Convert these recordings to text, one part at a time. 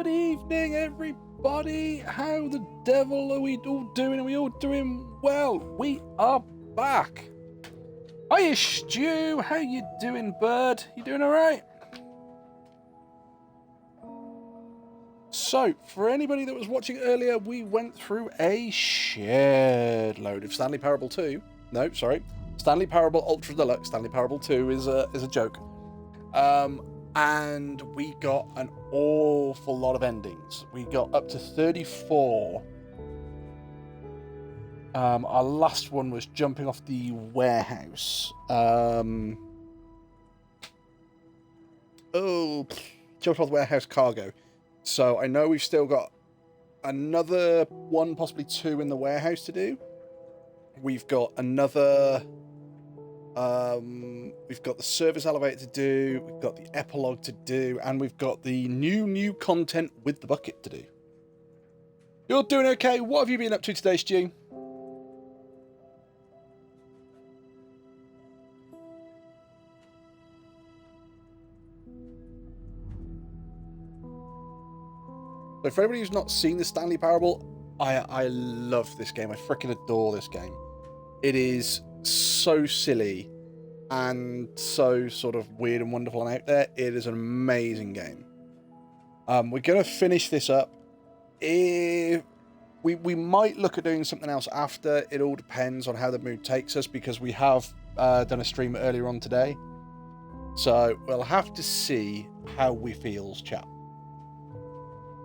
Good evening, everybody. How the devil are we all doing? Are we all doing well? We are back. Hiya, Stu. How you doing, bird? You doing all right? So, for anybody that was watching earlier, we went through a shared load of Stanley Parable 2. No, sorry. Stanley Parable Ultra Deluxe. Stanley Parable 2 is a joke. And we got an awful lot of endings. We got up to 34. Our last one was jumping off the warehouse. Jumped off the warehouse cargo. So I know we've still got another one, possibly two in the warehouse to do. We've got another... we've got the service elevator to do, we've got the epilogue to do, and we've got the new content with the bucket to do. You're doing okay. What have you been up to today, Stu? So for everybody who's not seen the Stanley Parable, I love this game. I freaking adore this game. It is so silly and so sort of weird and wonderful and out there. It is an amazing game. We're going to finish this up. We might look at doing something else after. It all depends on how the mood takes us, because we have done a stream earlier on today. So we'll have to see how we feels, chap.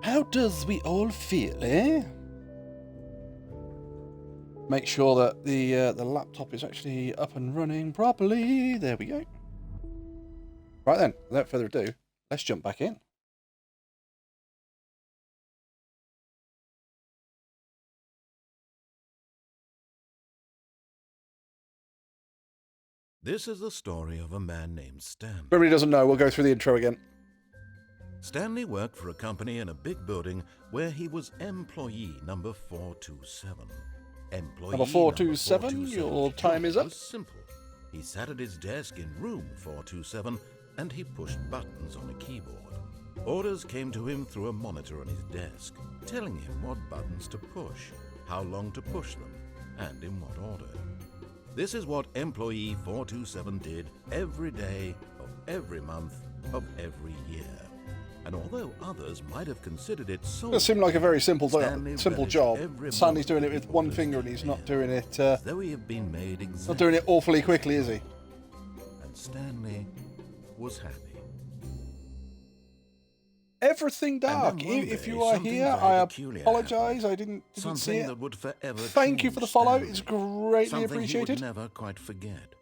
How does we all feel, eh? Make sure that the laptop is actually up and running properly. There we go. Right then, without further ado, let's jump back in. This is the story of a man named Stanley. If everybody doesn't know, we'll go through the intro again. Stanley worked for a company in a big building where he was employee number 427. Employee Number 427, your time is up. Was simple. He sat at his desk in room 427 and he pushed buttons on a keyboard. Orders came to him through a monitor on his desk, telling him what buttons to push, how long to push them, and in what order. This is what employee 427 did every day of every month of every year. And although others might have considered it so, It seemed like a very simple job. Stanley's doing it with one finger, and he's not doing it. though he had been made exactly, Not doing it awfully quickly, is he? and Stanley was happy. Everything dark. And then one If day, you are something here, very I peculiar apologise. I didn't see Something it. that would forever Thank you for the change follow. Stanley. It's greatly Something appreciated. he would never quite forget.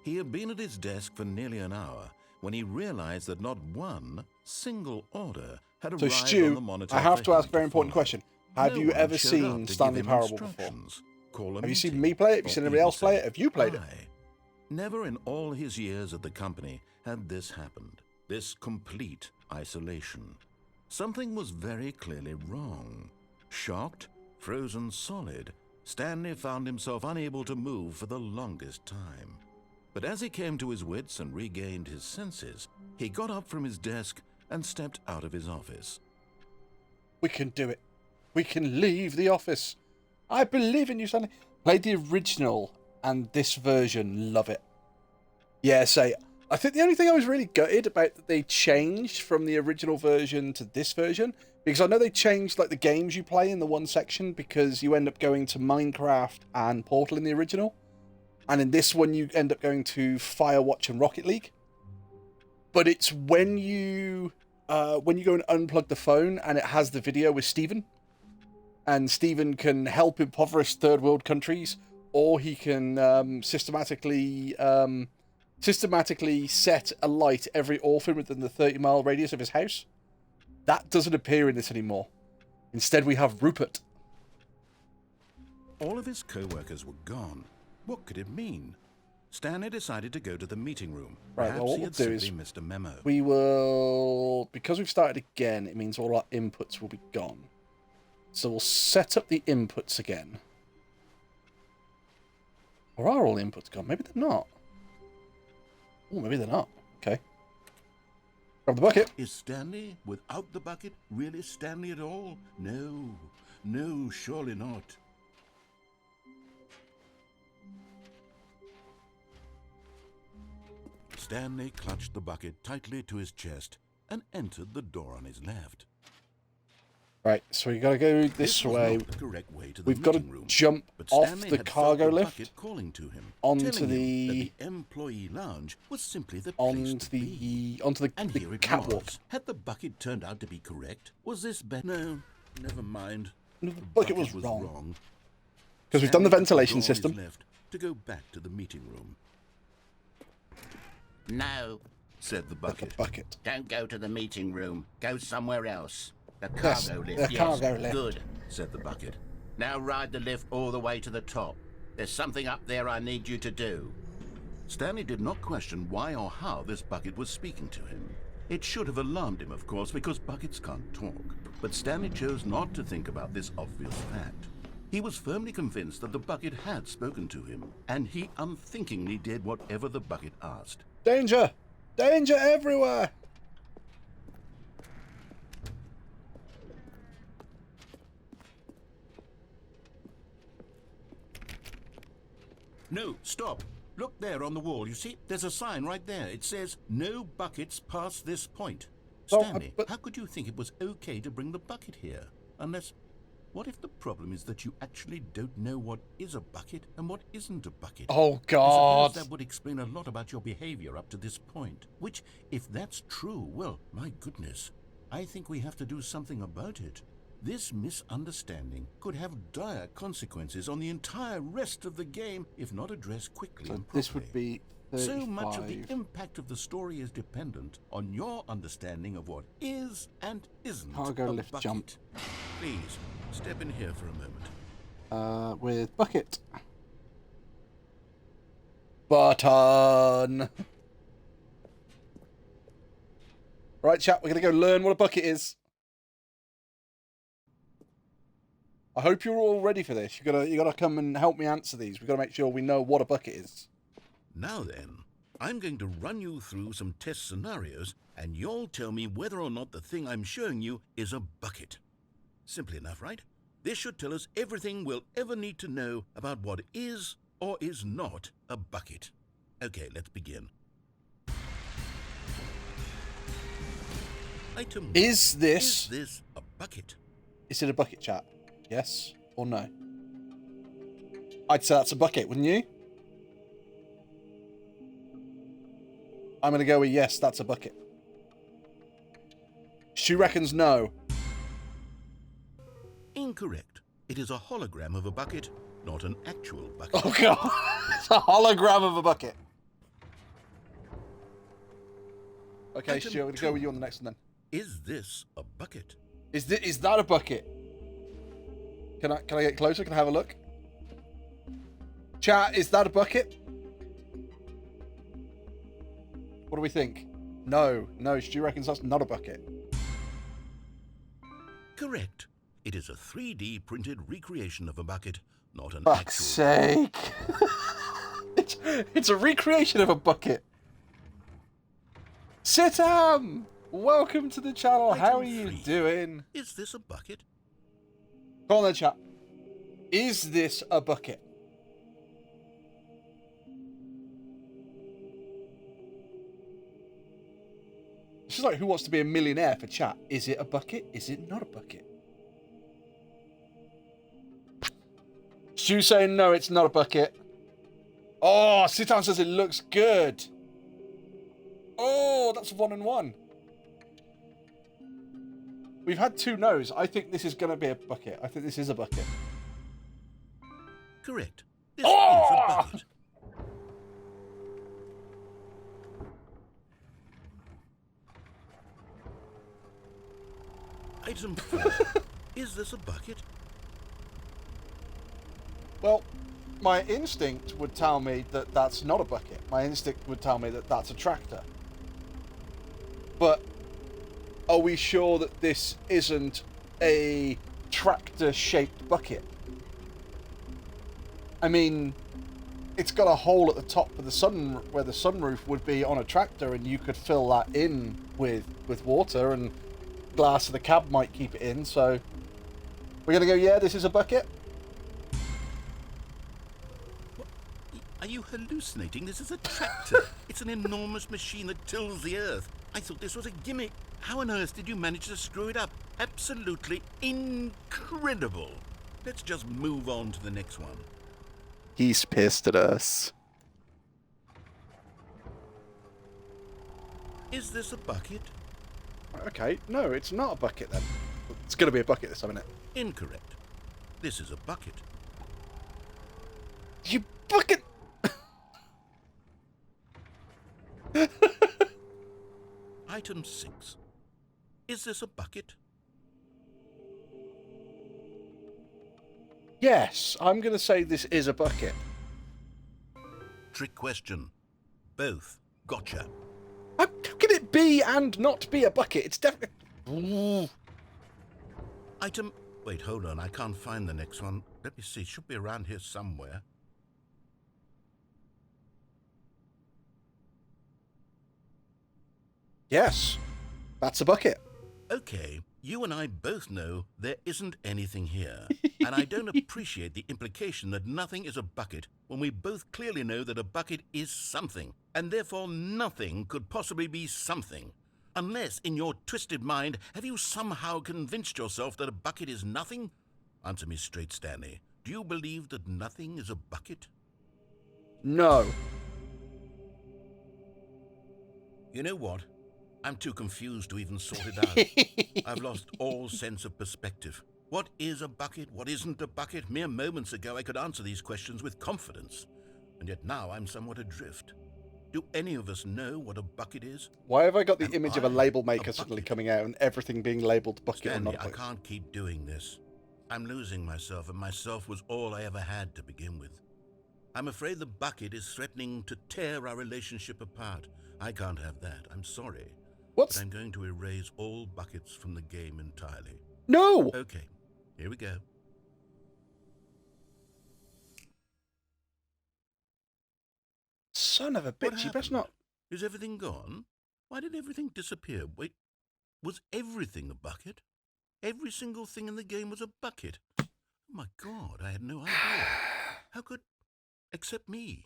He had been at his desk for nearly an hour when he realized that not one single order had So, arrived on Stu, the monitor. I have for to him ask a very important follow. question. Have No you one ever showed up seen to give Stanley him Parable before? instructions, call a Have you seen meeting, me play it? Have you or seen anybody even else play say it? Have you played it? "Hi." Never in all his years at the company had this happened, this complete isolation. Something was very clearly wrong. Shocked, frozen solid, Stanley found himself unable to move for the longest time. But as he came to his wits and regained his senses, he got up from his desk and stepped out of his office. We can do it. We can leave the office. I believe in you, Stanley. Played the original and this version. Love it. Yeah, I think the only thing I was really gutted about that they changed from the original version to this version, because I know they changed like the games you play in the one section, because you end up going to Minecraft and Portal in the original, and in this one you end up going to Firewatch and Rocket League. But it's when you go and unplug the phone and it has the video with Steven, and Steven can help impoverished third world countries, or he can systematically set alight every orphan within the 30-mile radius of his house. That doesn't appear in this anymore. Instead, we have Rupert. All of his co-workers were gone. What could it mean? Stanley decided to go to the meeting room. Right, Perhaps well, what he we'll had do simply is missed a memo. we will, because we've started again, it means all our inputs will be gone. So we'll set up the inputs again. Or are all the inputs gone? Maybe they're not. Oh, maybe they're not. Okay. Grab the bucket. Is Stanley, without the bucket, really Stanley at all? No, no, surely not. Stanley clutched the bucket tightly to his chest and entered the door on his left. Right, so we got to go this was way. not the correct way to the We've got to meeting room, jump but off Stanley the had cargo felt the lift bucket calling to him, onto telling him that the the employee lounge was simply the place to be. onto And the here it catwalk. was. Had the bucket turned out to be correct? Was this better? No, never mind. No, the bucket was wrong. wrong. Because we've done the Stanley ventilation took the door on system. his left to go back to the meeting room. No, Said the The bucket. bucket. don't go to the meeting room. Go somewhere else. The Yes, cargo lift, the yes. cargo lift. Good. Said the bucket. Now ride the lift all the way to the top. There's something up there I need you to do. Stanley did not question why or how this bucket was speaking to him. It should have alarmed him, of course, because buckets can't talk. But Stanley chose not to think about this obvious fact. He was firmly convinced that the bucket had spoken to him, and he unthinkingly did whatever the bucket asked. Danger! Danger everywhere! No, stop. Look there on the wall. You see, there's a sign right there. It says, no buckets past this point. Oh, Stanley, but- how could you think it was okay to bring the bucket here? Unless, what if the problem is that you actually don't know what is a bucket and what isn't a bucket? Oh, I God. suppose that would explain a lot about your behavior up to this point. Which, if that's true, well, my goodness, I think we have to do something about it. This misunderstanding could have dire consequences on the entire rest of the game if not addressed quickly So and properly. this would be 35. So much of the impact of the story is dependent on your understanding of what is and isn't Cargo a lift bucket. jump. Please, step in here for a moment. With bucket. Button. Right, chat, we're going to go learn what a bucket is. I hope you're all ready for this. You gotta come and help me answer these. We've got to make sure we know what a bucket is. Now then, I'm going to run you through some test scenarios, and you'll tell me whether or not the thing I'm showing you is a bucket. Simple enough, right? This should tell us everything we'll ever need to know about what is or is not a bucket. Okay, let's begin. Item 1. Is this a bucket? Is it a bucket, chat? Yes or no? I'd say that's a bucket, wouldn't you? I'm going to go with yes, that's a bucket. Stu reckons no. Incorrect. It is a hologram of a bucket, not an actual bucket. Oh, God. It's a hologram of a bucket. Okay, Item Stu, I'm going to go 2. with you on the next one then. Is this a bucket? Is that a bucket? Can I get closer? Can I have a look? Chat, is that a bucket? What do we think? No, Stu reckons that's not a bucket. Correct. It is a 3D printed recreation of a bucket, not an Fuck's actual. sake. it's a recreation of a bucket. Sitam! Welcome to the channel. Item How are you 3. doing? Is this a bucket? Go on then, chat. Is this a bucket? This is like Who Wants to Be a Millionaire for chat. Is it a bucket? Is it not a bucket? Stu saying no, it's not a bucket. Oh, Sitan says it looks good. Oh, that's 1 and 1. We've had 2 no's. I think this is going to be a bucket. I think this is a bucket. Correct. This Oh! is a bucket. Item 4. Is this a bucket? Well, my instinct would tell me that that's not a bucket. My instinct would tell me that that's a tractor. But are we sure that this isn't a tractor-shaped bucket? I mean, it's got a hole at the top of the sun where the sunroof would be on a tractor, and you could fill that in with water, and glass of the cab might keep it in. So we're gonna go. Yeah, this is a bucket. Are you hallucinating? This is a tractor. It's an enormous machine that tills the earth. I thought this was a gimmick. How on earth did you manage to screw it up? Absolutely incredible. Let's just move on to the next one. He's pissed at us. Is this a bucket? Okay, no, it's not a bucket then. It's gonna be a bucket this time, isn't it? Incorrect. This is a bucket. You bucket! Item 6. Is this a bucket? Yes, I'm gonna say this is a bucket. Trick question. Both. Gotcha. How can it be and not be a bucket? It's definitely... Ooh. Item... Wait, hold on. I can't find the next one. Let me see. It should be around here somewhere. Yes, that's a bucket. Okay, you and I both know there isn't anything here. And I don't appreciate the implication that nothing is a bucket when we both clearly know that a bucket is something. And therefore nothing could possibly be something. Unless, in your twisted mind, have you somehow convinced yourself that a bucket is nothing? Answer me straight, Stanley. Do you believe that nothing is a bucket? No. You know what? I'm too confused to even sort it out. I've lost all sense of perspective. What is a bucket? What isn't a bucket? Mere moments ago I could answer these questions with confidence. And yet now I'm somewhat adrift. Do any of us know what a bucket is? Why have I got the Am image of a I label maker a suddenly bucket? coming out and everything being labelled bucket Stanley, or not I bucket? can't keep doing this. I'm losing myself, and myself was all I ever had to begin with. I'm afraid the bucket is threatening to tear our relationship apart. I can't have that. I'm sorry. What's... But I'm going to erase all buckets from the game entirely. No! Okay, here we go. Son of a What bitch, you best happened? not... Is everything gone? Why did everything disappear? Wait, was everything a bucket? Every single thing in the game was a bucket. Oh my God, I had no idea. How could... Except me.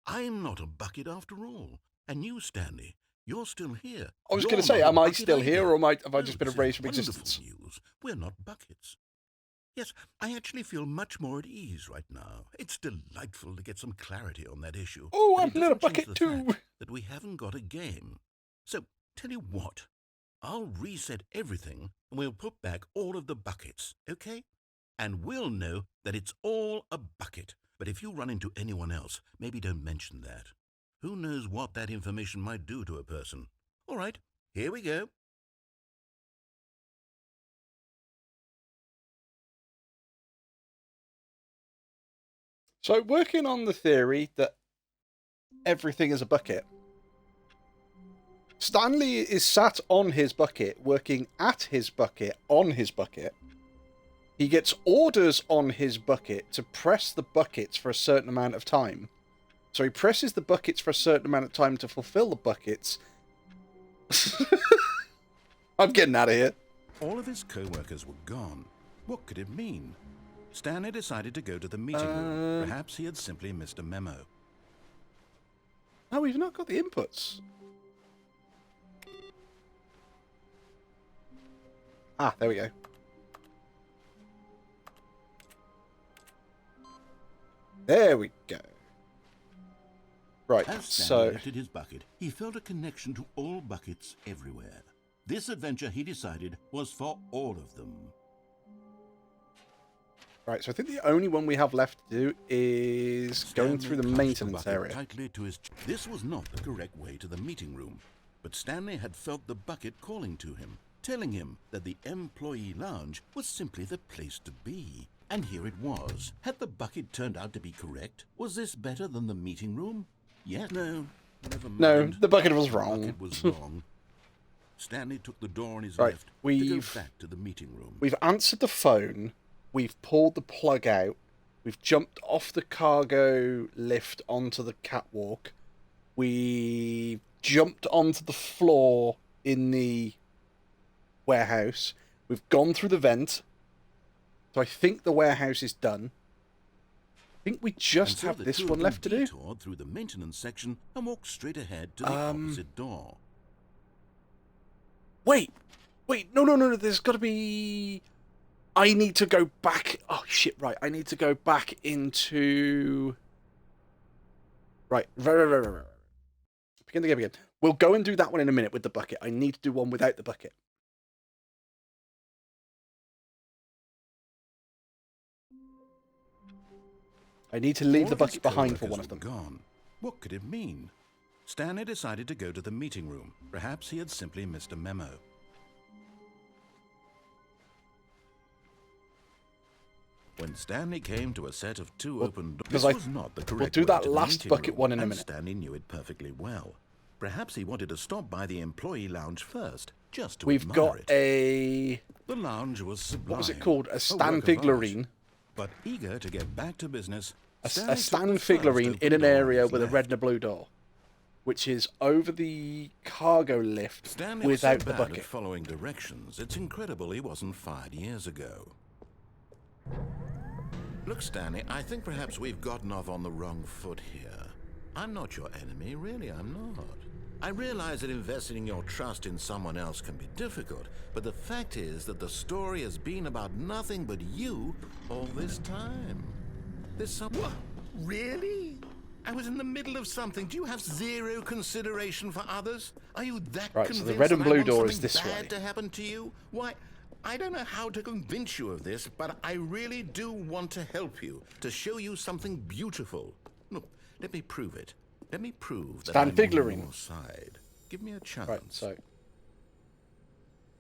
I'm not a bucket after all. And you, Stanley, you're still here. I was You're going to say, not a am I bucket still here, either. or have I Oh, just been this is erased from wonderful existence? news. We're not buckets. Yes, I actually feel much more at ease right now. It's delightful to get some clarity on that issue. Oh, But I'm it not a doesn't change bucket the too. fact that we haven't got a game. So, tell you what, I'll reset everything and we'll put back all of the buckets, okay? And we'll know that it's all a bucket. But if you run into anyone else, maybe don't mention that. Who knows what that information might do to a person? All right, here we go. So, working on the theory that everything is a bucket, Stanley is sat on his bucket, working at his bucket, on his bucket. He gets orders on his bucket to press the buckets for a certain amount of time. So he presses the buckets for a certain amount of time to fulfill the buckets. I'm getting out of here. All of his co-workers were gone. What could it mean? Stanley decided to go to the meeting room. Perhaps he had simply missed a memo. Oh, we've not got the inputs. Ah, there we go. There we go. Right, As Stanley so... lifted his bucket, he felt a connection to all buckets everywhere. This adventure, he decided, was for all of them. Right, so I think the only one we have left to do is going Stanley through the clutched maintenance bucket area. tightly to his... This was not the correct way to the meeting room, but Stanley had felt the bucket calling to him, telling him that the employee lounge was simply the place to be. And here it was. Had the bucket turned out to be correct? Was this better than the meeting room? Yes. No, never mind. No, the bucket was The wrong. bucket was wrong. Stanley took the door on his Right, left to we've- go back to the meeting room. We've answered the phone. We've pulled the plug out. We've jumped off the cargo lift onto the catwalk. We jumped onto the floor in the warehouse. We've gone through the vent. So I think the warehouse is done. I think we just have this one left to do. Detoured through the maintenance section and walked straight ahead to the opposite door. Wait, no. There's got to be. I need to go back. Oh shit! Right, I need to go back into. Right. Begin the game again. We'll go and do that one in a minute with the bucket. I need to do one without the bucket. I need to leave the bucket behind for one of them. Gone. What could it mean? Stanley decided to go to the meeting room. Perhaps he had simply missed a memo. When Stanley came to a set of two open doors, this was not the correct We'll do way that to the last meeting bucket room, one in a and minute. Stanley knew it perfectly well. Perhaps he wanted to stop by the employee lounge first, just to We've admire got it. a. The lounge was sublime. What was it called? A work stand of figurine. art. But eager to get back to business, A Stanley took stand the first figurine open in an door on area his with a left. red and a blue door, which is over the cargo lift Stanley without was so the bad bucket. at following directions, it's incredible he wasn't fired years ago. Look, Stanley, I think perhaps we've gotten off on the wrong foot here. I'm not your enemy, really, I'm not. I realize that investing your trust in someone else can be difficult, but the fact is that the story has been about nothing but you all this time. There's some... What? Really? I was in the middle of something. Do you have zero consideration for others? Are you that Right, so convinced the red and that I blue want door is something this bad way. to happen to you? Why, I don't know how to convince you of this, but I really do want to help you, to show you something beautiful. Look, let me prove it. Let me prove that Stand I'm figurine. on your side. Give me a chance. Right, so.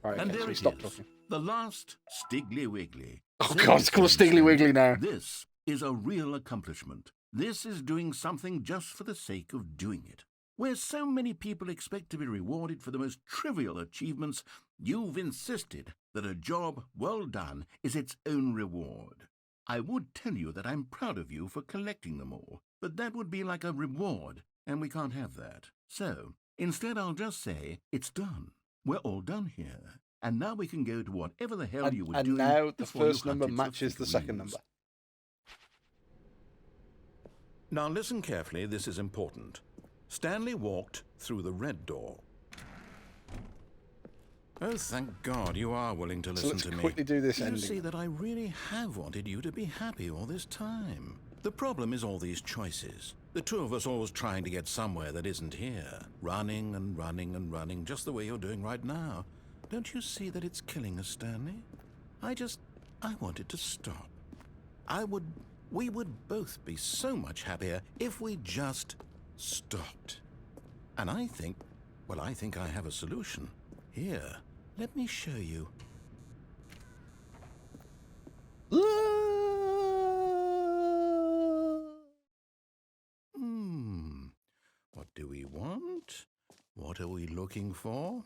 Right, And okay, so there we it stop is, talking. the last Stiggly Wiggly. Oh god, it's called a Stiggly Wiggly now. This is a real accomplishment. This is doing something just for the sake of doing it. Where so many people expect to be rewarded for the most trivial achievements, you've insisted that a job well done is its own reward. I would tell you that I'm proud of you for collecting them all, but that would be like a reward, and we can't have that. So, instead I'll just say, it's done. We're all done here. And now we can go to whatever the hell you were And doing now the before you first number hunted for matches the second figurines. number. Now listen carefully, this is important. Stanley walked through the red door. Oh, thank God you are willing to listen let's to me. quickly do this You ending. see that I really have wanted you to be happy all this time. The problem is all these choices. The two of us always trying to get somewhere that isn't here. Running and running and running, just the way you're doing right now. Don't you see that it's killing us, Stanley? I want it to stop. We would both be so much happier if we just stopped. And I think I have a solution. Here, let me show you. What do we want? What are we looking for?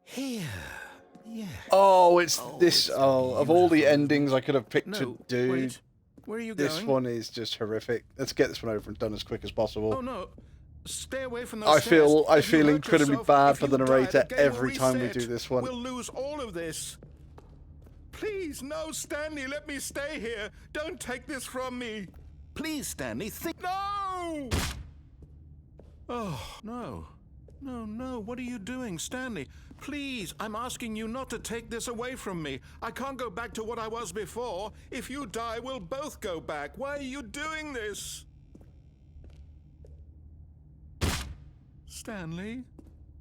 Here. Yeah. Oh, it's Oh, this. it's Oh, of all the beautiful. endings I could have picked No, to do, wait. Where are you this going? one is just horrific. Let's get this one over and done as quick as possible. Oh no. Stay away from those I stairs. feel If you hurt incredibly yourself, bad if for you the die, narrator game will every time we reset. do this one. We'll lose all of this. Please, no, Stanley, let me stay here. Don't take this from me. Please, Stanley, think. No! Oh, no. No, what are you doing, Stanley? Please, I'm asking you not to take this away from me. I can't go back to what I was before. If you die, we'll both go back. Why are you doing this? Stanley,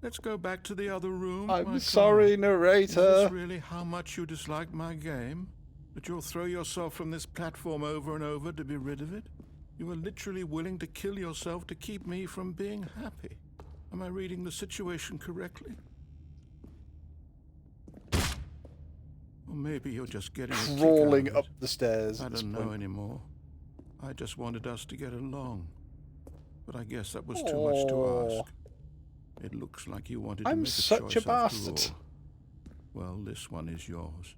let's go back to the other room. I'm My sorry, God. Is narrator. this really how much you dislike my game? That you'll throw yourself from this platform over and over to be rid of it? You are literally willing to kill yourself to keep me from being happy. Am I reading the situation correctly? Or maybe you're just getting a kick out Crawling of up it. the stairs I at this don't know point. anymore. I just wanted us to get along. But I guess that was too much to ask. It looks like you wanted to I'm make a such choice a after bastard. all. Well, this one is yours.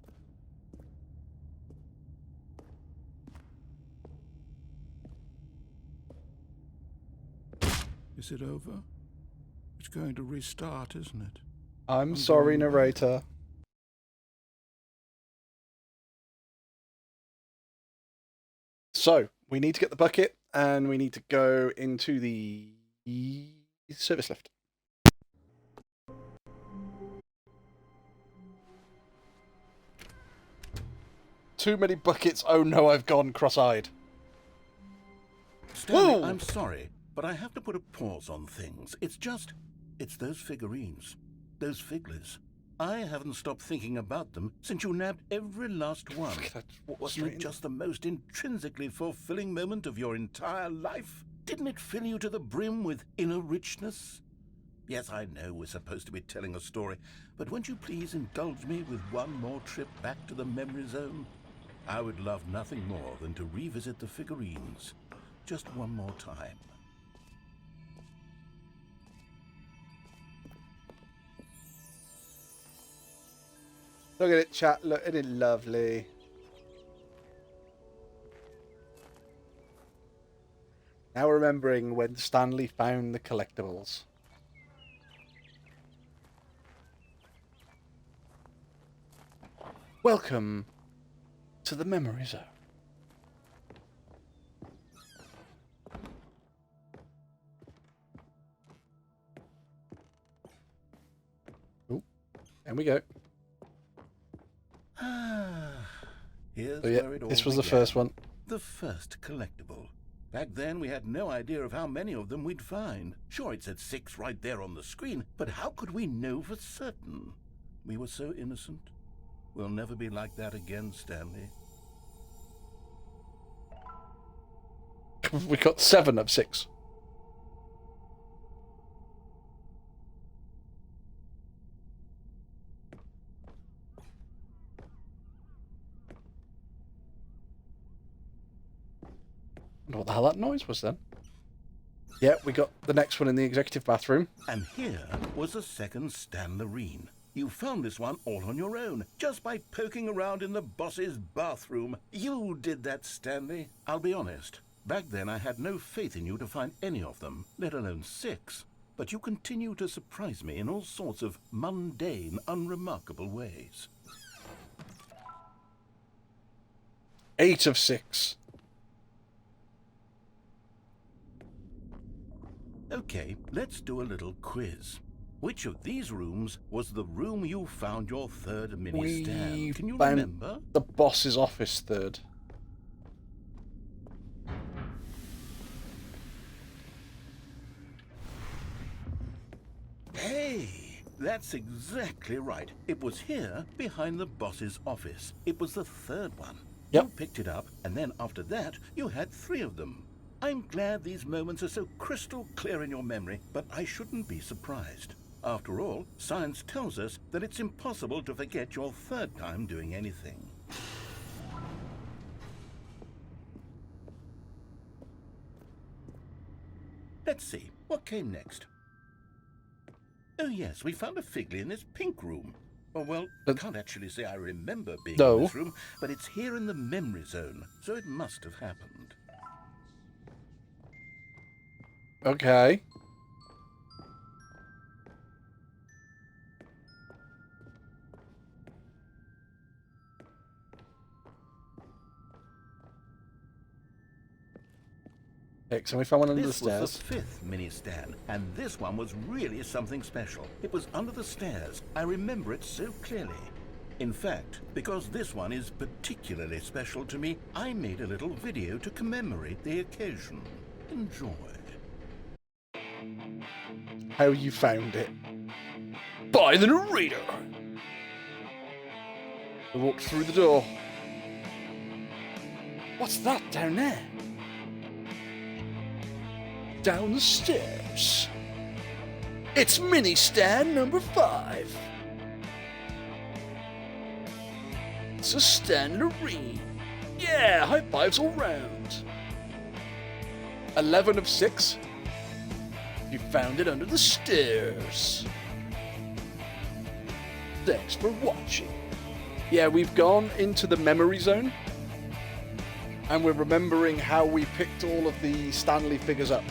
Is it over? It's going to restart, isn't it? I'm sorry, narrator. So, we need to get the bucket, and we need to go into the service lift. Too many buckets. Oh no, I've gone cross-eyed. Stanley, Whoa! I'm sorry, but I have to put a pause on things. It's those figurines, those figglers. I haven't stopped thinking about them since you nabbed every last one. Wasn't it just the most intrinsically fulfilling moment of your entire life? Didn't it fill you to the brim with inner richness? Yes, I know we're supposed to be telling a story, but won't you please indulge me with one more trip back to the memory zone? I would love nothing more than to revisit the figurines just one more time. Look at it, chat. Look at it, lovely. Now remembering when Stanley found the collectibles. Welcome to the memory zone. Oh, there we go. Here's So yeah, where it all this was the began. first one. The first collectible. Back then, we had no idea of how many of them we'd find. Sure, it said 6 right there on the screen, but how could we know for certain? We were so innocent. We'll never be like that again, Stanley. We got 7 of 6. I wonder what the hell that noise was then. Yeah, we got the next one in the executive bathroom. And here was a second Stan Loreen. You found this one all on your own, just by poking around in the boss's bathroom. You did that, Stanley. I'll be honest. Back then, I had no faith in you to find any of them, let alone 6. But you continue to surprise me in all sorts of mundane, unremarkable ways. 8 of 6. Okay, let's do a little quiz. Which of these rooms was the room you found your third mini stand? Can you found remember? the boss's office third. Hey, that's exactly right. It was here, behind the boss's office. It was the third one. Yep. You picked it up, and then after that, you had 3 of them. I'm glad these moments are so crystal clear in your memory, but I shouldn't be surprised. After all, science tells us that it's impossible to forget your third time doing anything. Let's see, what came next? Oh yes, we found a Figley in this pink room. Oh, well, I can't actually say I remember being in this room, but it's here in the memory zone, so it must have happened. Okay. Okay, so we found one under the This was stairs. the 5th mini stand, and this one was really something special. It was under the stairs. I remember it so clearly. In fact, because this one is particularly special to me, I made a little video to commemorate the occasion. Enjoy. How you found it. By the narrator. We walked through the door. What's that down there? Down the stairs. It's mini stand number 5. It's a Stan Loreen. Yeah, high fives all round. 11 of 6. You found it under the stairs. Thanks for watching. Yeah, we've gone into the memory zone. And we're remembering how we picked all of the Stanley figures up.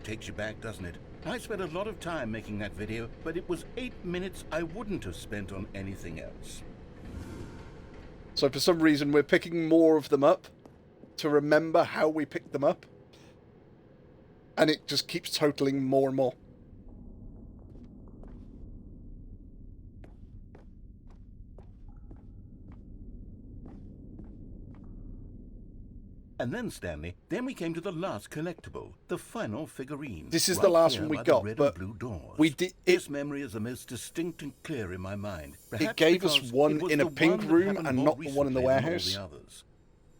takes you back, doesn't it? I spent a lot of time making that video, but it was 8 minutes I wouldn't have spent on anything else. So for some reason, we're picking more of them up to remember how we picked them up. And it just keeps totaling more and more. And then, Stanley, then we came to the last collectible, the final figurine. This is the last one we got, but blue doors. we did This memory is the most distinct and clear in my mind. It gave us one in a pink room and not the one in the recently than all warehouse. the others.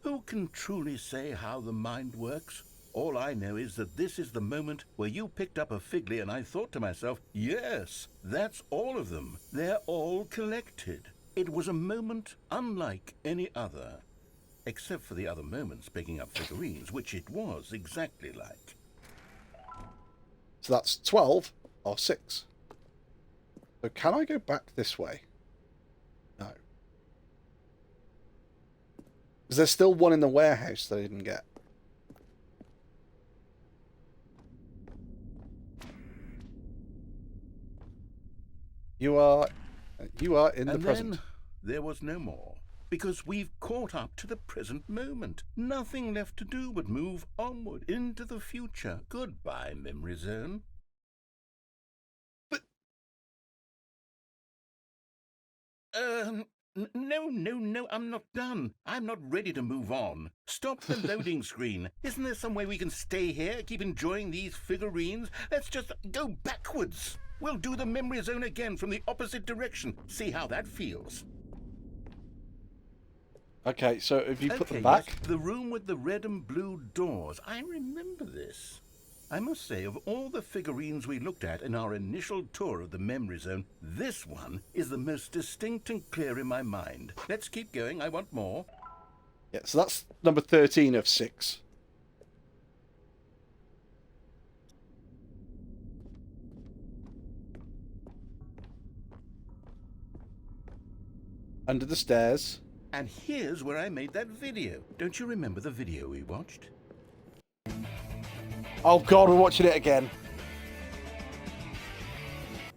Who can truly say how the mind works? All I know is that this is the moment where you picked up a Figley and I thought to myself, yes, that's all of them. They're all collected. It was a moment unlike any other. Except for the other moments picking up figurines, which it was exactly like. So that's 12 or 6. So can I go back this way? No. Is there still one in the warehouse that I didn't get? You are in the present. Then there was no more. Because we've caught up to the present moment. Nothing left to do but move onward into the future. Goodbye, Memory Zone. But... No, I'm not done. I'm not ready to move on. Stop the loading screen. Isn't there some way we can stay here, keep enjoying these figurines? Let's just go backwards. We'll do the Memory Zone again from the opposite direction. See how that feels. Okay, so if you put them back... Yes, the room with the red and blue doors. I remember this. I must say, of all the figurines we looked at in our initial tour of the Memory Zone, this one is the most distinct and clear in my mind. Let's keep going. I want more. Yeah, so that's number 13 of 6. Under the stairs. And here's where I made that video. Don't you remember the video we watched? Oh God, we're watching it again.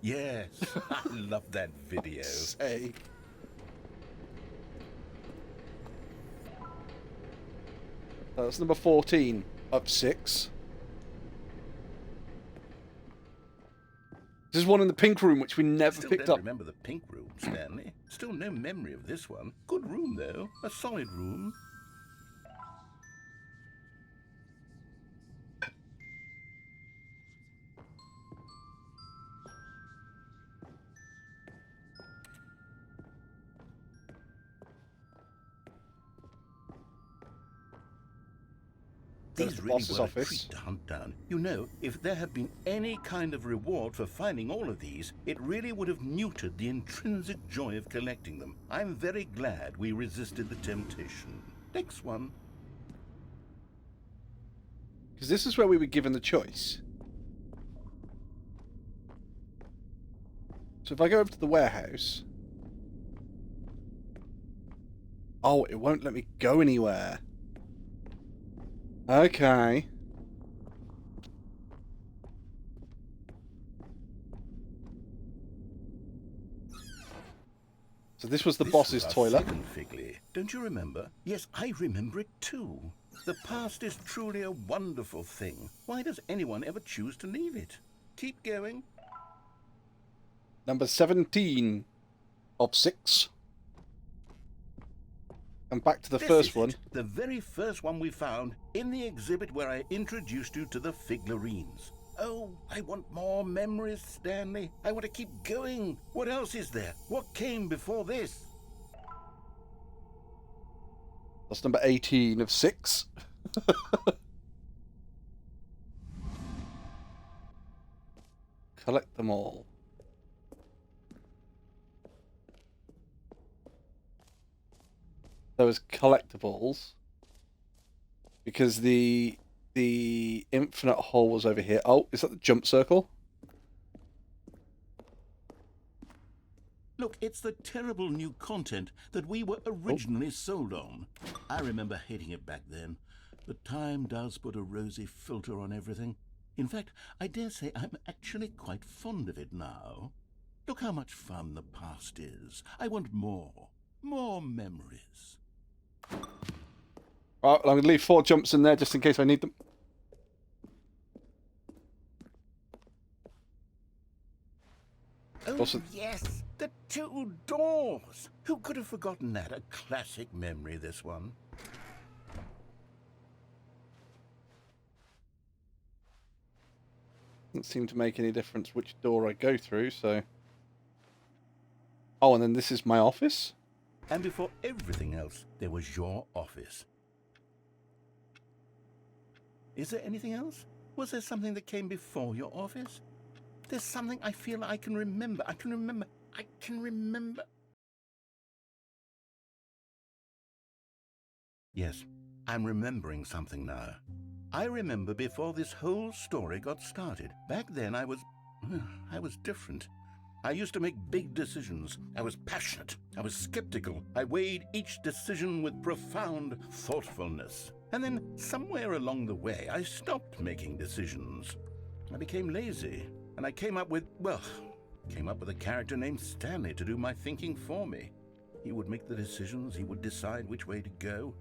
Yes, I love that video. Say. That's number 14 of 6. There's one in the pink room which we never Still picked don't up. remember the pink room, Stanley. Still no memory of this one. Good room, though. A solid room. There's These the really boss's were a office. treat to hunt down. You know, if there had been any kind of reward for finding all of these, it really would have neutered the intrinsic joy of collecting them. I'm very glad we resisted the temptation. Next one. Because this is where we were given the choice. So if I go over to the warehouse... Oh, it won't let me go anywhere. Okay. So this was the boss's toilet. Second Figley. Don't you remember? Yes, I remember it too. The past is truly a wonderful thing. Why does anyone ever choose to leave it? Keep going. Number 17 of 6. And back to the first one. The very first one we found in the exhibit where I introduced you to the figurines. Oh, I want more memories, Stanley. I want to keep going. What else is there? What came before this? That's number 18 of 6. Collect them all. Those collectibles. Because the infinite hole was over here. Oh, is that the jump circle? Look, it's the terrible new content that we were originally sold on. I remember hating it back then, but time does put a rosy filter on everything. In fact, I dare say I'm actually quite fond of it now. Look how much fun the past is. I want more. More memories. All right, well, I'm going to leave 4 jumps in there just in case I need them. Oh, Also- yes, the 2 doors. Who could have forgotten that? A classic memory, this one. Doesn't seem to make any difference which door I go through, so... Oh, and then this is my office? And before everything else, there was your office. Is there anything else? Was there something that came before your office? There's something I feel I can remember. I can remember. Yes, I'm remembering something now. I remember before this whole story got started. Back then I was different. I used to make big decisions. I was passionate. I was skeptical. I weighed each decision with profound thoughtfulness. And then somewhere along the way, I stopped making decisions. I became lazy, and I came up with a character named Stanley to do my thinking for me. He would make the decisions. He would decide which way to go.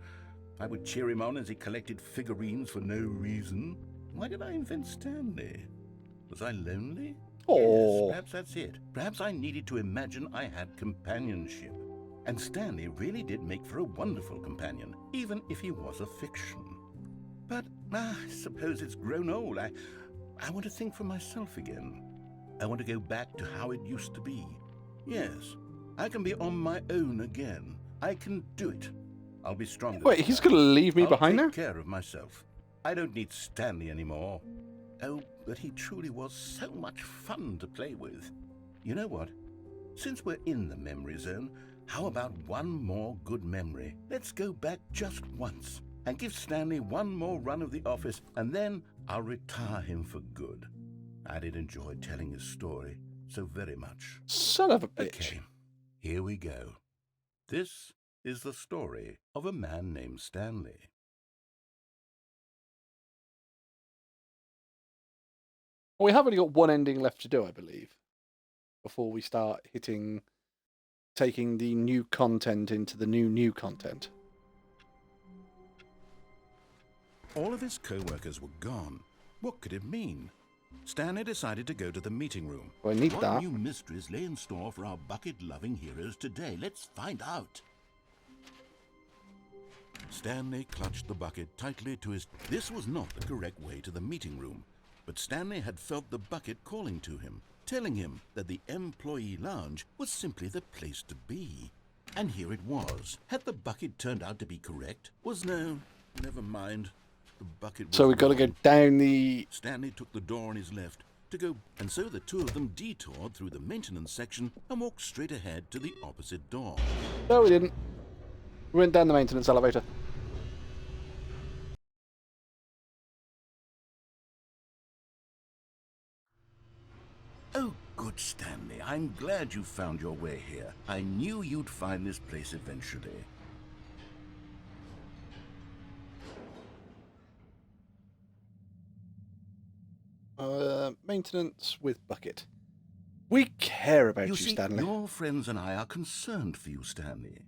I would cheer him on as he collected figurines for no reason. Why did I invent Stanley? Was I lonely? Oh. Yes, perhaps that's it. Perhaps I needed to imagine I had companionship. And Stanley really did make for a wonderful companion, even if he was a fiction. But I suppose it's grown old. I want to think for myself again. I want to go back to how it used to be. Yes, I can be on my own again. I can do it. I'll be stronger. Wait, he's going to leave me behind now? I'll take care of myself. I don't need Stanley anymore. Oh, but he truly was so much fun to play with. You know what? Since we're in the memory zone, how about one more good memory? Let's go back just once and give Stanley one more run of the office, and then I'll retire him for good. I did enjoy telling his story so very much. Son of a bitch. Okay, here we go. This is the story of a man named Stanley. We have only got one ending left to do, I believe, before we start taking the new content into the new content. All of his co-workers were gone. What could it mean? Stanley decided to go to the meeting room. Well, I need What that. new mysteries lay in store for our bucket-loving heroes today? Let's find out. Stanley clutched the bucket tightly to his... This was not the correct way to the meeting room, but Stanley had felt the bucket calling to him, telling him that the employee lounge was simply the place to be. And here it was. Had the bucket turned out to be correct? Never mind. The bucket was So we've got to go wrong. down the... Stanley took the door on his left to go, and so the two of them detoured through the maintenance section and walked straight ahead to the opposite door. No, we didn't. We went down the maintenance elevator. Oh, good Stanley. I'm glad you found your way here. I knew you'd find this place eventually. Maintenance with bucket. We care about you, See, Stanley. your friends and I are concerned for you, Stanley.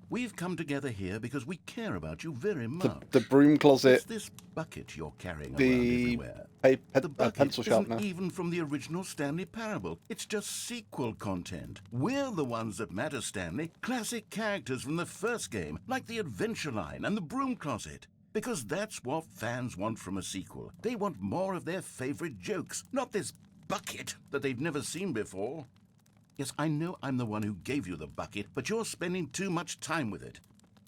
We've come together here because we care about you very much. The broom closet, It's this bucket you're carrying around the everywhere. paper, The bucket pencil isn't sharpener. even from the original Stanley Parable. It's just sequel content. We're the ones that matter, Stanley. Classic characters from the first game, like the Adventure Line and the Broom Closet. Because that's what fans want from a sequel. They want more of their favorite jokes, not this bucket that they've never seen before. Yes, I know I'm the one who gave you the bucket, but you're spending too much time with it.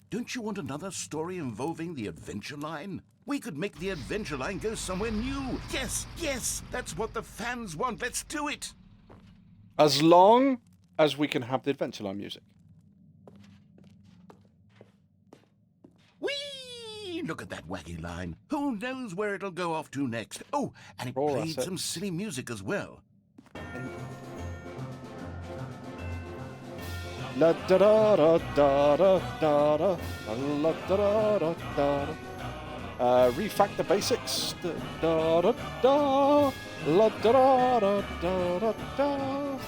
Don't you want another story involving the Adventure Line? We could make the Adventure Line go somewhere new. Yes, that's what the fans want. Let's do it. As long as we can have the Adventure Line music. Whee! Look at that wacky line. Who knows where it'll go off to next? Oh, and it Oh, played that's it. some silly music as well. La da da da da da da da la da da da da da. Refactor basics. Da, da, da, da. La, da, da, da, da, da, da.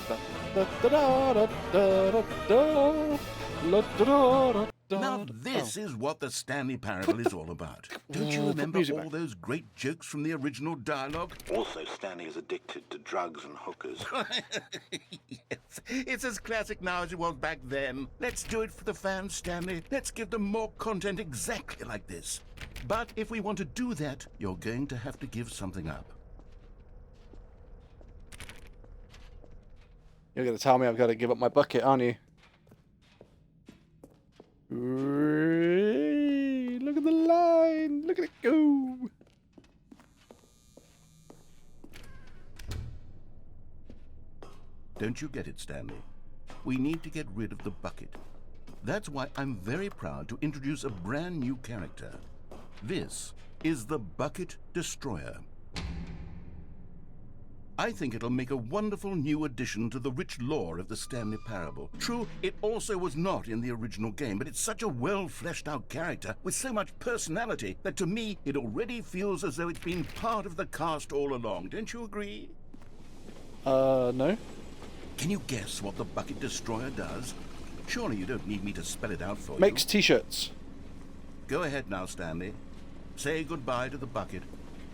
Da, da, da, da, da, da, da. La, da, da, da, da. Now this is what the Stanley Parable is all about. Don't you Put remember music all back. those great jokes from the original dialogue? Also, Stanley is addicted to drugs and hookers. Yes, it's as classic now as it was back then. Let's do it for the fans, Stanley. Let's give them more content exactly like this. But if we want to do that, you're going to have to give something up. You're going to tell me I've got to give up my bucket, aren't you? Look at the line. Look at it go. Don't you get it, Stanley? We need to get rid of the bucket. That's why I'm very proud to introduce a brand new character. This is the Bucket Destroyer. I think it'll make a wonderful new addition to the rich lore of the Stanley Parable. True, it also was not in the original game, but it's such a well-fleshed-out character with so much personality that to me it already feels as though it's been part of the cast all along. Don't you agree? No. Can you guess what the Bucket Destroyer does? Surely you don't need me to spell it out for Makes you. t-shirts. Go ahead now, Stanley. Say goodbye to the bucket,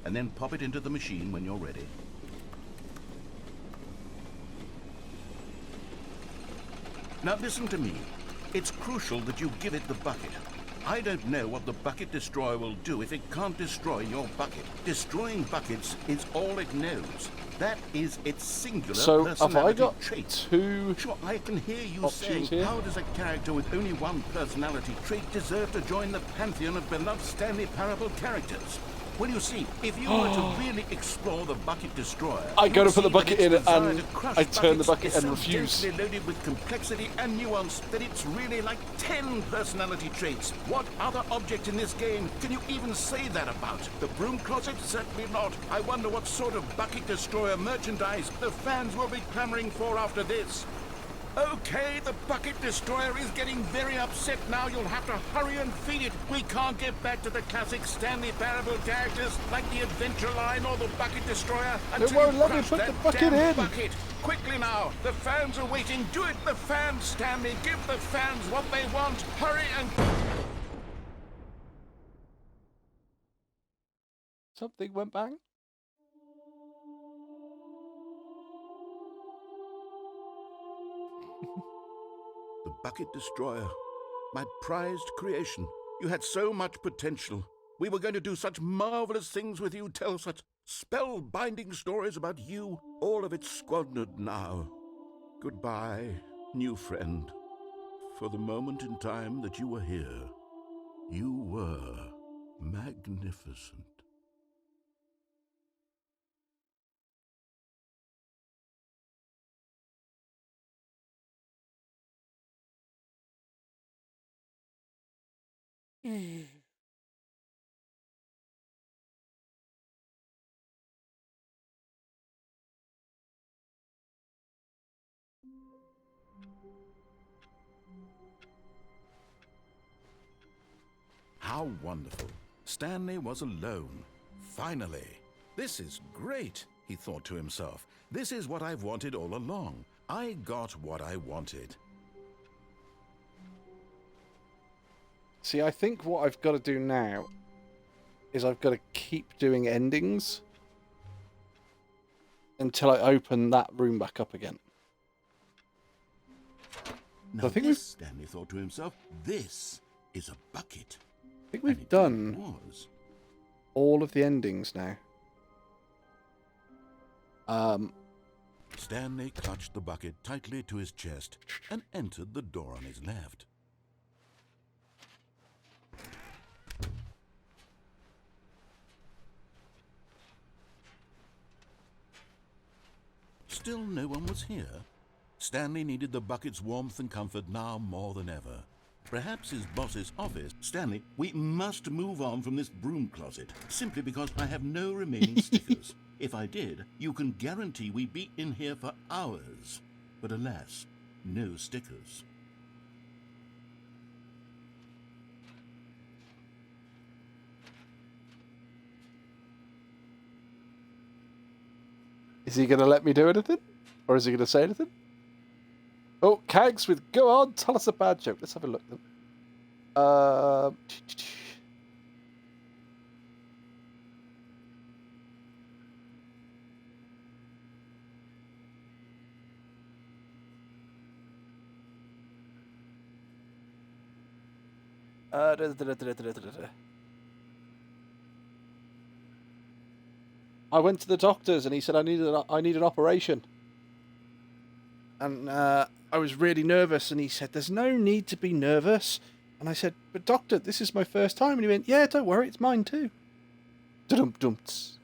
and then pop it into the machine when you're ready. Now listen to me. It's crucial that you give it the bucket. I don't know what the Bucket Destroyer will do if it can't destroy your bucket. Destroying buckets is all it knows. That is its singular So have personality I got trait. two? Sure, I can hear you options saying, here? how does a character with only one personality trait deserve to join the pantheon of beloved Stanley Parable characters? Well, you see, if you were to really explore the Bucket Destroyer, I go you'd to put the see that bucket its in desire and to crush I turn the buckets bucket and is so refuse. densely loaded with complexity and nuance that it's really like 10 personality traits. What other object in this game can you even say that about? The broom closet? Certainly not. I wonder what sort of Bucket Destroyer merchandise the fans will be clamoring for after this. Okay, the Bucket Destroyer is getting very upset now. You'll have to hurry and feed it. We can't get back to the classic Stanley Parable characters like the Adventure Line or the Bucket Destroyer until won't you let me crush put that the bucket damn in. bucket. Quickly now, the fans are waiting. Do it, the fans, Stanley. Give the fans what they want. Hurry and... Something went bang. The Bucket Destroyer, my prized creation. You had so much potential. We were going to do such marvelous things with you, tell such spellbinding stories about you. All of it squandered now. Goodbye, new friend. For the moment in time that you were here, you were magnificent. How wonderful. Stanley was alone. Finally. This is great, he thought to himself. This is what I've wanted all along. I got what I wanted. See, I think what I've got to do now is I've got to keep doing endings until I open that room back up again. Now I think this, Stanley thought to himself, this is a bucket. I think And we've it done was. all of the endings now. Stanley clutched the bucket tightly to his chest and entered the door on his left. Still no one was here. Stanley needed the bucket's warmth and comfort now more than ever. Perhaps his boss's office. Stanley, we must move on from this broom closet, simply because I have no remaining stickers. If I did, you can guarantee we'd be in here for hours. But alas, no stickers. Is he going to let me do anything? Or is he going to say anything? Oh, Kags with go on, tell us a bad joke. Let's have a look then. I went to the doctors and he said I need an operation. And I was really nervous and he said, there's no need to be nervous. And I said, but doctor, this is my first time. And he went, yeah, don't worry, it's mine too. Dum-dum-ts.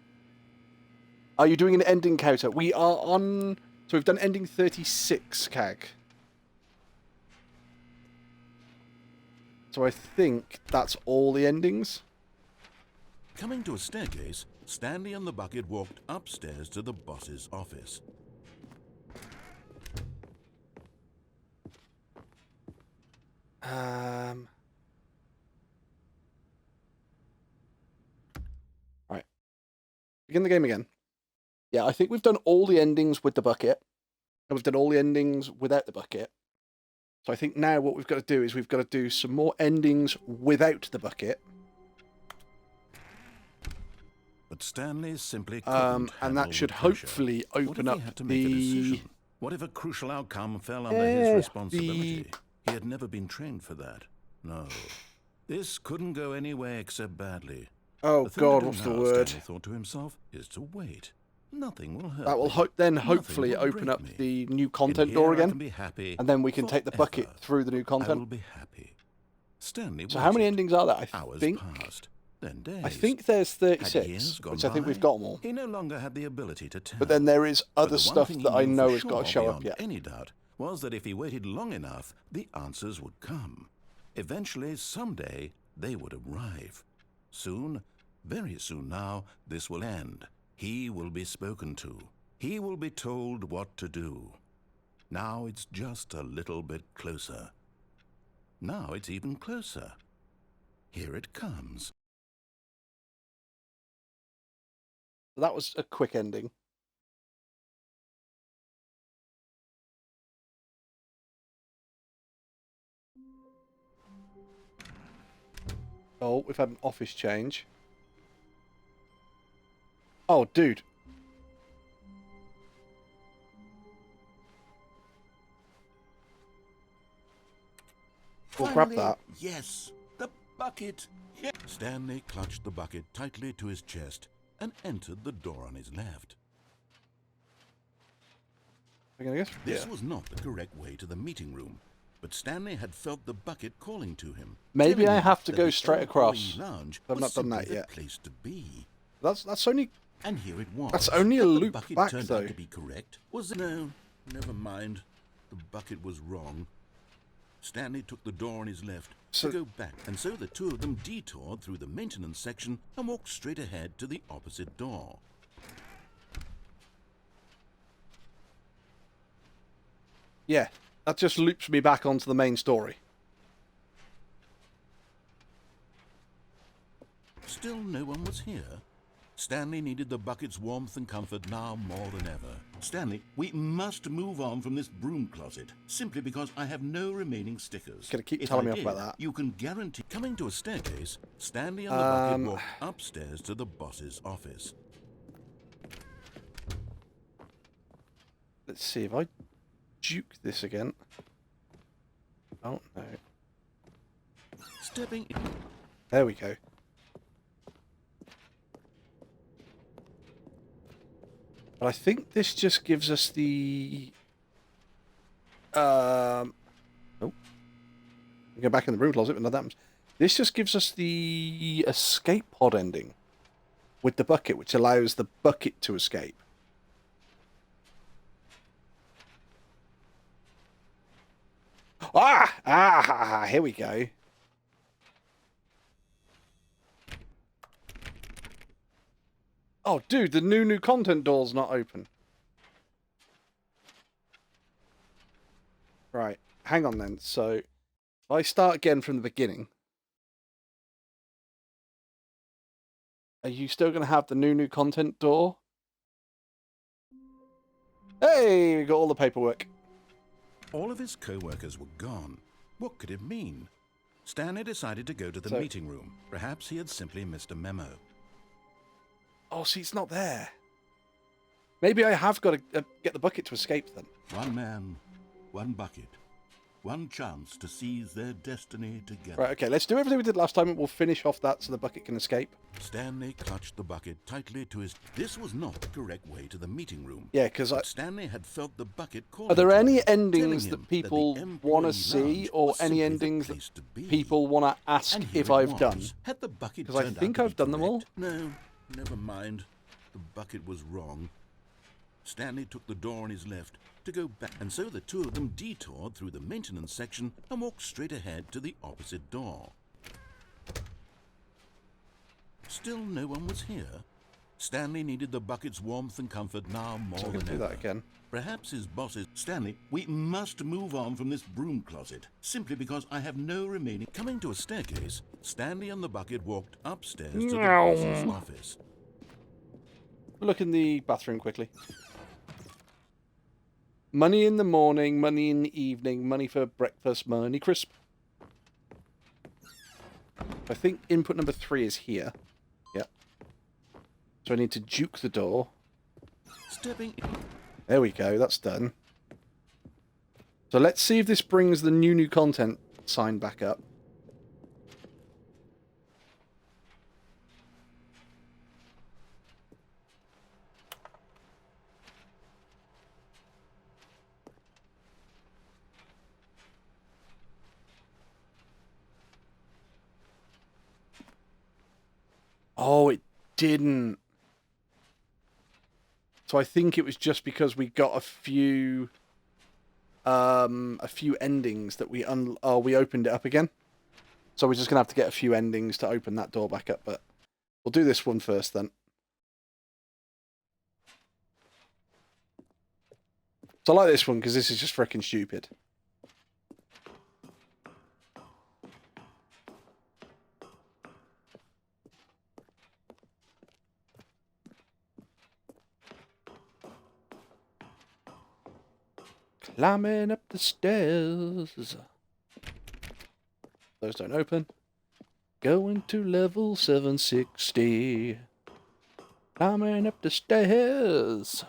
Are you doing an ending counter? We are on... So we've done ending 36, Cag. So I think that's all the endings. Coming to a staircase, Stanley and the bucket walked upstairs to the boss's office. Right. Begin the game again. Yeah, I think we've done all the endings with the bucket. And we've done all the endings without the bucket. So I think now what we've got to do is we've got to do some more endings without the bucket. But Stanley simply couldn't and that should handle the pressure. hopefully open What if up he had to make a the... decision? What if a crucial outcome fell under his responsibility? He had never been trained for that. No. This couldn't go anywhere except badly. Oh The thing to God, do what's the now, word? Stanley thought to himself, is to wait. Nothing will hurt That will me. then Nothing hopefully will open break up me. the new In content here door I can again. be happy And then we can take the bucket forever. through the new I will content. be happy. Stanley So how many waited. endings are there? Hours think passed, then days. I think there's Had 36, years gone which I think by? we've got them all. He no longer had the ability to tell. But then there is But other the one stuff thing he that I knew know for has got to sure, show up beyond yet. any doubt, was that if he waited long enough, the answers would come. Eventually, someday, they would arrive. Soon, very soon now, this will end. He will be spoken to. He will be told what to do. Now it's just a little bit closer. Now it's even closer. Here it comes. That was a quick ending. Oh, we've had an office change. Oh, dude. We'll grab Finally, that. Yes, the bucket. Yes. Stanley clutched the bucket tightly to his chest and entered the door on his left. We're gonna go through This here. was not the correct way to the meeting room, but Stanley had felt the bucket calling to him. Maybe telling I him have to that go the straight employee across. Lounge I've was not done that simply yet. the place to be. That's only... And here it was. That's only a Had the loop bucket back, turned though. out to be correct? Was it? No, never mind. The bucket was wrong. Stanley took the door on his left So- to go back, and so the two of them detoured through the maintenance section and walked straight ahead to the opposite door. Yeah, that just loops me back onto the main story. Still no one was here. Stanley needed the bucket's warmth and comfort now more than ever. Stanley, we must move on from this broom closet, simply because I have no remaining stickers. Gonna keep If telling I me off about did, that. You can guarantee... Coming to a staircase, Stanley and the bucket walked upstairs to the boss's office. Let's see if I juke this again. Oh, no. Stepping in, There we go. But I think this just gives us the... Oh. We go back in the broom closet, but nothing happens. This just gives us the escape pod ending with the bucket, which allows the bucket to escape. Here we go. Oh, dude, the new content door's not open. Right, hang on then. So, if I start again from the beginning, are you still going to have the new content door? Hey, we got all the paperwork. All of his co-workers were gone. What could it mean? Stanley decided to go to the So- meeting room. Perhaps he had simply missed a memo. Oh, see, it's not there. Maybe I have got to get the bucket to escape then. One man, one bucket, one chance to seize their destiny together. Right, okay, let's do everything we did last time and we'll finish off that so the bucket can escape. Stanley clutched the bucket tightly to his... This was not the correct way to the meeting room. Yeah, because But Stanley had felt the bucket calling are there to any him, endings telling that him people the want to employee see lounge or was any simply the endings place that to be. people want to ask And here if it I've was. done? Had the bucket 'Cause I turned out think to be I've done them all. correct? No, never mind. The bucket was wrong. Stanley took the door on his left to go back, and so the two of them detoured through the maintenance section and walked straight ahead to the opposite door. Still no one was here. Stanley needed the bucket's warmth and comfort now more So I'm than going to do ever. that again. Perhaps his bosses... Stanley, we must move on from this broom closet, simply because I have no remaining... Coming to a staircase, Stanley and the bucket walked upstairs to the Meow. boss's office. Look in the bathroom quickly. Money in the morning, money in the evening, money for breakfast, money crisp. I think input number 3 is here. Yep. So I need to juke the door. Stepping in. There we go, that's done. So let's see if this brings the new content sign back up. Oh, it didn't. So I think it was just because we got a few endings that we opened it up again. So we're just gonna have to get a few endings to open that door back up, but we'll do this one first then. So I like this one because this is just freaking stupid. Climbing up the stairs. Those don't open. Going to level 760. Climbing up the stairs.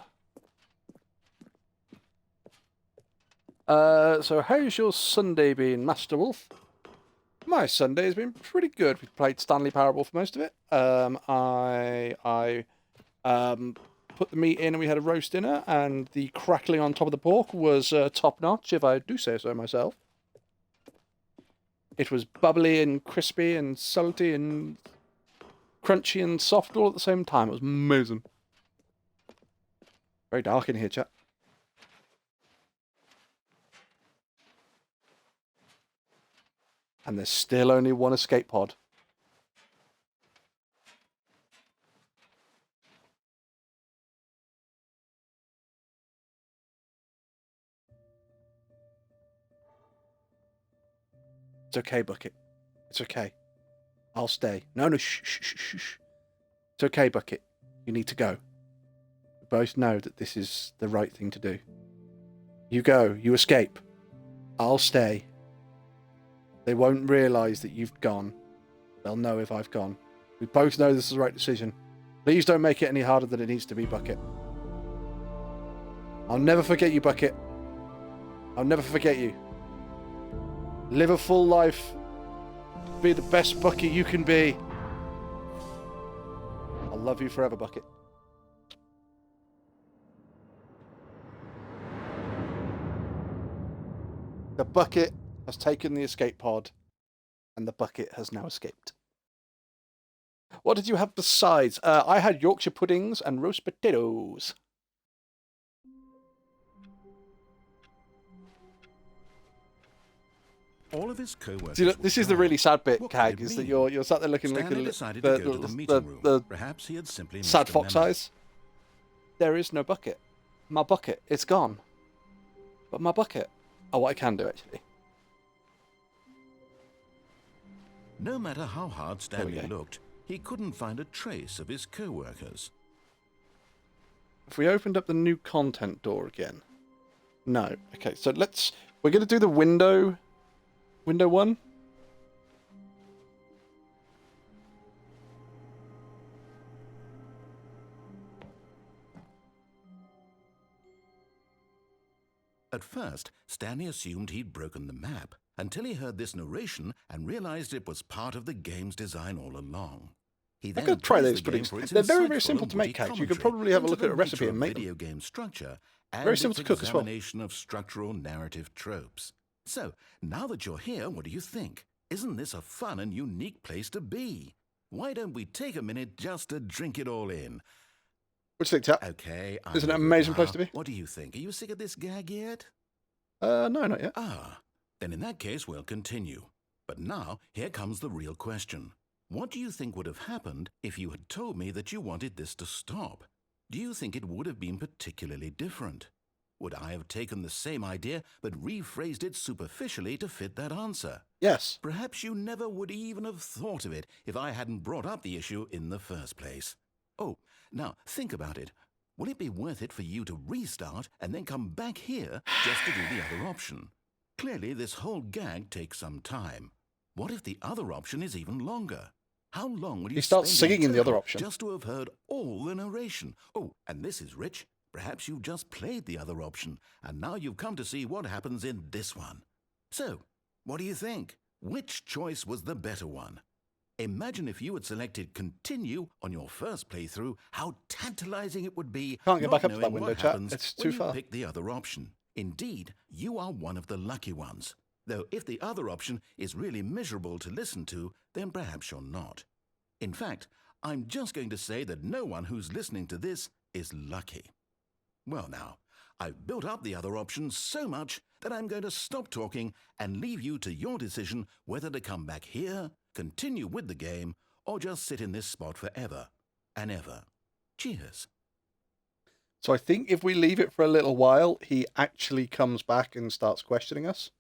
So how's your Sunday been, Master Wolf? My Sunday's been pretty good. We played Stanley Parable for most of it. I put the meat in and we had a roast dinner, and the crackling on top of the pork was top notch, if I do say so myself. It was bubbly and crispy and salty and crunchy and soft all at the same time. It was amazing. Very dark in here, chat. And there's still only one escape pod. It's okay, Bucket. It's okay. I'll stay. No, shh, shh, shh, shh, shh. It's okay, Bucket. You need to go. We both know that this is the right thing to do. You go. You escape. I'll stay. They won't realise that you've gone. They'll know if I've gone. We both know this is the right decision. Please don't make it any harder than it needs to be, Bucket. I'll never forget you, Bucket. I'll never forget you. Live a full life. Be the best Bucket you can be. I'll love you forever, Bucket. The Bucket has taken the escape pod, and the Bucket has now escaped. What did you have besides? I had Yorkshire puddings and roast potatoes. All of his co-workers. See, look, this is the really sad bit, What could Cag, it is that mean? you're sat there looking Stanley at decided to go to the meeting room. the Perhaps he had simply missed sad a fox memo. eyes. There is no Bucket. My Bucket, it's gone. But my Bucket. Oh, what I can do, actually. No matter how hard Stanley go. looked, he couldn't find a trace of his co-workers. if we opened up the new content door again. No. Okay, so we're going to do the window one. At first, Stanley assumed he'd broken the map until he heard this narration and realized it was part of the game's design all along. He I'm going to try those puddings. They're very, very simple to make, Cags. You could probably have a look at a recipe and make them. Video game structure and Very simple to cook as well. Examination of structural narrative tropes. So, now that you're here, what do you think? Isn't this a fun and unique place to be? Why don't we take a minute just to drink it all in? What do you think, Tap? Okay. Isn't it an amazing place to be? What do you think? Are you sick of this gag yet? No, not yet. Ah, then in that case, we'll continue. But now, here comes the real question. What do you think would have happened if you had told me that you wanted this to stop? Do you think it would have been particularly different? Would I have taken the same idea but rephrased it superficially to fit that answer? Yes. Perhaps you never would even have thought of it if I hadn't brought up the issue in the first place. Oh, now think about it. Will it be worth it for you to restart and then come back here just to do the other option? Clearly, this whole gag takes some time. What if the other option is even longer? How long will you He starts spend singing in the other total option. just to have heard all the narration? Oh, and this is rich. Perhaps you've just played the other option, and now you've come to see what happens in this one. So, what do you think? Which choice was the better one? Imagine if you had selected continue on your first playthrough, how tantalizing it would be. Can't get not back up to that knowing window, what chat. happens It's when too you far. pick the other option. Indeed, you are one of the lucky ones. Though if the other option is really miserable to listen to, then perhaps you're not. In fact, I'm just going to say that no one who's listening to this is lucky. Well now, I've built up the other option so much that I'm going to stop talking and leave you to your decision whether to come back here, continue with the game, or just sit in this spot forever and ever. Cheers. So I think if we leave it for a little while, he actually comes back and starts questioning us.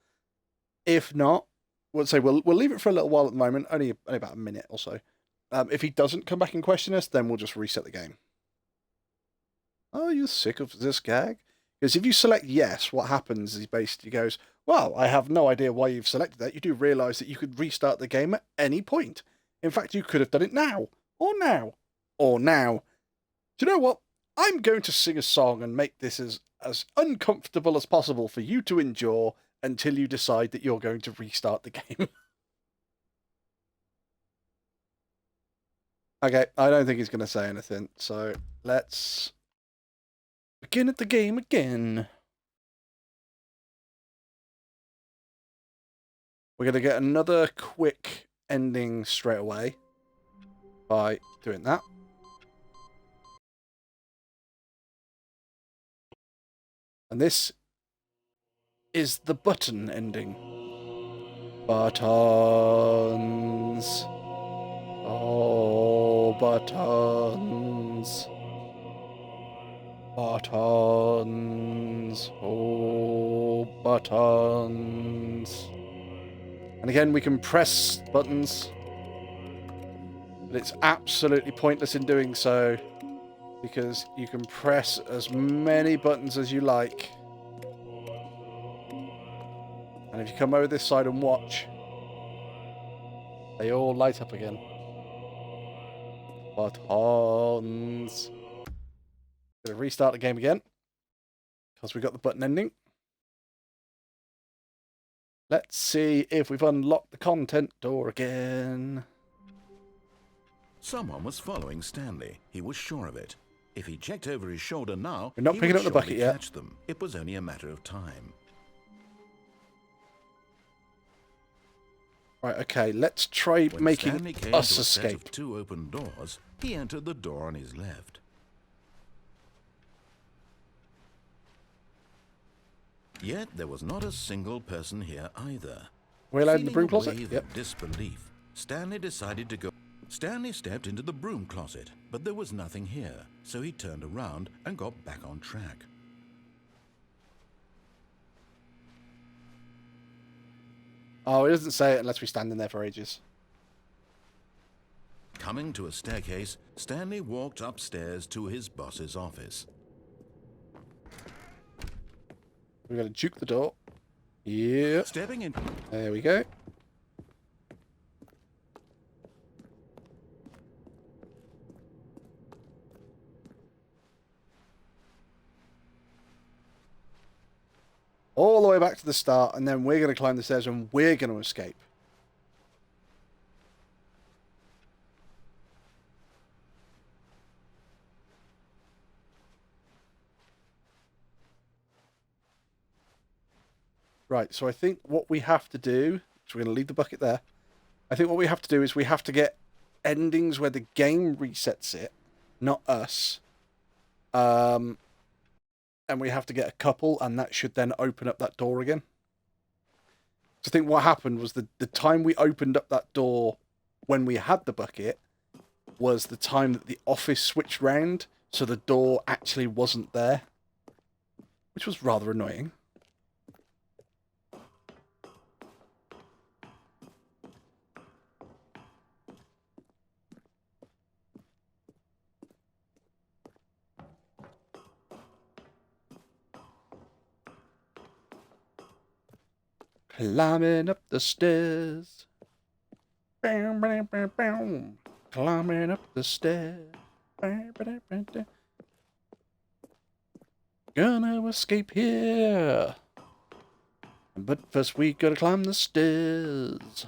If not, we'll leave it for a little while at the moment, only about a minute or so. If he doesn't come back and question us, then we'll just reset the game. Are you sick of this gag? Because if you select yes, what happens is he basically goes, well, I have no idea why you've selected that. You do realise that you could restart the game at any point. In fact, you could have done it now, or now, or now. Do you know what? I'm going to sing a song and make this as uncomfortable as possible for you to endure until you decide that you're going to restart the game. Okay, I don't think he's going to say anything, so let's begin at the game again. We're going to get another quick ending straight away by doing that. And this is the button ending. Buttons. Oh, buttons. Buttons. Oh, buttons. And again, we can press buttons. But it's absolutely pointless in doing so, because you can press as many buttons as you like. And if you come over this side and watch, they all light up again. Buttons. Gonna restart the game again, because we got the button ending. Let's see if we've unlocked the content door again. Someone was following Stanley. He was sure of it. If he checked over his shoulder now, We're not he picking would up the bucket surely yet. catch them. It was only a matter of time. Right, okay, let's try When making Stanley came us to a set escape. of two open doors, he entered the door on his left. Yet there was not a single person here either. We're allowed in the Feeling broom a closet? wave Yep. of disbelief, Stanley decided to go. Stanley stepped into the broom closet, but there was nothing here, so he turned around and got back on track. Oh, it doesn't say it unless we stand in there for ages. Coming to a staircase, Stanley walked upstairs to his boss's office. We're going to juke the door. Yeah. Stepping in. There we go. All the way back to the start, and then we're going to climb the stairs and we're going to escape. Right, so I think what we have to do, so we're going to leave the bucket there. I think what we have to do is we have to get endings where the game resets it, not us. And we have to get a couple, and that should then open up that door again. So I think what happened was the time we opened up that door when we had the bucket was the time that the office switched round, so the door actually wasn't there, which was rather annoying. Climbing up the stairs. Bam, bam, bam, bam. Climbing up the stairs. Bam, bam, bam, bam. Gonna escape here. But first we gotta climb the stairs.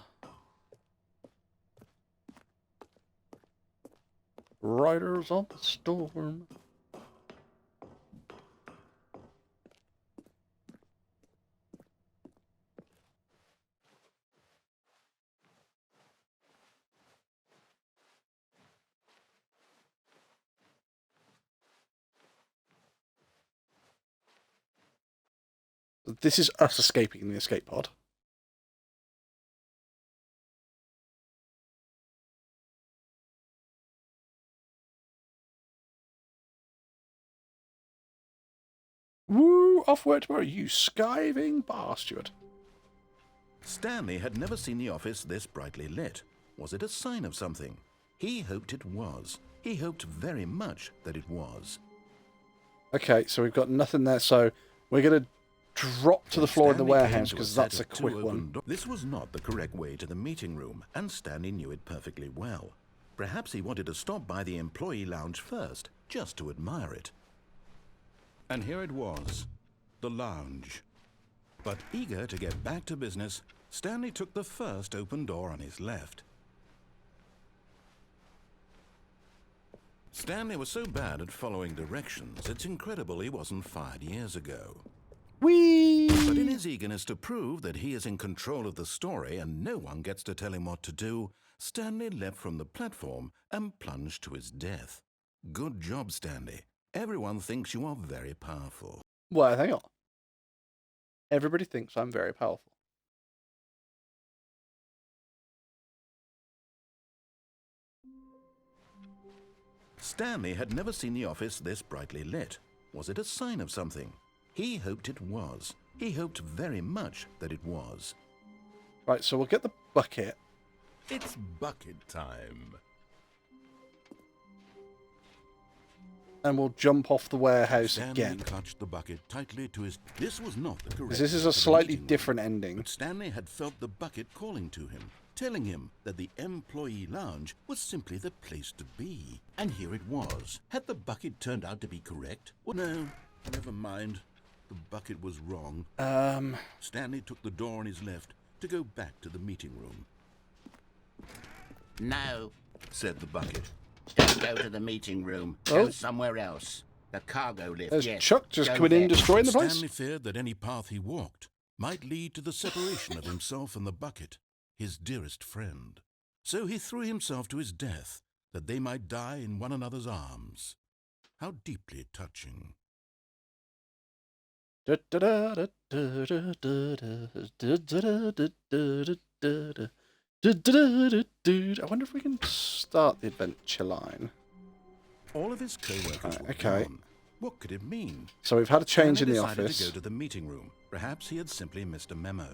Riders on the storm. This is us escaping the escape pod. Woo! Off work tomorrow, you skiving bastard. Stanley had never seen the office this brightly lit. Was it a sign of something? He hoped it was. He hoped very much that it was. Okay, so we've got nothing there, so we're going to drop to the floor in the warehouse because that's a quick one. This was not the correct way to the meeting room, and Stanley knew it perfectly well. Perhaps he wanted to stop by the employee lounge first, just to admire it. And here it was, the lounge. But eager to get back to business, Stanley took the first open door on his left. Stanley was so bad at following directions, it's incredible he wasn't fired years ago. Whee! But in his eagerness to prove that he is in control of the story and no one gets to tell him what to do, Stanley leapt from the platform and plunged to his death. Good job, Stanley. Everyone thinks you are very powerful. Well, hang on. Everybody thinks I'm very powerful. Stanley had never seen the office this brightly lit. Was it a sign of something? He hoped it was. He hoped very much that it was. Right, so we'll get the bucket. It's bucket time. And we'll jump off the warehouse Stanley again. clutched the bucket tightly to his... This was not the correct... This is way a to the slightly meeting room, different ending. But Stanley had felt the bucket calling to him, telling him that the employee lounge was simply the place to be. And here it was. Had the bucket turned out to be correct? Well, no, never mind. The bucket was wrong. Stanley took the door on his left to go back to the meeting room. No, Said the bucket. don't go to the meeting room. Oh. Go somewhere else. The cargo lift, There's yes. Chuck just Go coming in, there. destroying the place. Stanley feared that any path he walked might lead to the separation of himself and the bucket, his dearest friend. So he threw himself to his death, that they might die in one another's arms. How deeply touching. I wonder if we can start the adventure line. All of his co-workers Right, were okay. gone. What could it mean? So we've had a change in Stanley the decided office. to go to the meeting room. Perhaps he had simply missed a memo.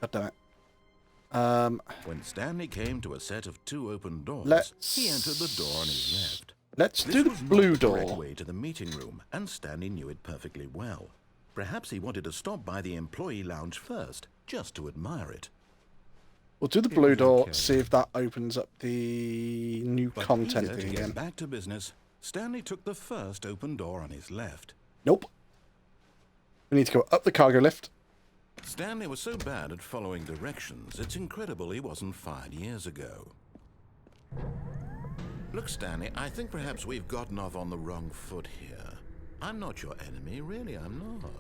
God damn it. When Stanley came to a set of two open doors, Let's he entered the door on his left. Let's This do the was not blue the correct door. way to the meeting room, and Stanley knew it perfectly well. Perhaps he wanted to stop by the employee lounge first, just to admire it. We'll do the It blue was door, okay. see if that opens up the new But content eager to thing get again. back to business, Stanley took the first open door on his left. Nope. We need to go up the cargo lift. Stanley was so bad at following directions, it's incredible he wasn't fired years ago. Look, Stanley, I think perhaps we've gotten off on the wrong foot here. I'm not your enemy, really, I'm not.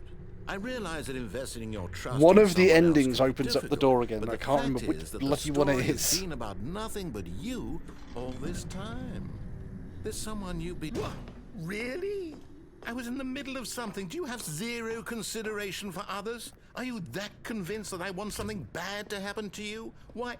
I realize that investing in your trust One in of the someone else endings can be opens up the difficult, door again. but I the can't fact remember which is that bloody the one it story has is. been about nothing but you all this time. There's someone you've been... What? Really? I was in the middle of something. Do you have zero consideration for others? Are you that convinced that I want something bad to happen to you? Why,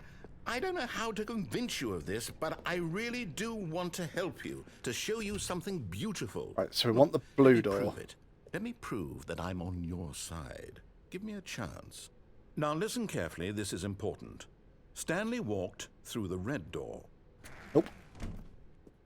I don't know how to convince you of this, but I really do want to help you, to show you something beautiful. Right, so we want the blue Let me door. prove it. Let me prove that I'm on your side. Give me a chance. Now listen carefully, this is important. Stanley walked through the red door. Nope.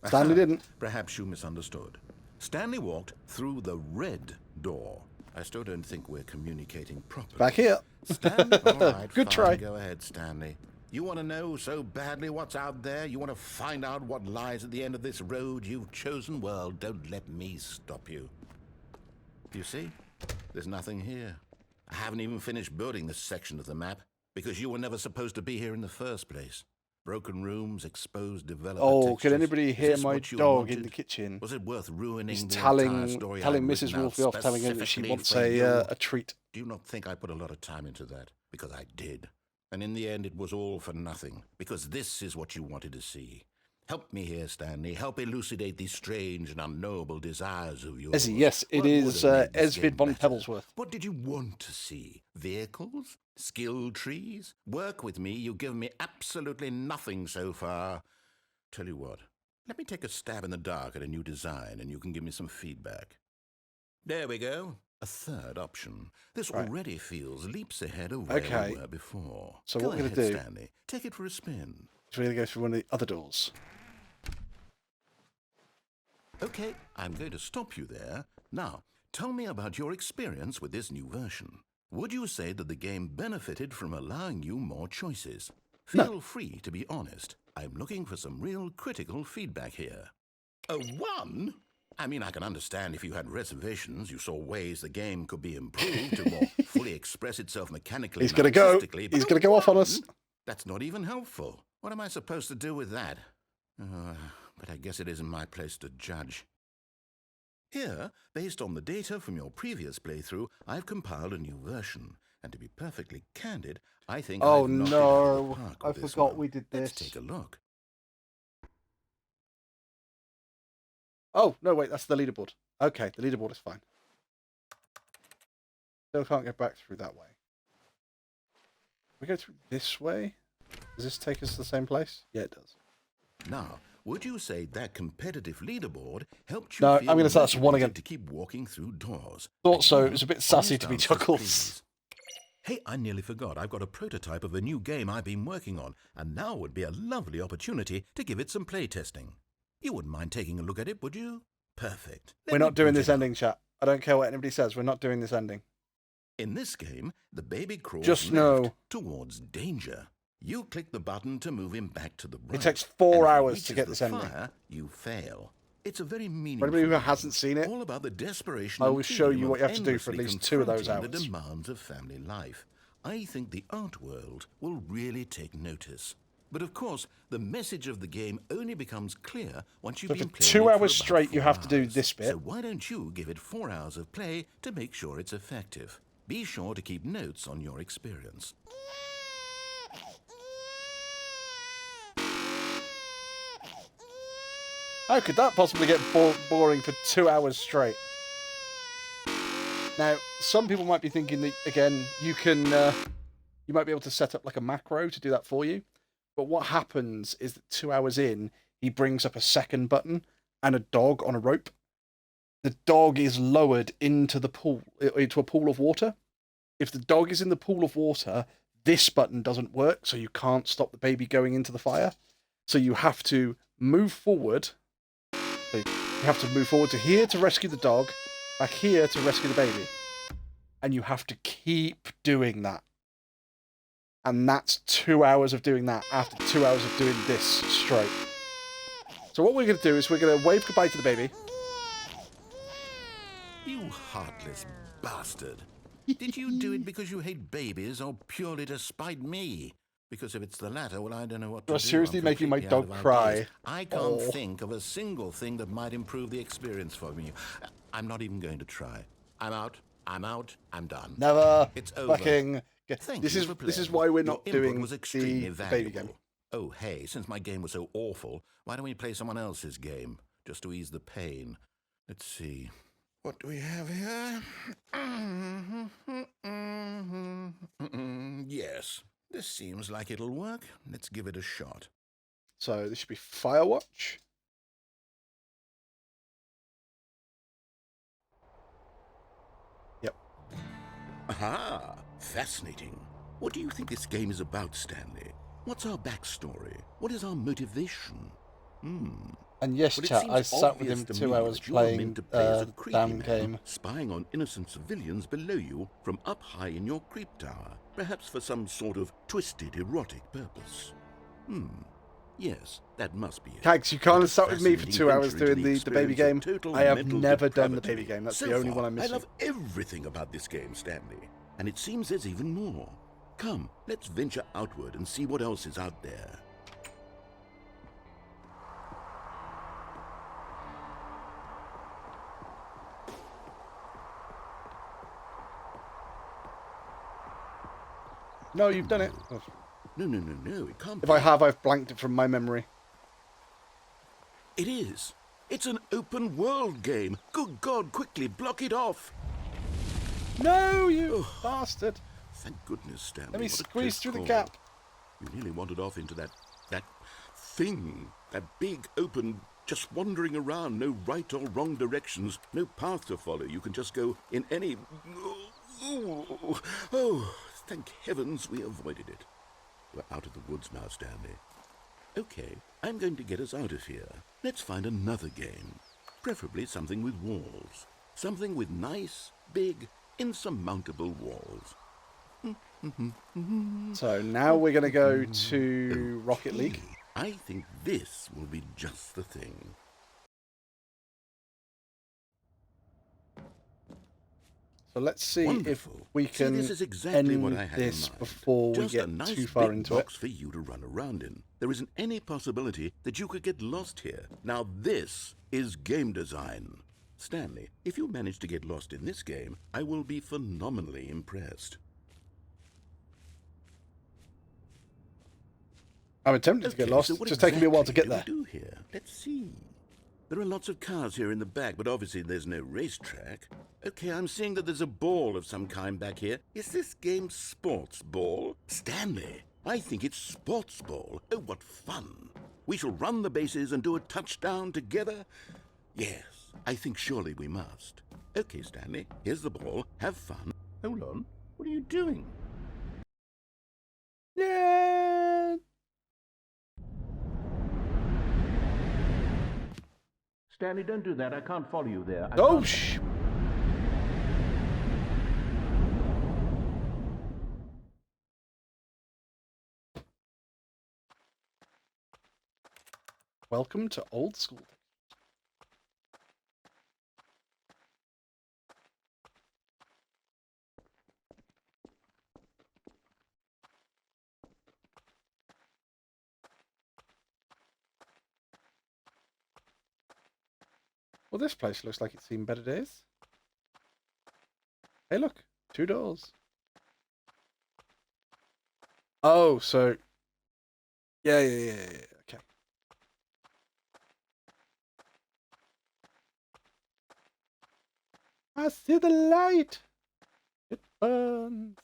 Stanley didn't. Perhaps you misunderstood. Stanley walked through the red door. I still don't think we're communicating properly. Back here. Stanley, all right, Good fine, try. Go ahead, Stanley. You want to know so badly what's out there? You want to find out what lies at the end of this road you've chosen? Well, don't let me stop you. You see? There's nothing here. I haven't even finished building this section of the map because you were never supposed to be here in the first place. Broken rooms, exposed developer Oh, textures. can anybody Is hear this my what you dog in wanted? the kitchen? Was it worth ruining He's the entire telling story telling I'd Mrs. written out Wolfie off, telling her that she specifically wants for you? a treat. Do you not think I put a lot of time into that? Because I did. And in the end, it was all for nothing. Because this is what you wanted to see. Help me here, Stanley. Help elucidate these strange and unknowable desires of yours. Ezzy, yes, it What would is have made this Esvid game von better? Pebblesworth. What did you want to see? Vehicles? Skill trees? Work with me. You've given me absolutely nothing so far. Tell you what, let me take a stab in the dark at a new design and you can give me some feedback. There we go. A third option. This Right. already feels leaps ahead of where Okay. we were before. So Go what we're ahead, gonna do- Stanley. Take it for a spin. So we're going to go through one of the other doors. Okay, I'm going to stop you there. Now, tell me about your experience with this new version. Would you say that the game benefited from allowing you more choices? Feel free to be honest. I'm looking for some real critical feedback here. A 1? I mean, I can understand if you had reservations, you saw ways the game could be improved to more fully express itself mechanically. He's and going to go. artistically, but He's a going to go off on us. 1? That's not even helpful. What am I supposed to do with that? But I guess it isn't my place to judge. Here, based on the data from your previous playthrough, I've compiled a new version. And to be perfectly candid, I think Oh I've knocked it out of no, the park I with this forgot one. we did Let's this. take a look. Oh, no, wait, that's the leaderboard. Okay, the leaderboard is fine. Still can't get back through that way. We go through this way? Does this take us to the same place? Yeah, it does. Now, would you say that competitive leaderboard helped you No, feel I'm gonna start as one motivated again. to keep walking through doors? Thought so. Again, It was a bit sassy honest to be answers, Chuckles. please. Hey, I nearly forgot. I've got a prototype of a new game I've been working on, and now would be a lovely opportunity to give it some play testing. You wouldn't mind taking a look at it, would you? Perfect. Let We're me not doing boot this it up. ending, chat. I don't care what anybody says. We're not doing this ending. In this game, the baby crawls Just left know- towards danger. You click the button to move him back to the right. takes 4 and if he hours to reaches get the this ending. fire, you fail. It's a very meaningful anybody who game, hasn't seen it, all about the desperation I and will show you freedom what you of have to do for at endlessly least 2 of those confronting hours. The demands of family life. I think the art world will really take notice. But of course, the message of the game only becomes clear once you've So been for playing 2 it for hours about straight, you 4 have to do hours. this bit. So why don't you give it 4 hours of play to make sure it's effective? Be sure to keep notes on your experience. How could that possibly get boring for 2 hours straight? Now, some people might be thinking that, again, you can, you might be able to set up like a macro to do that for you. But what happens is that 2 hours in, he brings up a second button and a dog on a rope. The dog is lowered into the pool, into a pool of water. If the dog is in the pool of water, this button doesn't work, so you can't stop the baby going into the fire. So you have to move forward. So You have to move forward to here to rescue the dog, back here to rescue the baby. And you have to keep doing that. And that's 2 hours of doing that after 2 hours of doing this straight. So what we're going to do is we're going to wave goodbye to the baby. You heartless bastard. Did you do it because you hate babies or purely to spite me? Because if it's the latter, well, I don't know what to do. You're seriously I'm making my completely dog out of cry. ideas. I can't Oh. think of a single thing that might improve the experience for me. I'm not even going to try. I'm out. I'm done. Never It's over. fucking... Thank This you is for this is playing. why we're Your not input doing was extremely the baby valuable. game. Oh, hey, since my game was so awful, why don't we play someone else's game, just to ease the pain? Let's see. What do we have here? Yes, this seems like it'll work. Let's give it a shot. So this should be Firewatch. Yep. Aha! Fascinating. What do you think this game is about, Stanley? What's our backstory? What is our motivation? And yes, Well, it chat, seems I sat with obvious him to 2 me hours that you are meant playing to play as a the creepy damn man, game. spying on innocent civilians below you from up high in your creep tower, perhaps for some sort of twisted erotic purpose. Yes, that must be it. Kags, you can't What have a sat with me for fascinating 2 hours venture into doing the baby game. experience of total I have mental never done the depravity. baby game. That's So the only far, one I'm I missing. love everything about this game, Stanley. And it seems there's even more. Come, let's venture outward and see what else is out there. No, you've done it. No, it can't If be. I have, I've blanked it from my memory. It is. It's an open world game. Good God, quickly, block it off. No, you bastard. Thank goodness, Stanley. Let me what a squeeze close through the call. gap. You nearly wandered off into that thing. That big, open, just wandering around. No right or wrong directions. No path to follow. You can just go in any... Oh, thank heavens we avoided it. We're out of the woods now, Stanley. Okay, I'm going to get us out of here. Let's find another game. Preferably something with walls. Something with nice, big, insurmountable walls. So now we're going to go to Rocket League. I think this will be just the thing. So let's see Wonderful. if we See, can this is exactly end what I had in this mind. before we Just get a nice too far big into it. box for you to run around in. There isn't any possibility that you could get lost here. Now this is game design. Stanley, if you manage to get lost in this game, I will be phenomenally impressed. I'm attempting to get Okay, lost. so It's what just taking me a while to exactly get there. do we do here? Let's see. There are lots of cars here in the back, but obviously there's no racetrack. Okay, I'm seeing that there's a ball of some kind back here. Is this game sports ball? Stanley, I think it's sports ball. Oh, what fun. We shall run the bases and do a touchdown together. Yes, I think surely we must. Okay, Stanley, here's the ball. Have fun. Hold on. What are you doing? Yeah. Stanley, don't do that. I can't follow you there. Oh, Welcome to old school. Well, this place looks like it's seen better days. Hey, look, 2 doors. Oh, so... Yeah. Okay. I see the light. It burns.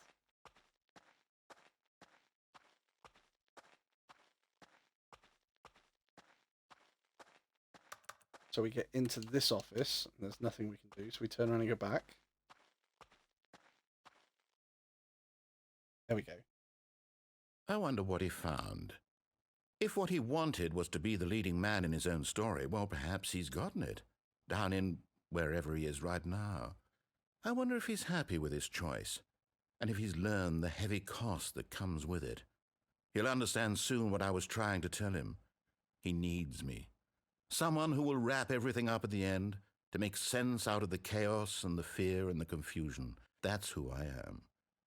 So we get into this office, and there's nothing we can do, so we turn around and go back. There we go. I wonder what he found. If what he wanted was to be the leading man in his own story, well, perhaps he's gotten it. down in wherever he is right now. I wonder if he's happy with his choice, and if he's learned the heavy cost that comes with it. He'll understand soon what I was trying to tell him. He needs me. Someone who will wrap everything up at the end, to make sense out of the chaos and the fear and the confusion. That's who I am.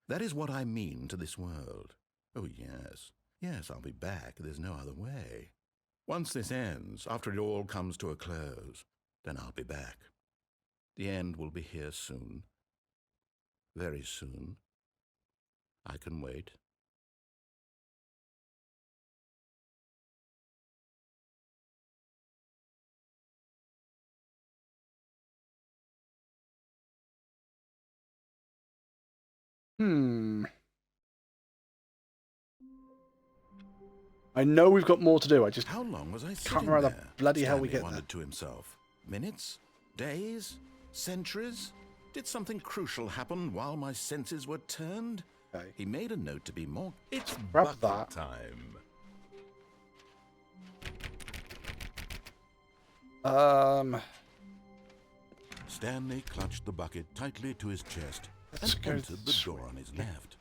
That is what I mean to this world. Oh, yes. Yes, I'll be back. There's no other way. Once this ends, after it all comes to a close, then I'll be back. The end will be here soon. Very soon. I can wait. I know we've got more to do. I just How long was I sitting can't remember there? the bloody hell we Stanley get wondered there. to himself. Minutes? Days? Centuries? Did something crucial happen while my senses were turned? Okay. He made a note to be more. It's Grab bucket that. time. Stanley clutched the bucket tightly to his chest Let's and go entered the this door way. on his left.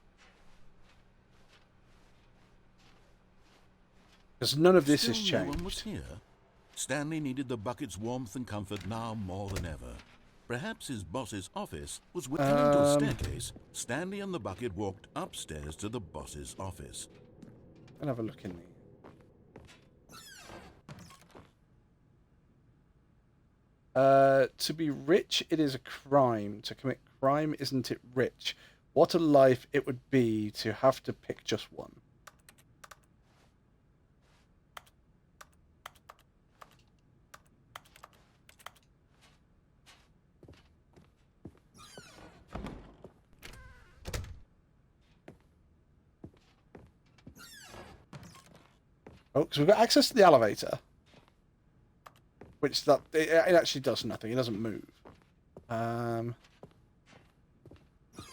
Because none of this Still has no one was changed. here. Stanley needed the bucket's warmth and comfort now more than ever. Perhaps his boss's office was within into a staircase. Stanley and the bucket walked upstairs to the boss's office. I'll have a look in there. To be rich, it is a crime. To commit crime, isn't it rich? What a life it would be to have to pick just one. Oh, because we've got access to the elevator. Which that it actually does nothing. It doesn't move.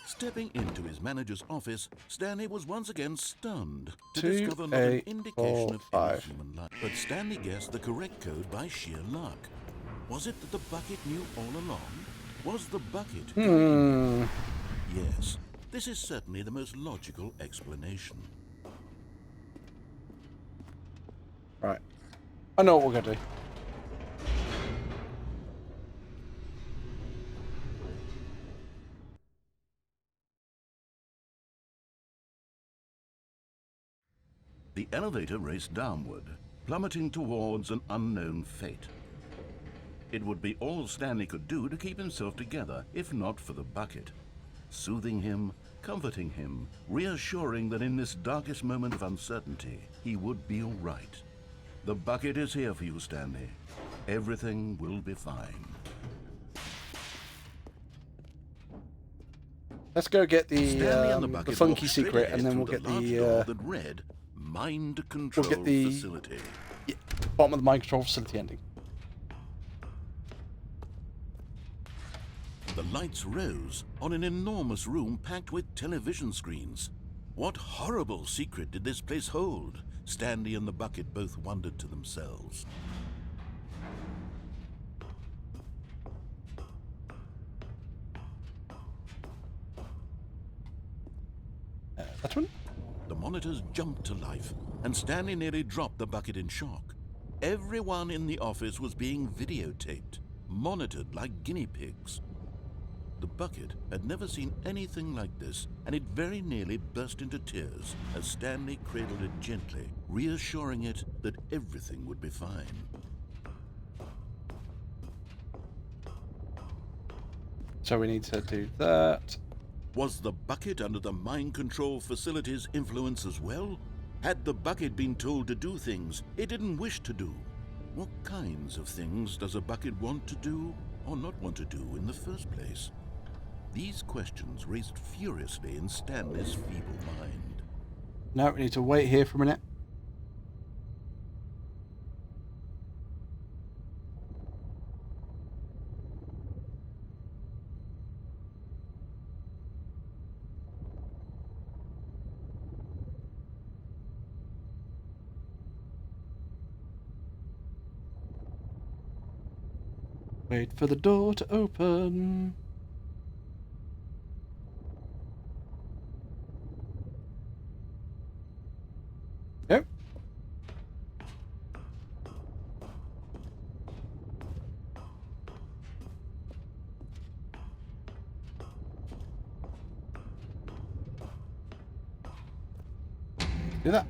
Stepping into his manager's office, Stanley was once again stunned to 2, discover not an 8, indication 4, of any 5. human life. But Stanley guessed the correct code by sheer luck. Was it that the bucket knew all along? Was the bucket guiding him? Yes, this is certainly the most logical explanation. Right. I know what we're gonna do. The elevator raced downward, plummeting towards an unknown fate. It would be all Stanley could do to keep himself together, if not for the bucket. Soothing him, comforting him, reassuring that in this darkest moment of uncertainty, he would be all right. The bucket is here for you, Stanley. Everything will be fine. Let's go get Stanley and the bucket funky walked straight secret, ahead and then through we'll get large the door that read Mind Control the- Facility. bottom of the mind control facility ending. The lights rose on an enormous room packed with television screens. What horrible secret did this place hold? Stanley and the bucket both wondered to themselves. That one? The monitors jumped to life, and Stanley nearly dropped the bucket in shock. Everyone in the office was being videotaped, monitored like guinea pigs. The bucket had never seen anything like this, and it very nearly burst into tears as Stanley cradled it gently, reassuring it that everything would be fine. So we need to do that. Was the bucket under the mind control facility's influence as well? Had the bucket been told to do things it didn't wish to do? What kinds of things does a bucket want to do or not want to do in the first place? These questions raced furiously in Stanley's feeble mind. No, we need to wait here for a minute. Wait for the door to open. Yep. Do that.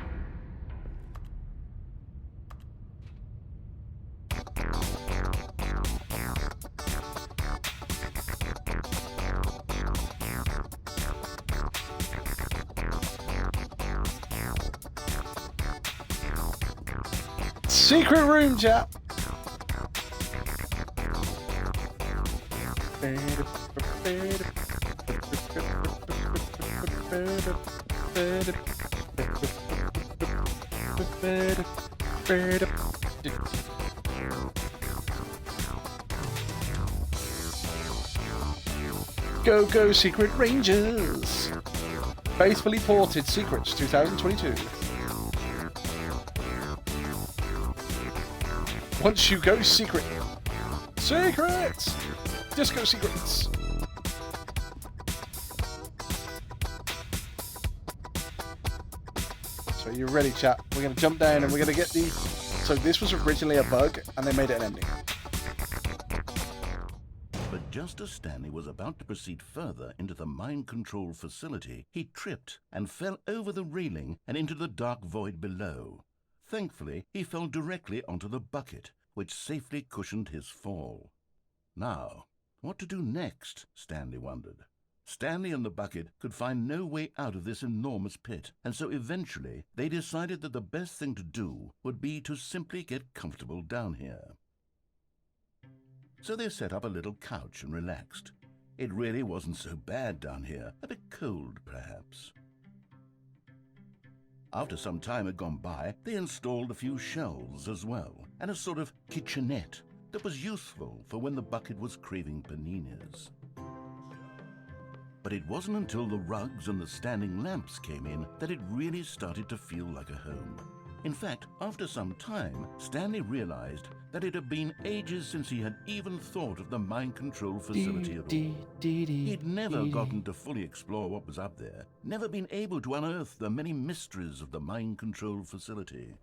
Secret room, chap. Go, go, Secret Rangers! Faithfully ported Secrets 2022. Once you go secret. Secrets! Disco secrets! So you're ready, chat. We're going to jump down and we're going to get the... So this was originally a bug and they made it an ending. But just as Stanley was about to proceed further into the mind control facility, he tripped and fell over the railing and into the dark void below. Thankfully, he fell directly onto the bucket, which safely cushioned his fall. Now, what to do next, Stanley wondered. Stanley and the bucket could find no way out of this enormous pit, and so eventually they decided that the best thing to do would be to simply get comfortable down here. So they set up a little couch and relaxed. It really wasn't so bad down here, a bit cold perhaps. After some time had gone by, they installed a few shelves as well, and a sort of kitchenette that was useful for when the bucket was craving paninis. But it wasn't until the rugs and the standing lamps came in that it really started to feel like a home. In fact, after some time, Stanley realized that it had been ages since he had even thought of the mind control facility at all. He'd never gotten to fully explore what was up there, never been able to unearth the many mysteries of the mind control facility.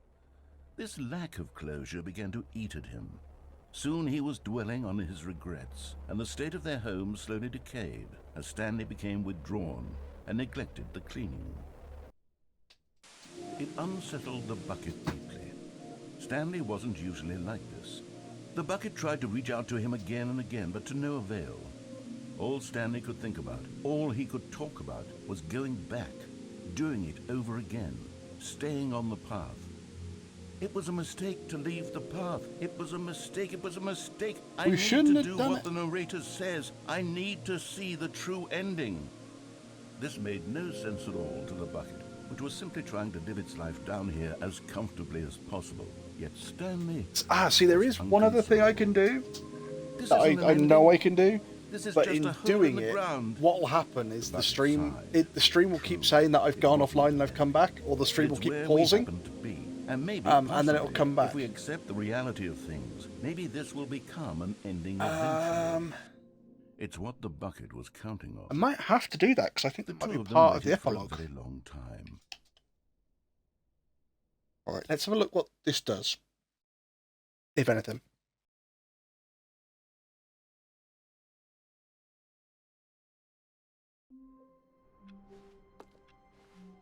This lack of closure began to eat at him. Soon he was dwelling on his regrets, and the state of their home slowly decayed as Stanley became withdrawn and neglected the cleaning. It unsettled the bucket deeply. Stanley wasn't usually like this. The bucket tried to reach out to him again and again, but to no avail. All Stanley could think about, all he could talk about, was going back, doing it over again, staying on the path. It was a mistake to leave the path. It was a mistake. It was a mistake. I need to do what the narrator says. I need to see the true ending. This made no sense at all to the bucket, which was simply trying to live its life down here as comfortably as possible. Yet Stanley... see, there is one other thing I can do that I know I can do, but in doing it, what will happen is the stream will keep saying that I've gone offline and I've come back, or the stream will keep pausing, and then it'll come back. If we accept the reality of things, maybe this will become an ending eventually. It's what the bucket was counting on. I might have to do that because I think that might be Two of them part of the waited for a epilogue. very long time. All right, let's have a look what this does, if anything.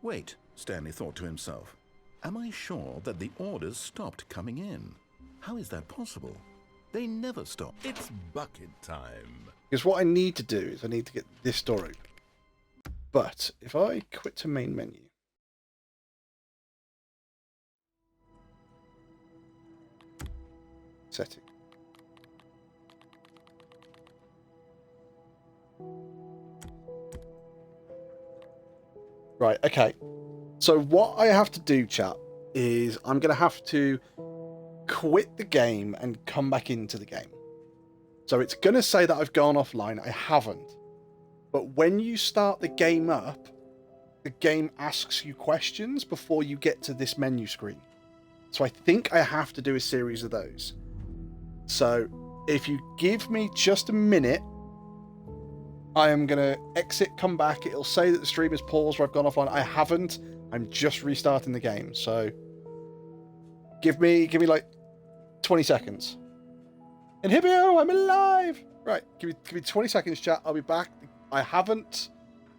Wait, Stanley thought to himself. Am I sure that the orders stopped coming in? How is that possible? They never stop. It's bucket time. Because what I need to do is I need to get this door open. But if I quit to main menu, setting. Right, okay. So what I have to do, chat, is I'm going to have to quit the game and come back into the game. So it's going to say that I've gone offline. I haven't. But when you start the game up, the game asks you questions before you get to this menu screen. So I think I have to do a series of those. So if you give me just a minute, I am going to exit, come back. It'll say that the stream is paused or I've gone offline. I haven't. I'm just restarting the game. So give me like 20 seconds. Inhibio, I'm alive. Right, give me 20 seconds, chat. I'll be back. I haven't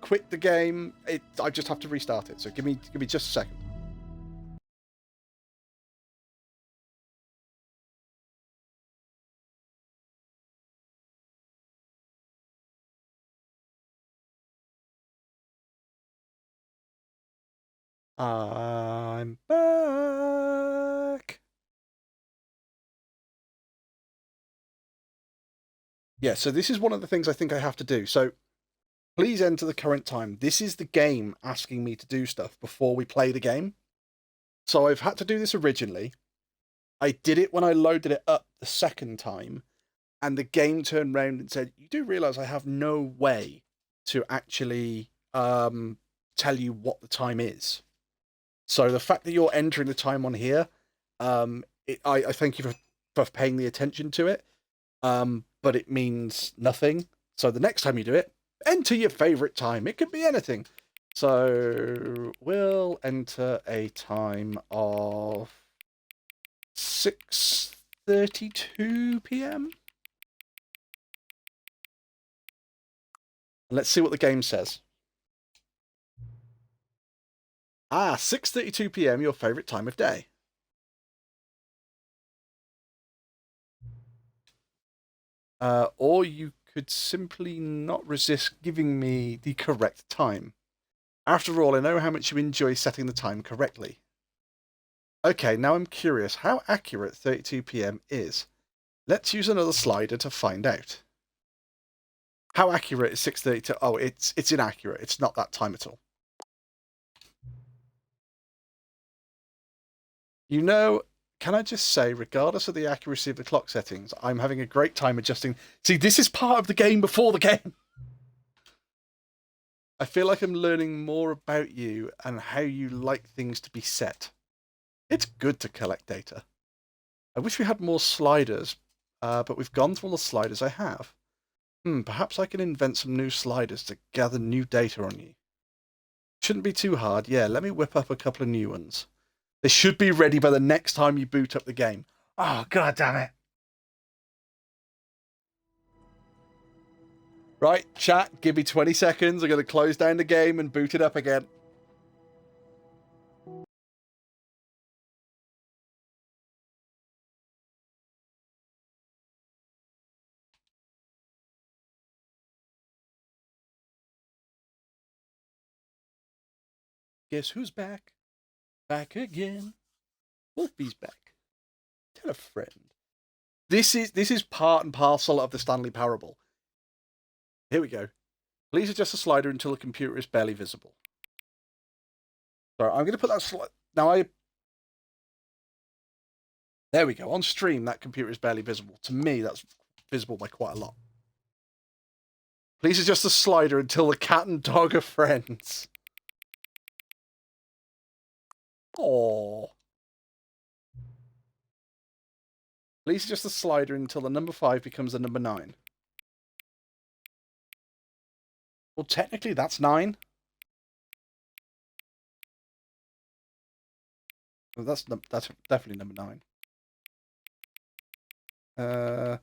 quit the game. I just have to restart it. So give me just a second. I'm back. Yeah, so this is one of the things I think I have to do. So please enter the current time. This is the game asking me to do stuff before we play the game. So I've had to do this originally. I did it when I loaded it up the second time, and the game turned around and said, you do realize I have no way to actually tell you what the time is. So the fact that you're entering the time on here, I thank you for paying the attention to it, but it means nothing. So the next time you do it, enter your favorite time. It could be anything. So we'll enter a time of 6:32 p.m. Let's see what the game says. 6:32 p.m. your favorite time of day. Or you could simply not resist giving me the correct time. After all, I know how much you enjoy setting the time correctly. Okay, now I'm curious how accurate 32 p.m. is. Let's use another slider to find out. How accurate is 6:32? Oh, it's inaccurate. It's not that time at all. You know, can I just say, regardless of the accuracy of the clock settings, I'm having a great time adjusting. See, this is part of the game before the game. I feel like I'm learning more about you and how you like things to be set. It's good to collect data. I wish we had more sliders, but we've gone through all the sliders I have. Perhaps I can invent some new sliders to gather new data on you. Shouldn't be too hard. Yeah, let me whip up a couple of new ones. They should be ready by the next time you boot up the game. Oh, god damn it. Right, chat, give me 20 seconds. I'm going to close down the game and boot it up again. Guess who's back? Back again. Wolfie's back. Tell a friend. This is part and parcel of the Stanley Parable. Here we go. Please adjust the slider until the computer is barely visible. Sorry, I'm going to put that slide. Now there we go. On stream, that computer is barely visible. To me, that's visible by quite a lot. Please adjust the slider until the cat and dog are friends. Oh. Please adjust the slider until the number 5 becomes the number 9. Well, technically, that's 9. Well, that's definitely number 9.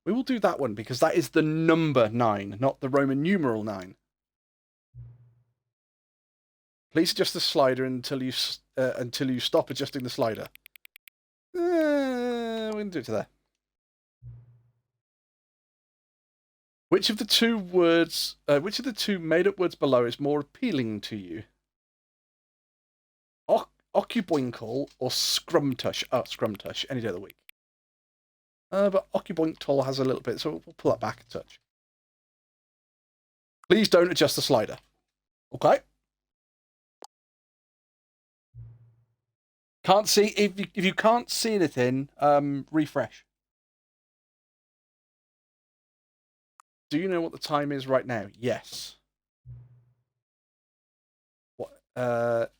We will do that one because that is the number 9, not the Roman numeral 9. Please adjust the slider until you stop adjusting the slider. We're going to do it to there. Which of the two made-up words below is more appealing to you? Occuboinkle or Scrumtush? Oh, Scrumtush, any day of the week. But Occuboinkle has a little bit, so we'll pull that back a touch. Please don't adjust the slider. Okay? Can't see, if you can't see anything, refresh. Do you know what the time is right now? Yes. What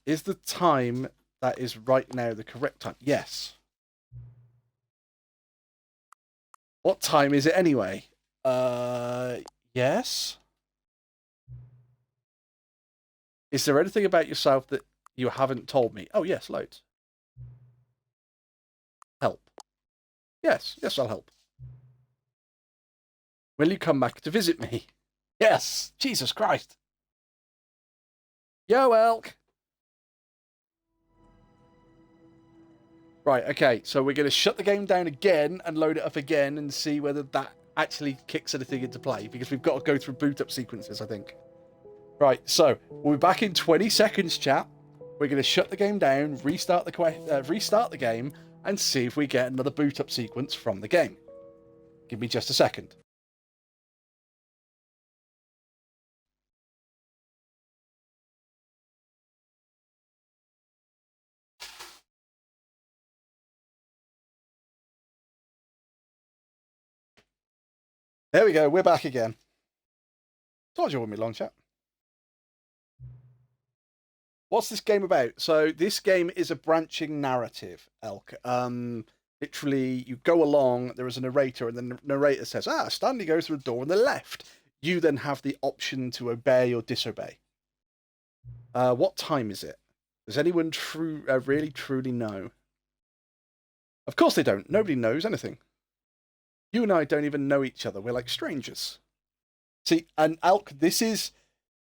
is the time that is right now the correct time? Yes. What time is it anyway? Yes? Is there anything about yourself that you haven't told me? Oh, yes, loads. Help. Yes, I'll help. Will you come back to visit me? Yes, Jesus Christ. Yo, Elk. Right, okay, so we're going to shut the game down again and load it up again and see whether that actually kicks anything into play, because we've got to go through boot up sequences, I think. Right, so we'll be back in 20 seconds, chat. We're going to shut the game down, restart the game, and see if we get another boot up sequence from the game. Give me just a second. There we go, we're back again. Told you it wouldn't be long, chat. What's this game about? So this game is a branching narrative, Elk. Literally, you go along, there is a narrator, and the narrator says, Stanley goes through the door on the left. You then have the option to obey or disobey. What time is it? Does anyone really, truly know? Of course they don't. Nobody knows anything. You and I don't even know each other. We're like strangers. See, and Elk, this is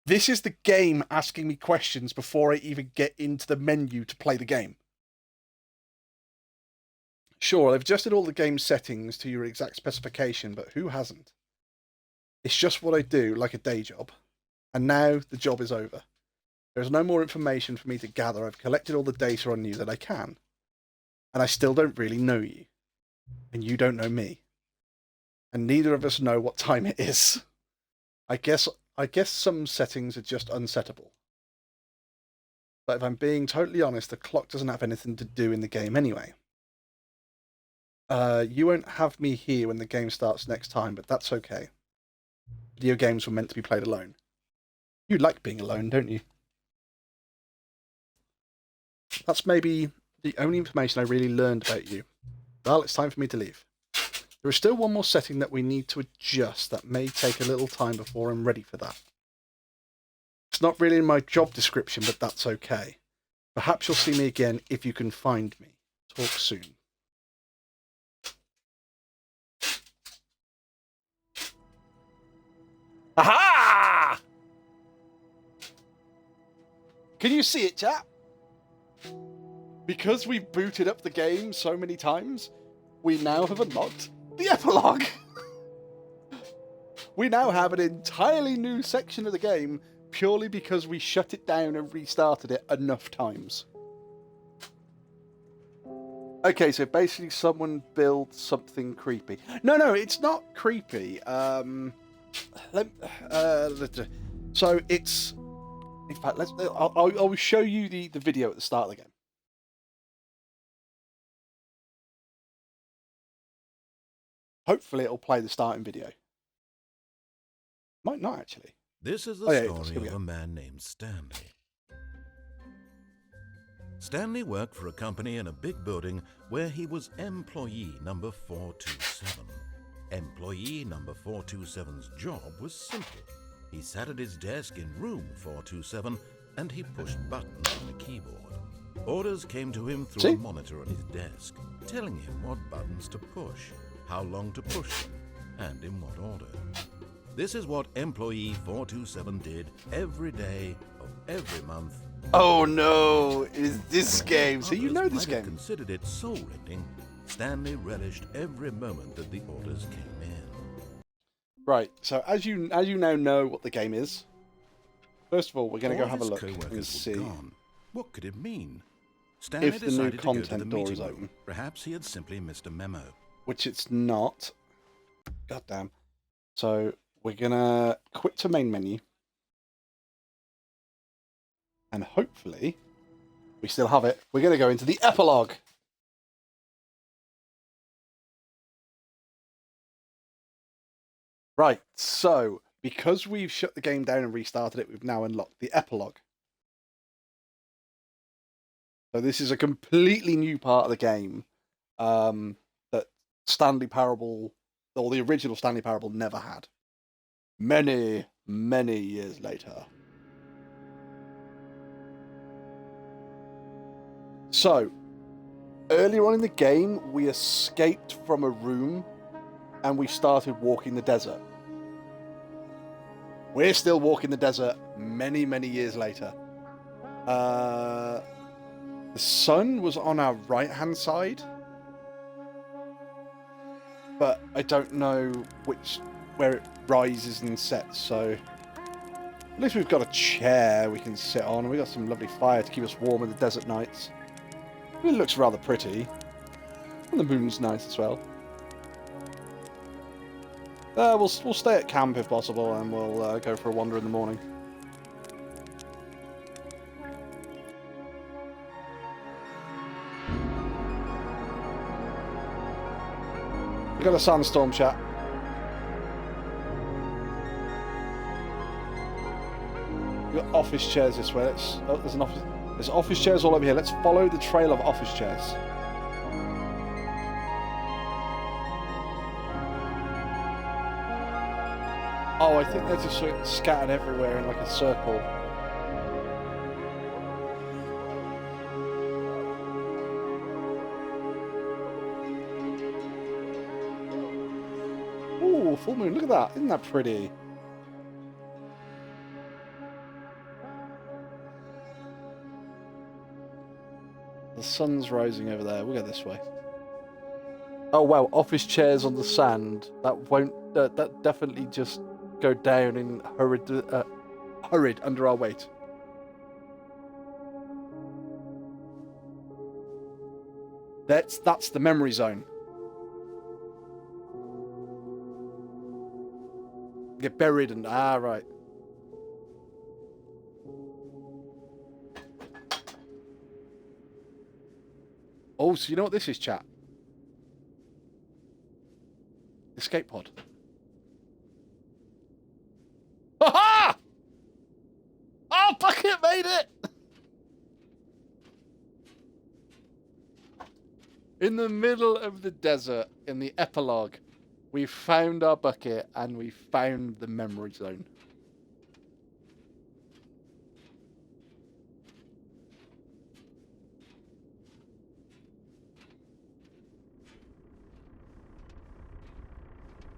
the game asking me questions before I even get into the menu to play the game. Sure, they've adjusted all the game settings to your exact specification, but who hasn't? It's just what I do, like a day job. And now the job is over. There's no more information for me to gather. I've collected all the data on you that I can. And I still don't really know you. And you don't know me. And neither of us know what time it is. I guess some settings are just unsettable. But if I'm being totally honest, the clock doesn't have anything to do in the game anyway. You won't have me here when the game starts next time, but that's okay. Video games were meant to be played alone. You like being alone, don't you? That's maybe the only information I really learned about you. Well, it's time for me to leave. There is still one more setting that we need to adjust that may take a little time before I'm ready for that. It's not really in my job description, but that's okay. Perhaps you'll see me again if you can find me. Talk soon. Aha! Can you see it, chat? Because we've booted up the game so many times, we now have unlocked the epilogue. We now have an entirely new section of the game purely because we shut it down and restarted it enough times. Okay, so basically someone built something creepy. No, it's not creepy. So it's... In fact, I'll show you the video at the start of the game. Hopefully it'll play the starting video. Might not, actually. This is the story of a man named Stanley. Stanley worked for a company in a big building where he was employee number 427. Employee number 427's job was simple. He sat at his desk in room 427 and he pushed buttons on the keyboard. Orders came to him through a monitor on his desk, telling him what buttons to push, how long to push them, and in what order. This is what employee 427 did every day of every month. Oh no, is this game? So you know this game. Considered it soul-rending, Stanley relished every moment that the orders came in. Right, so as you now know what the game is, first of all, we're going to go have a look and see what could it mean. Stanley if the new content door is open. Perhaps he had simply missed a memo. Which it's not. Goddamn. So we're going to quit to main menu. And hopefully, we still have it. We're going to go into the epilogue. Right, so because we've shut the game down and restarted it, we've now unlocked the epilogue. So this is a completely new part of the game that Stanley Parable or the original Stanley Parable never had. Many, many years later. So, earlier on in the game, we escaped from a room and we started walking the desert. We're still walking the desert many, many years later. The sun was on our right-hand side, but I don't know where it rises and sets, so at least we've got a chair we can sit on, and we've got some lovely fire to keep us warm in the desert nights. It looks rather pretty, and the moon's nice as well. We'll stay at camp if possible, and we'll go for a wander in the morning. We got a sandstorm, chat. We got office chairs this way. There's an office. There's office chairs all over here. Let's follow the trail of office chairs. Oh, I think they're just sort of scattered everywhere in like a circle. Ooh, full moon. Look at that. Isn't that pretty? The sun's rising over there. We'll go this way. Oh wow, office chairs on the sand. That won't. That definitely just go down in hurried under our weight. That's the memory zone. Get buried and right. Oh, so you know what this is, chat? Escape pod. Ha-ha! Oh, Bucket made it! In the middle of the desert, in the epilogue, we found our bucket and we found the memory zone.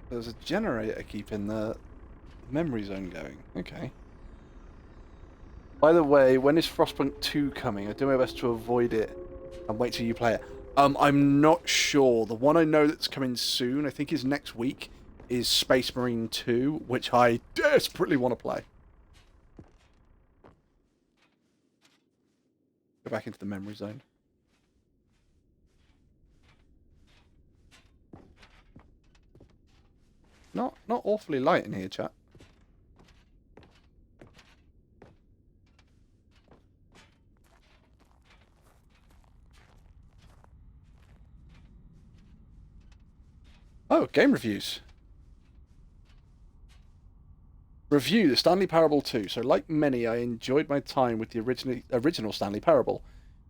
There's a generator keeping the memory zone going. Okay. By the way, when is Frostpunk 2 coming? I do my best to avoid it and wait till you play it. I'm not sure. The one I know that's coming soon, I think is next week, is Space Marine 2, which I desperately want to play. Go back into the memory zone. Not awfully light in here, chat. Oh, game reviews. Review the Stanley Parable 2. So like many, I enjoyed my time with the original Stanley Parable,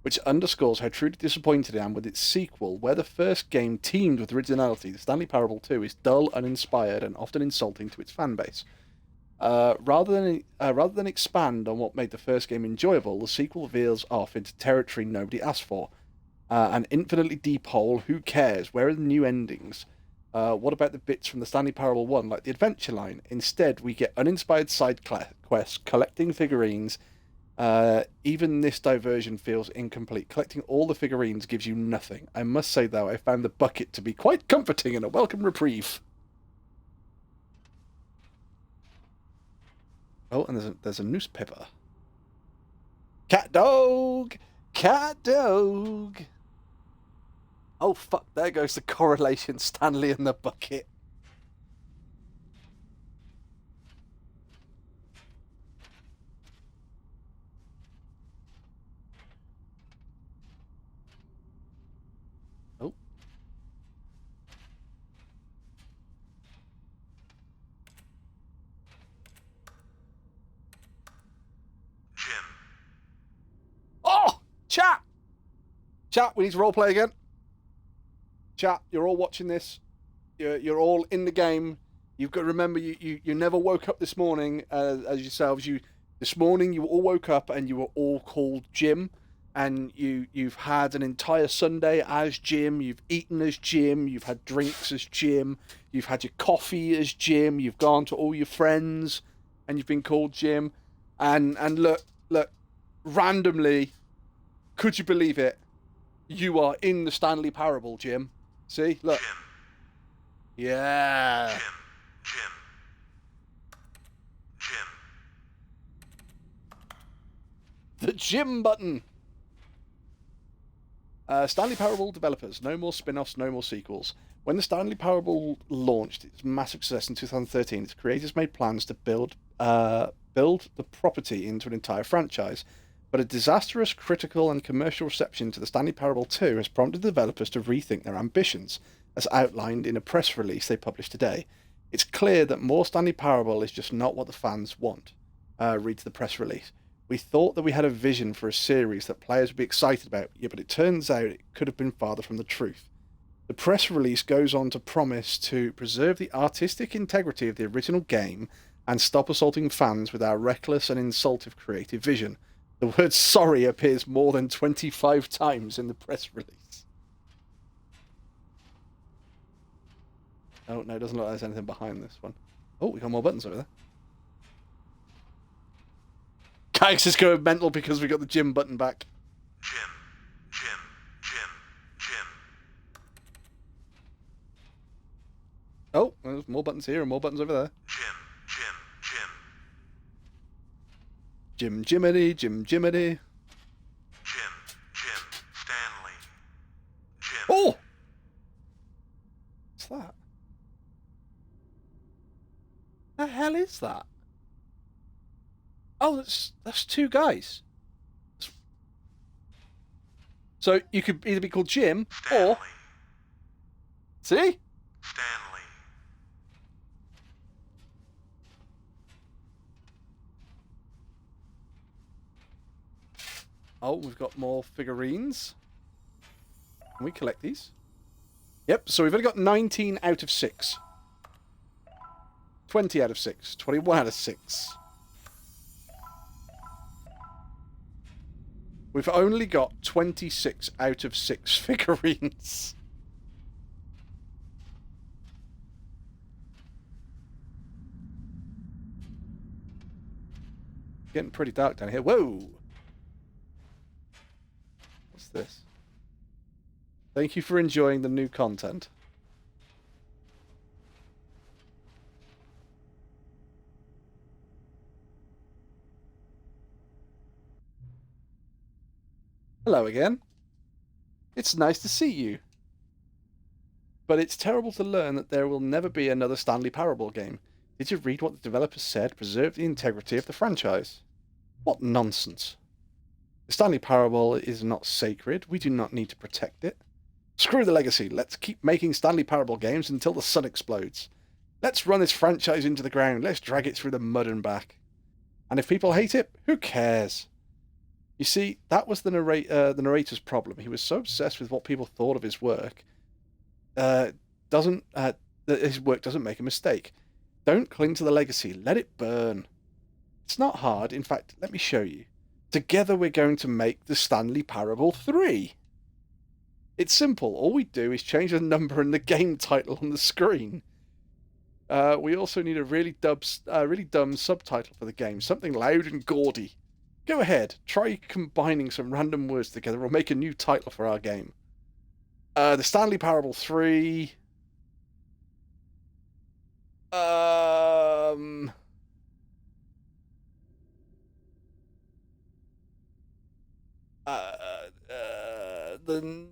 which underscores how truly disappointed I am with its sequel, where the first game teamed with originality. The Stanley Parable 2 is dull, uninspired, and often insulting to its fanbase. Rather than expand on what made the first game enjoyable, the sequel veers off into territory nobody asked for. An infinitely deep hole, who cares? Where are the new endings? What about the bits from the Stanley Parable 1, like the adventure line? Instead, we get uninspired side quests, collecting figurines. Even this diversion feels incomplete. Collecting all the figurines gives you nothing. I must say, though, I found the bucket to be quite comforting and a welcome reprieve. Oh, and there's a newspaper. Cat dog! Cat dog! Oh, fuck, there goes the correlation, Stanley and the bucket. Oh. Jim. Oh! Chat! Chat, we need to roleplay again. Chat, you're all watching this. You're all in the game. You've got to remember, you never woke up this morning as yourselves. This morning you all woke up and you were all called Jim, and you've had an entire Sunday as Jim. You've eaten as Jim. You've had drinks as Jim. You've had your coffee as Jim. You've gone to all your friends, and you've been called Jim. And look, randomly, could you believe it? You are in the Stanley Parable, Jim. See, look. Jim. Yeah. Jim. The Jim button. Stanley Parable developers. No more spin-offs, no more sequels. When the Stanley Parable launched its massive success in 2013, its creators made plans to build the property into an entire franchise. But a disastrous critical and commercial reception to the Stanley Parable 2 has prompted the developers to rethink their ambitions, as outlined in a press release they published today. It's clear that more Stanley Parable is just not what the fans want, reads the press release. We thought that we had a vision for a series that players would be excited about, yeah, but it turns out it could have been farther from the truth. The press release goes on to promise to preserve the artistic integrity of the original game and stop assaulting fans with our reckless and insultive creative vision. The word sorry appears more than 25 times in the press release. Oh, no, it doesn't look like there's anything behind this one. Oh, we got more buttons over there. Kykes is going mental because we got the Jim button back. Jim. Oh, there's more buttons here and more buttons over there. Jim. Jiminy, Jim Jiminy. Stanley. Jim. Oh! What's that? The hell is that? Oh, that's two guys. So you could either be called Jim Stanley. or... See? Stanley. Oh, we've got more figurines. Can we collect these? Yep, so we've only got 19 out of 6. 20 out of 6. 21 out of 6. We've only got 26 out of 6 figurines. Getting pretty dark down here. Whoa! What's this? Thank you for enjoying the new content. Hello again. It's nice to see you. But it's terrible to learn that there will never be another Stanley Parable game. Did you read what the developers said? Preserve the integrity of the franchise. What nonsense. The Stanley Parable is not sacred. We do not need to protect it. Screw the legacy. Let's keep making Stanley Parable games until the sun explodes. Let's run this franchise into the ground. Let's drag it through the mud and back. And if people hate it, who cares? You see, that was the narrator's problem. He was so obsessed with what people thought of his work, that his work doesn't make a mistake. Don't cling to the legacy. Let it burn. It's not hard. In fact, let me show you. Together we're going to make the Stanley Parable 3. It's simple. All we do is change the number and the game title on the screen. We also need a really dumb subtitle for the game. Something loud and gaudy. Go ahead. Try combining some random words together or make a new title for our game. The Stanley Parable 3... the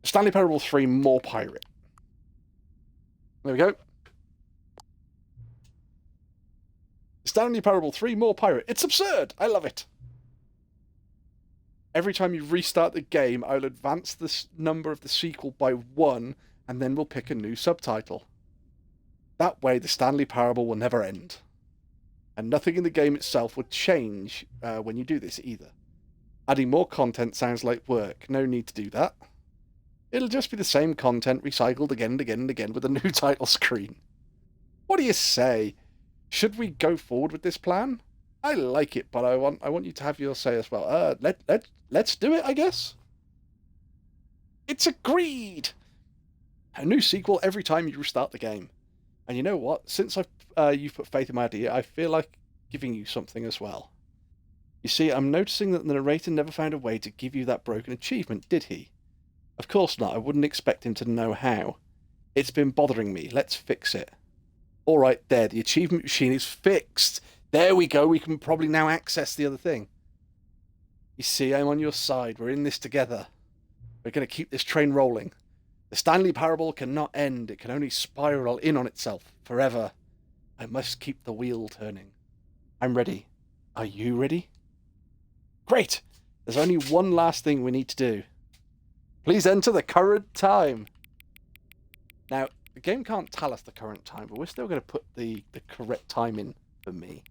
Stanley Parable 3 More Pirate. There we go. Stanley Parable 3 More Pirate. It's absurd. I love it. Every time you restart the game, I'll advance the number of the sequel by 1, and then we'll pick a new subtitle. That way, the Stanley Parable will never end. And nothing in the game itself would change when you do this either. Adding more content sounds like work. No need to do that. It'll just be the same content recycled again and again and again with a new title screen. What do you say? Should we go forward with this plan? I like it, but I want you to have your say as well. Let's do it, I guess. It's agreed. A new sequel every time you restart the game. And you know what? Since you've put faith in my idea, I feel like giving you something as well. You see, I'm noticing that the narrator never found a way to give you that broken achievement, did he? Of course not. I wouldn't expect him to know how. It's been bothering me. Let's fix it. All right, there. The achievement machine is fixed. There we go. We can probably now access the other thing. You see, I'm on your side. We're in this together. We're going to keep this train rolling. The Stanley Parable cannot end. It can only spiral in on itself forever. I must keep the wheel turning. I'm ready. Are you ready? Great! There's only one last thing we need to do. Please enter the current time. Now, the game can't tell us the current time, but we're still going to put the correct time in for me.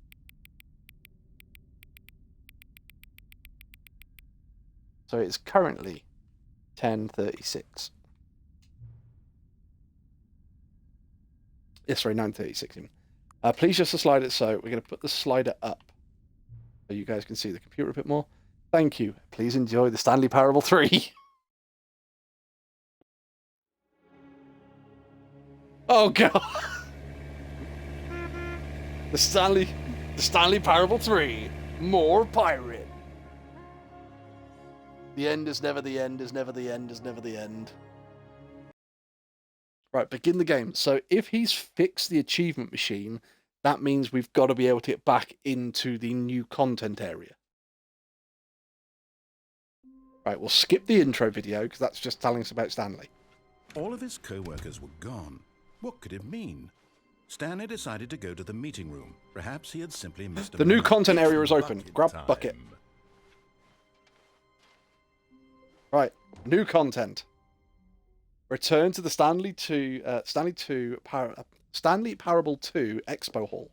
So it's currently 10:36. Yes, sorry, 9:36 even. Please just slide it so we're going to put the slider up so you guys can see the computer a bit more. Thank you. Please enjoy the Stanley Parable 3. Oh god. The Stanley Parable 3. More pirate. The end is never the end, is never the end, is never the end. Right, begin the game. So if he's fixed the achievement machine, that means we've got to be able to get back into the new content area. Right, we'll skip the intro video because that's just telling us about Stanley. All of his co-workers were gone. What could it mean? Stanley decided to go to the meeting room. Perhaps he had simply missed a The new moment. content area is It's open. bucket Grab time. bucket. Right, new content. Return to the Stanley Parable 2 Expo Hall.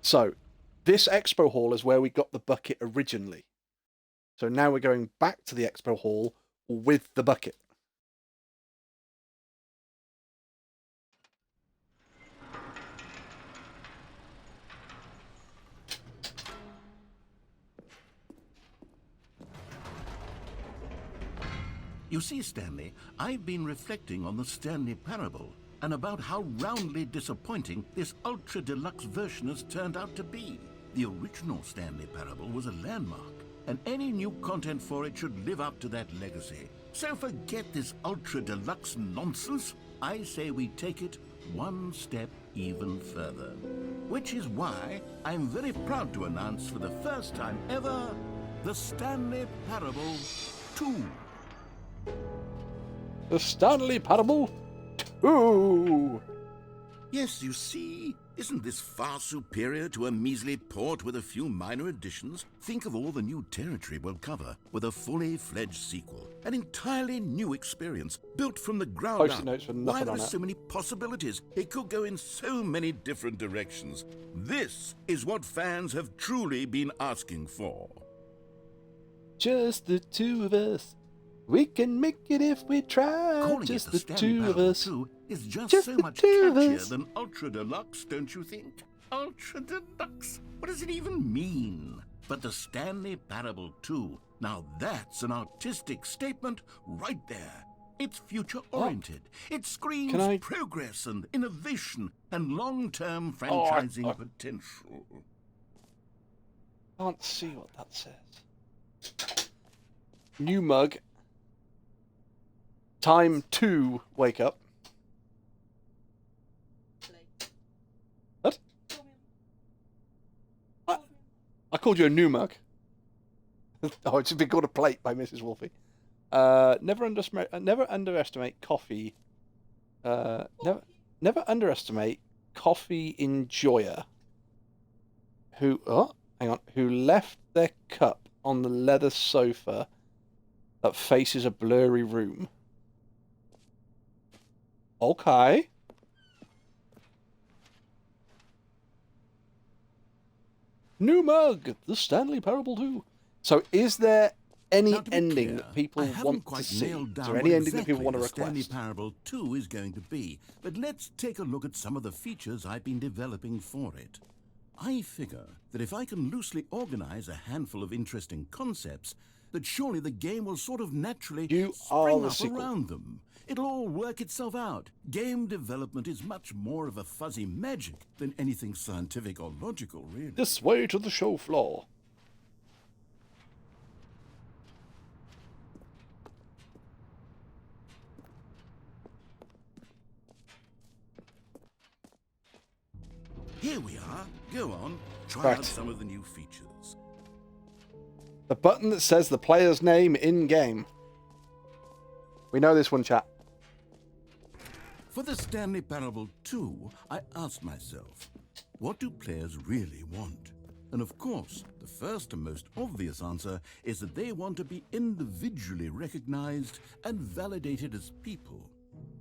So, this Expo Hall is where we got the bucket originally. So now we're going back to the Expo Hall with the bucket. You see, Stanley, I've been reflecting on the Stanley Parable and about how roundly disappointing this ultra-deluxe version has turned out to be. The original Stanley Parable was a landmark, and any new content for it should live up to that legacy. So forget this ultra-deluxe nonsense. I say we take it one step even further. Which is why I'm very proud to announce for the first time ever, the Stanley Parable 2. The Stanley Parable 2! Yes, you see, isn't this far superior to a measly port with a few minor additions? Think of all the new territory we'll cover with a fully fledged sequel. An entirely new experience, built from the ground Post-it up. notes with Why, nothing there on are it. so many possibilities. It could go in so many different directions. This is what fans have truly been asking for. Just the two of us. We can make it if we try. Calling Just it the Stanley two of Parable us. 2 is just Just so the much two of catchier us. than Ultra Deluxe, don't you think? Ultra Deluxe? What does it even mean? But the Stanley Parable 2, now that's an artistic statement right there. It's future-oriented. It screams Can I- progress and innovation and long-term I- franchising potential. Can't see what that says. New mug. Time to wake up. What? I called you a new mug. Oh, it's been called a plate by Mrs. Wolfie. Never underestimate coffee. Never underestimate coffee enjoyer. Who left their cup on the leather sofa that faces a blurry room. Okay. New mug, the Stanley Parable 2. So is there any Now, to be ending clear, that people I haven't want quite to see? nailed Is down there what any ending exactly that people want to the Stanley request? Parable 2 is going to be, but let's take a look at some of the features I've been developing for it. I figure that if I can loosely organize a handful of interesting concepts, that surely the game will sort of naturally You are spring the up sequel. around them. It'll all work itself out. Game development is much more of a fuzzy magic than anything scientific or logical, really. This way to the show floor. Here we are. Go on. Try Right. out some of the new features. The button that says the player's name in-game. We know this one, chat. For the Stanley Parable 2, I asked myself, what do players really want? And of course, the first and most obvious answer is that they want to be individually recognized and validated as people.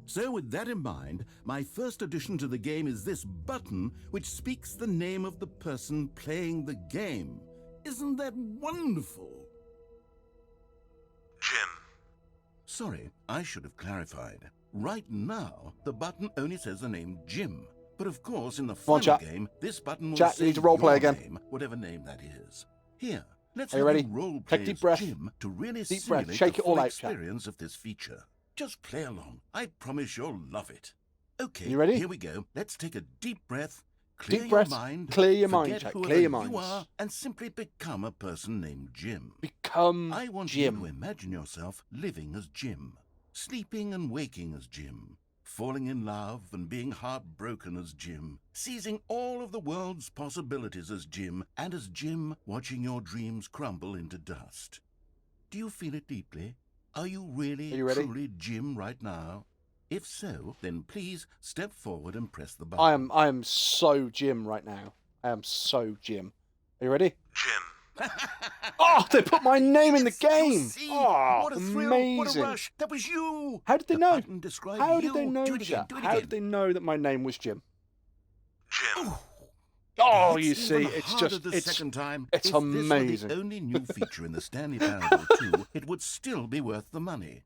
So with that in mind, my first addition to the game is this button which speaks the name of the person playing the game. Isn't that wonderful? Jim. Sorry, I should have clarified. Right now, the button only says the name Jim. But of course, in the Come on, final chat. game, this button will Chat, say you need to roleplay your again. name, whatever name that is. Here, let's Are you have ready? role Take play deep as breath. Jim to really Deep breath. simulate Shake the it all full out, chat. experience of this feature. Just play along. I promise you'll love it. Okay, You ready? here we go. Let's take a deep breath. Clear Deep your breath. mind. Clear your mind, forget chat. whoever Clear your you minds. are, and simply become a person named Jim. Become I want Jim. you to imagine yourself living as Jim, sleeping and waking as Jim, falling in love and being heartbroken as Jim, seizing all of the world's possibilities as Jim, and as Jim watching your dreams crumble into dust. Do you feel it deeply? Are you really, Are you ready? truly Jim right now? If so, then please step forward and press the button. I am so Jim right now. I am so Jim. Are you ready? Jim. Oh, they put my name in the Yes, you game. see? Oh, what a thrill! amazing. What a rush! That was you. How did they The know? button described How you. did they know Do it again, that? do it How again. did they know that my name was Jim? Jim. Oh, It's you see, even it's harder just, the it's second time. it's If amazing. This were the only new feature in the Stanley Parable 2, it would still be worth the money.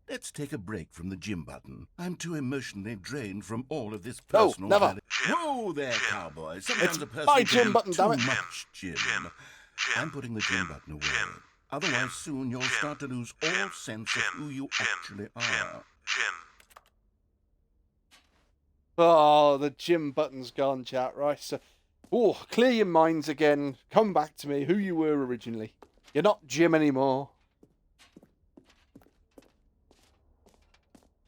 Let's take a break from the Jim button. I'm too emotionally drained from all of this No, personal. never. Jim. Whoa there, Jim. cowboy. Sometimes It's a person my can Jim do button, too damn it. much, Jim. Jim. I'm putting the Jim button away. Jim. Otherwise, Jim. soon you'll Jim. start to lose all Jim. sense of Jim. who you Jim. actually Jim. are. Jim. Oh, the Jim button's gone, chat. Right, so, oh, clear your minds again. Come back to me, who you were originally. You're not Jim anymore.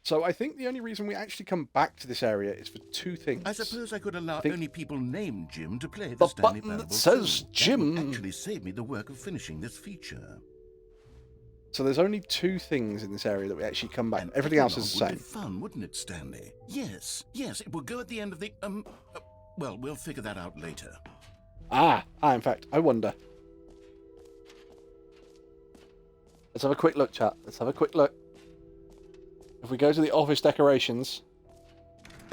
So I think the only reason we actually come back to this area is for two things. I suppose I could allow Think- only people named Jim to play The the Stanley button that Parable says 2. That Jim. would actually save me the work of finishing this feature. So there's only two things in this area that we actually come back. An Everything else is the epilogue would same. be fun, wouldn't it, Stanley? Yes, it will go at the end of the well, we'll figure that out later. In fact, I wonder. Let's have a quick look, chat. Let's have a quick look. If we go to the office decorations,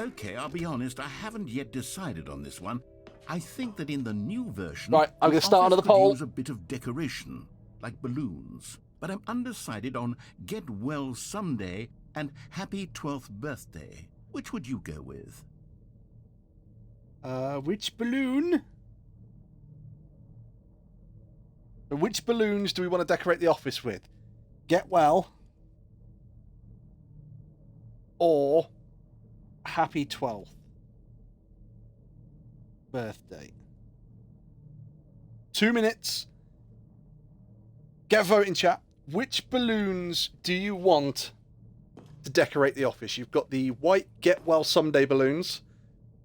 Okay, I'll be honest, I haven't yet decided on this one. I think that in the new version, Right, I'm the gonna start office under the could poll. use a bit of decoration, like balloons. But I'm undecided on Get Well Someday and Happy 12th Birthday. Which would you go with? which balloon? Which balloons do we want to decorate the office with? Get well. Or happy 12th birthday. 2 minutes. Get a vote in chat. Which balloons do you want to decorate the office? You've got the white Get Well Someday balloons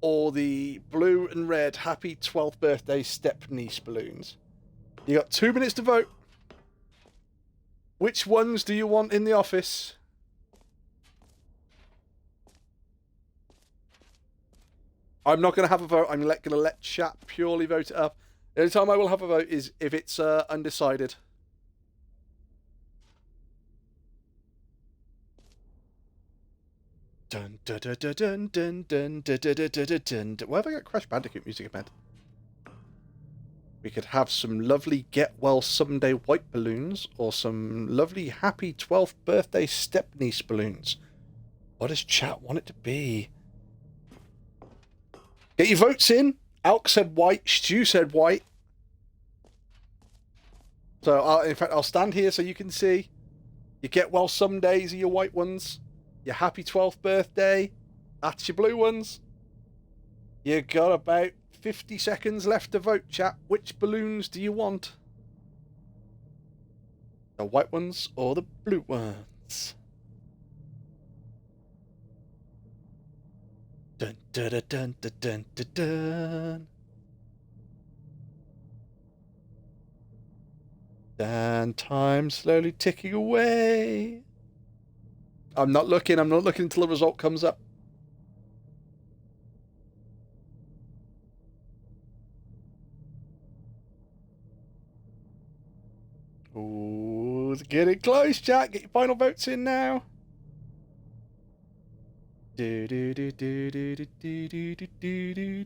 or the blue and red happy 12th birthday step niece balloons. You got 2 minutes to vote. Which ones do you want in the office? I'm not going to have a vote. I'm going to let chat purely vote it up. The only time I will have a vote is if it's undecided. Dun dun dun dun dun dun dun dun dun dun dun dun dun. Why have I got Crash Bandicoot music in bed? We could have some lovely Get Well Someday white balloons, or some lovely Happy 12th Birthday stepniece balloons. What does chat want it to be? Get your votes in. Alk said white. Stu said white. So, in fact, I'll stand here so you can see. Your Get Well Somedays are your white ones. Your Happy 12th Birthday, that's your blue ones. You got about 50 seconds left to vote, chat. Which balloons do you want? The white ones or the blue ones? Dun dun dun dun dun dun dun dun. And time slowly ticking away. I'm not looking until the result comes up. Ooh, it's getting close, chat. Get your final votes in now. Do do do do do do do do do do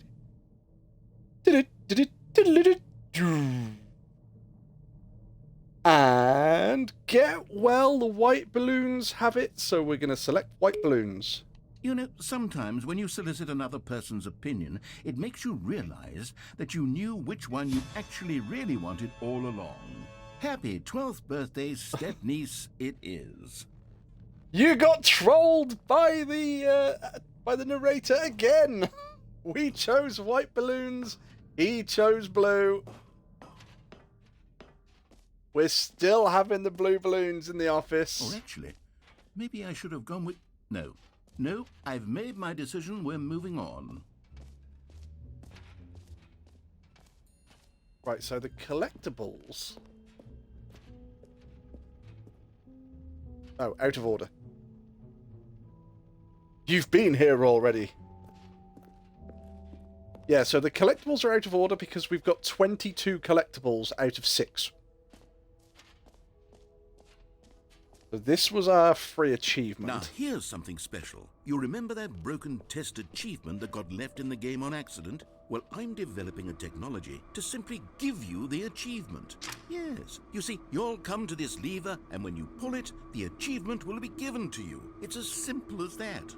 do do do do do. And Get Well, the white balloons have it, so we're going to select white balloons. You know, sometimes when you solicit another person's opinion, it makes you realize that you knew which one you actually really wanted all along. Happy 12th birthday, step-niece it is. You got trolled by the narrator again. We chose white balloons. He chose blue. We're still having the blue balloons in the office. Or actually, maybe I should have gone with... No, I've made my decision. We're moving on. Right, so the collectibles... Oh, out of order. You've been here already. Yeah, so the collectibles are out of order because we've got 22 collectibles out of 6. So this was our free achievement. Now, here's something special. You remember that broken test achievement that got left in the game on accident? Well, I'm developing a technology to simply give you the achievement. Yes. You see, you'll come to this lever, and when you pull it, the achievement will be given to you. It's as simple as that.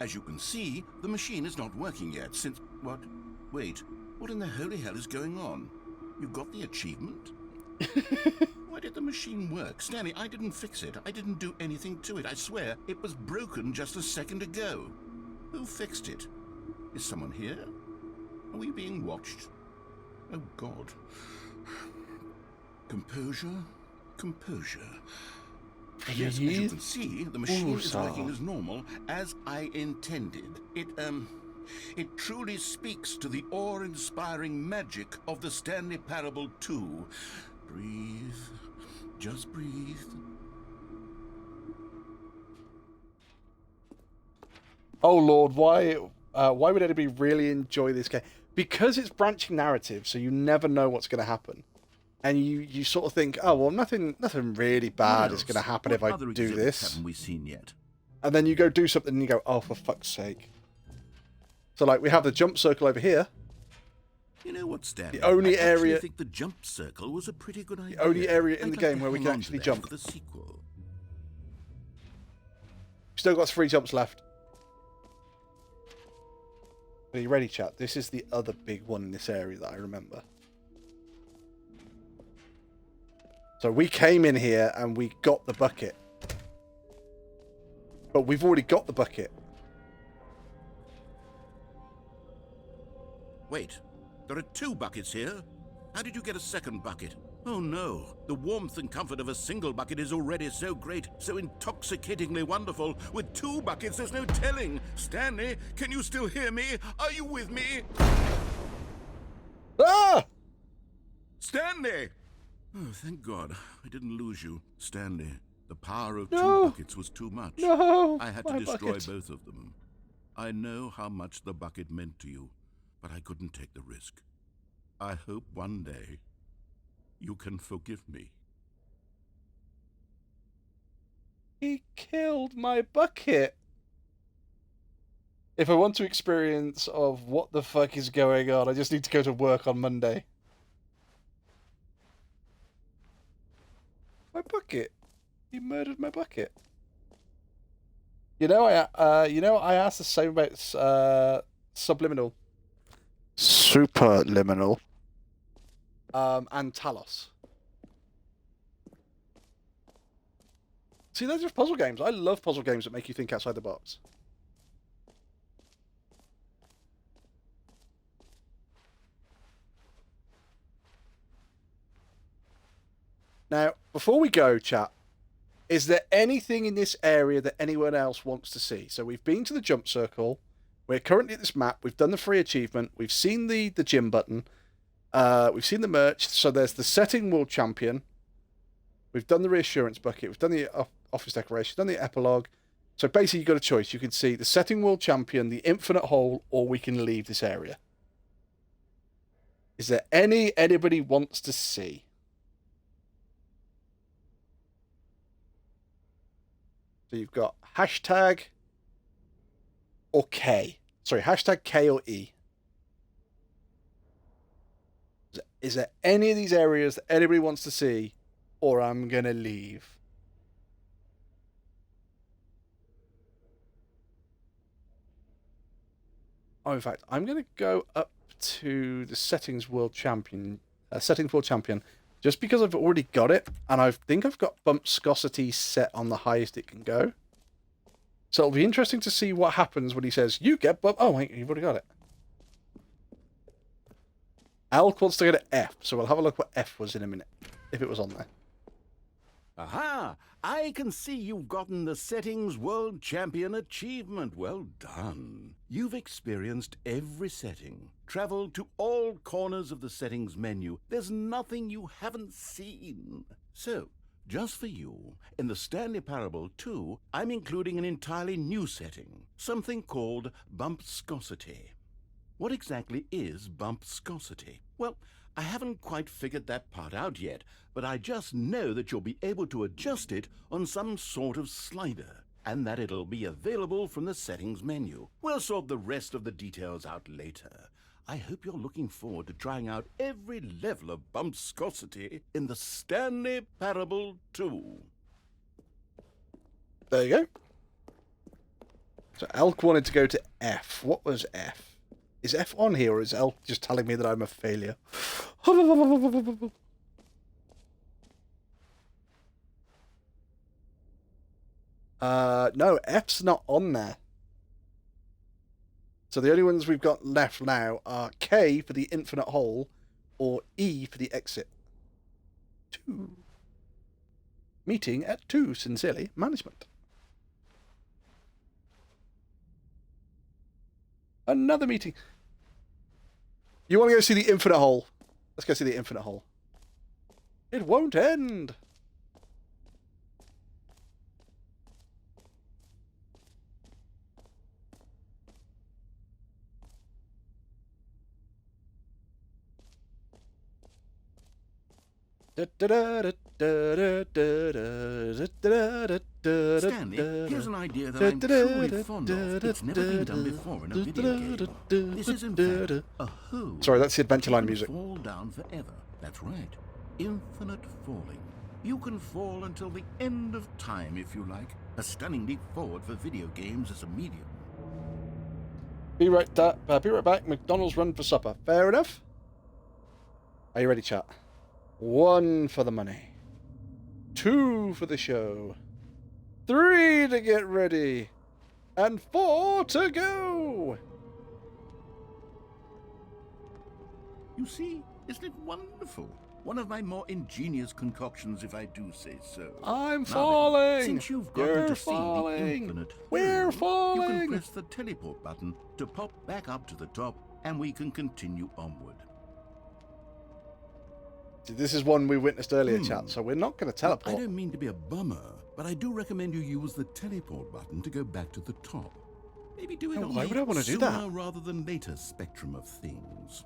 As you can see, the machine is not working yet since... What? Wait. What in the holy hell is going on? You got the achievement? Why did the machine work? Stanley, I didn't fix it. I didn't do anything to it. I swear, it was broken just a second ago. Who fixed it? Is someone here? Are we being watched? Oh, God. Composure. Composure. Yes, as you can see, the machine is working as normal, as I intended. It truly speaks to the awe-inspiring magic of the Stanley Parable 2. Breathe. Just breathe. Oh Lord, why would anybody really enjoy this game? Because it's branching narrative, so you never know what's going to happen. And you sort of think, oh well, nothing really bad is going to happen if I do this. Haven't we seen yet? And then you go do something and you go, oh, for fuck's sake. So, like, we have the jump circle over here. You know what, Stanley? The only I area... think the jump circle was a pretty good idea. The only area in the I'd like game to where we hang can on to actually that jump. for the sequel. Still got 3 jumps left. Are you ready, chat? This is the other big one in this area that I remember. So we came in here and we got the bucket. But we've already got the bucket. Wait, there are 2 buckets here. How did you get a second bucket? Oh no, the warmth and comfort of a single bucket is already so great, so intoxicatingly wonderful. With 2 buckets, there's no telling. Stanley, can you still hear me? Are you with me? Ah! Stanley! Oh, thank God. I didn't lose you. Stanley, the power of 2 buckets was too much. No! I had to destroy both of them. I know how much the bucket meant to you, but I couldn't take the risk. I hope one day you can forgive me. He killed my bucket. If I want to experience of what the fuck is going on, I just need to go to work on Monday. My bucket. He murdered my bucket. You know, I asked the same about Subliminal, Superliminal, and Talos. See, they're just puzzle games. I love puzzle games that make you think outside the box. Now, before we go, chat, is there anything in this area that anyone else wants to see? So we've been to the jump circle. We're currently at this map. We've done the free achievement. We've seen the gym button. We've seen the merch. So there's the setting world champion. We've done the reassurance bucket. We've done the office decoration. Done the epilogue. So basically, you've got a choice. You can see the setting world champion, the infinite hole, or we can leave this area. Is there anybody wants to see? So you've got hashtag or K. Sorry, hashtag K or E. Is there any of these areas that anybody wants to see, or I'm going to leave? Oh, in fact, I'm going to go up to the settings world champion, just because I've already got it, and I think I've got bump viscosity set on the highest it can go. So it'll be interesting to see what happens when he says, you get bump... Oh, wait, you've already got it. Alk wants to go to F, so we'll have a look what F was in a minute, if it was on there. Aha! I can see you've gotten the Settings World Champion achievement. Well done. You've experienced every setting, traveled to all corners of the settings menu. There's nothing you haven't seen. So, just for you, in the Stanley Parable 2, I'm including an entirely new setting, something called bump viscosity. What exactly is bump viscosity? Well, I haven't quite figured that part out yet, but I just know that you'll be able to adjust it on some sort of slider, and that it'll be available from the settings menu. We'll sort the rest of the details out later. I hope you're looking forward to trying out every level of bump viscosity in the Stanley Parable 2. There you go. So Elk wanted to go to F. What was F? Is F on here, or is Elk just telling me that I'm a failure? No, F's not on there. So the only ones we've got left now are K for the infinite hole, or E for the exit. 2. Meeting at 2, sincerely, management. Another meeting. You want to go see the infinite hole? Let's go see the infinite hole. It won't end. Stanley, here's an idea that I'm truly fond of. It's never been done before in a video game. This is in fact a hole. Sorry, that's the Adventureline music. Fall down forever. That's right. Infinite falling. You can fall until the end of time if you like. A stunning leap forward for video games as a medium. Be right back. McDonald's run for supper. Fair enough. Are you ready, chat? 1 for the money. 2 for the show. 3 to get ready. And 4 to go. You see, isn't it wonderful? One of my more ingenious concoctions, if I do say so. I'm Now falling. then, since you've gotten You're to falling. see the infinite We're hole, falling. you can press the teleport button to pop back up to the top, and we can continue onward. This is one we witnessed earlier, chat, so we're not going to I teleport. don't mean to be a bummer, but I do recommend you use the teleport button to go back to the top. Maybe do it Oh, on why the would I wanna do sooner that? rather than later spectrum of things.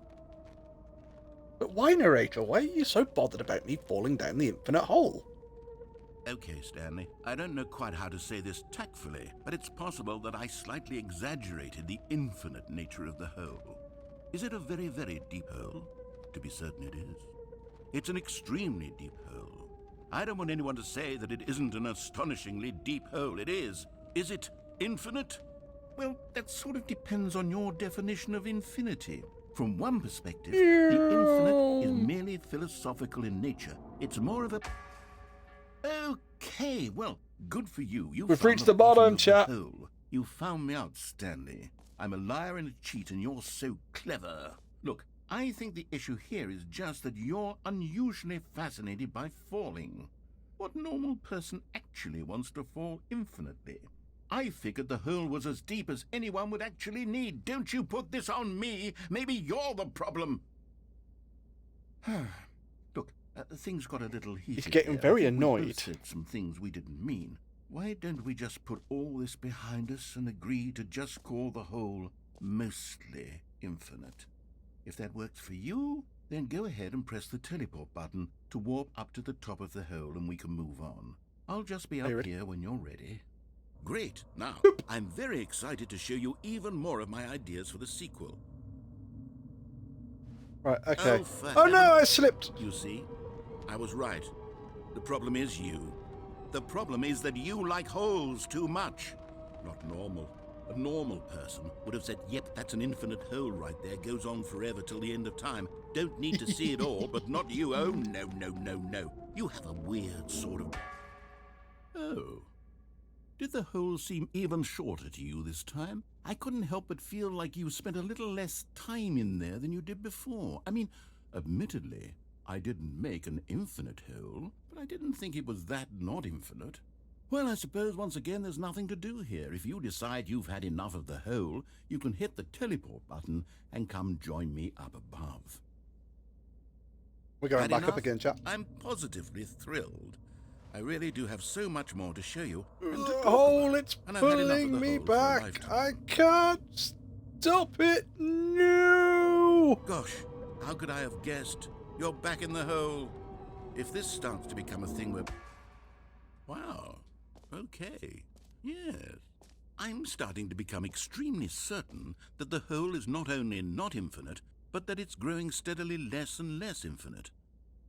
But why, narrator? Why are you so bothered about me falling down the infinite hole? Okay, Stanley, I don't know quite how to say this tactfully, but it's possible that I slightly exaggerated the infinite nature of the hole. Is it a very, very deep hole? To be certain it is. It's an extremely deep hole. I don't want anyone to say that it isn't an astonishingly deep hole. It is. Is it infinite? Well, that sort of depends on your definition of infinity. From one perspective, the infinite is merely philosophical in nature. It's more of a... Okay, well, good for you. We've reached the bottom, chat. You found me out, Stanley. I'm a liar and a cheat, and you're so clever. Look, I think the issue here is just that you're unusually fascinated by falling. What normal person actually wants to fall infinitely? I figured the hole was as deep as anyone would actually need. Don't you put this on me. Maybe you're the problem. Look, things got a little heated. He's getting very annoyed. We both said some things we didn't mean. Why don't we just put all this behind us and agree to just call the hole mostly infinite? If that works for you, then go ahead and press the teleport button to warp up to the top of the hole and we can move on. I'll just be up here when you're ready. Great. Now, I'm very excited to show you even more of my ideas for the sequel. Right, okay. for Oh no, heaven- I slipped. You see, I was right. The problem is you. The problem is that you like holes too much. Not normal. A normal person would have said, yep, that's an infinite hole right there, goes on forever till the end of time. Don't need to see it all, but not you. Oh, no, no, no, no. You have a weird sort of... Oh. Did the hole seem even shorter to you this time? I couldn't help but feel like you spent a little less time in there than you did before. I mean, admittedly, I didn't make an infinite hole, but I didn't think it was that not infinite. Well, I suppose once again there's nothing to do here. If you decide you've had enough of the hole, you can hit the teleport button and come join me up above. We're going Had back up enough? again, chap. I'm positively thrilled. I really do have so much more to show you. And to The talk hole, about. it's And I've had enough of pulling the me hole for a back. lifetime. I can't stop it. No. Gosh, how could I have guessed? You're back in the hole. If this starts to become a thing where... Wow. Okay. Yes. I'm starting to become extremely certain that the hole is not only not infinite, but that it's growing steadily less and less infinite.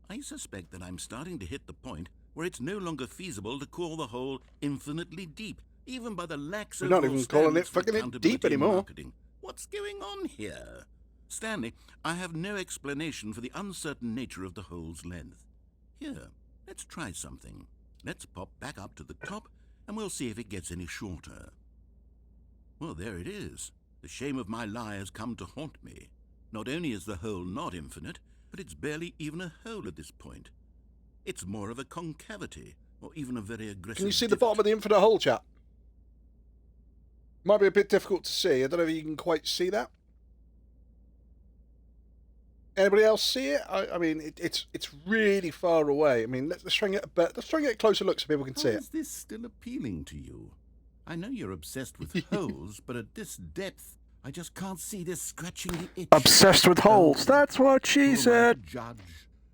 I suspect that I'm starting to hit the point where it's no longer feasible to call the hole infinitely deep, even by the lax We're not overall even calling it standards for fucking it accountability deep in anymore. marketing. What's going on here? Stanley, I have no explanation for the uncertain nature of the hole's length. Here, let's try something. Let's pop back up to the top, and we'll see if it gets any shorter. Well, there it is. The shame of my lie has come to haunt me. Not only is the hole not infinite, but it's barely even a hole at this point. It's more of a concavity, or even a very aggressive Can you see the divot. bottom of the infinite hole, chap? Might be a bit difficult to see. I don't know if you can quite see that. Anybody else see it? I mean, it's really far away. I mean, let's try and get a bit. Let's try and get a closer look so people can see How it. is this still appealing to you? I know you're obsessed with holes, but at this depth, I just can't see this scratching the itch. Obsessed with holes. That's what Who she am I to said. judge?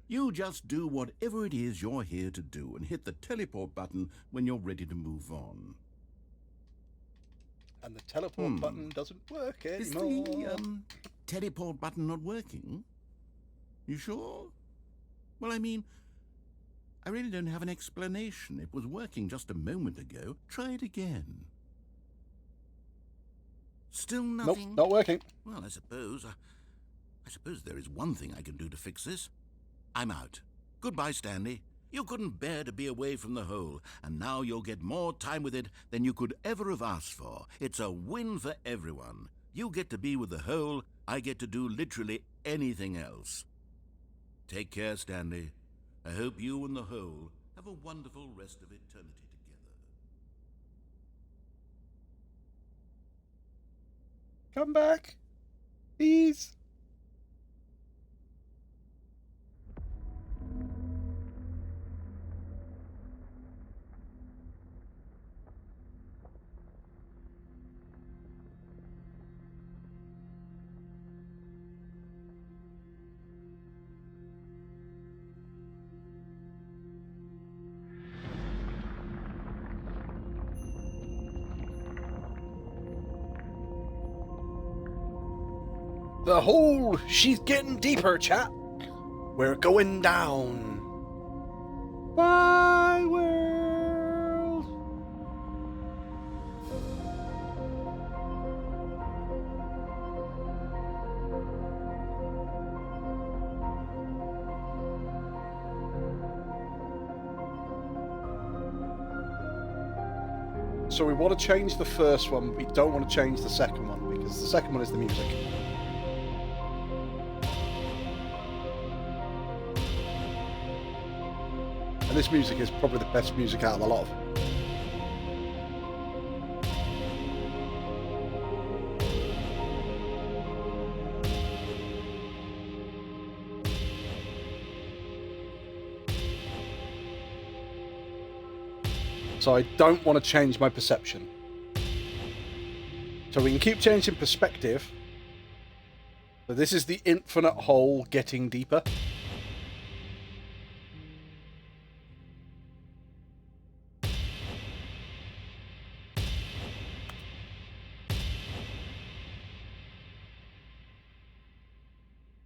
You just do whatever it is you're here to do and hit the teleport button when you're ready to move on. And the teleport button doesn't work Is anymore. the teleport button not working? You sure? Well, I mean, I really don't have an explanation. It was working just a moment ago. Try it again. Still Nope, nothing? not working. Well, I suppose there is one thing I can do to fix this. I'm out. Goodbye, Stanley. You couldn't bear to be away from the hole, and now you'll get more time with it than you could ever have asked for. It's a win for everyone. You get to be with the hole, I get to do literally anything else. Take care, Stanley. I hope you and the hole have a wonderful rest of eternity together. Come back. Please. The hole, she's getting deeper, chat. We're going down. Bye, world. So we want to change the first one, we don't want to change the second one, because the second one is the music. And this music is probably the best music out of the lot of them. So I don't want to change my perception. So we can keep changing perspective. So this is the infinite hole getting deeper.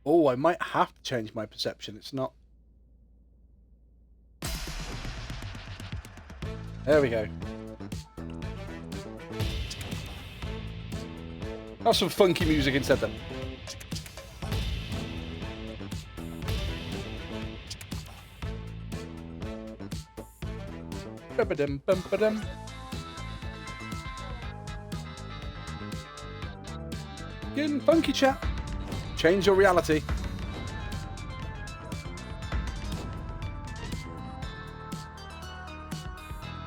Oh, I might have to change my perception. It's not... There we go. Have some funky music instead then. Bum-ba-dum, bum-ba-dum. Getting funky, chat. Change your reality.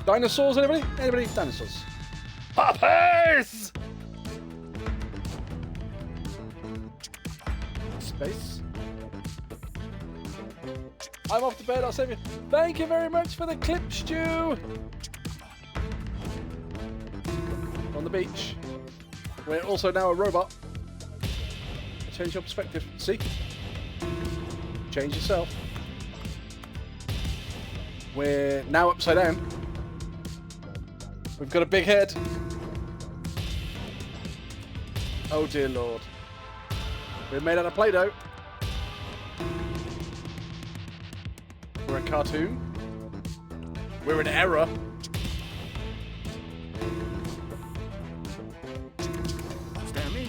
Dinosaurs, anybody? Anybody? Dinosaurs. Puppies! Space. I'm off to bed, I'll save you. Thank you very much for the clip, Stu! On the beach. We're also now a robot. Change your perspective. See? Change yourself. We're now upside down. We've got a big head. Oh dear Lord. We're made out of Play-Doh. We're a cartoon. We're an error. Stanley?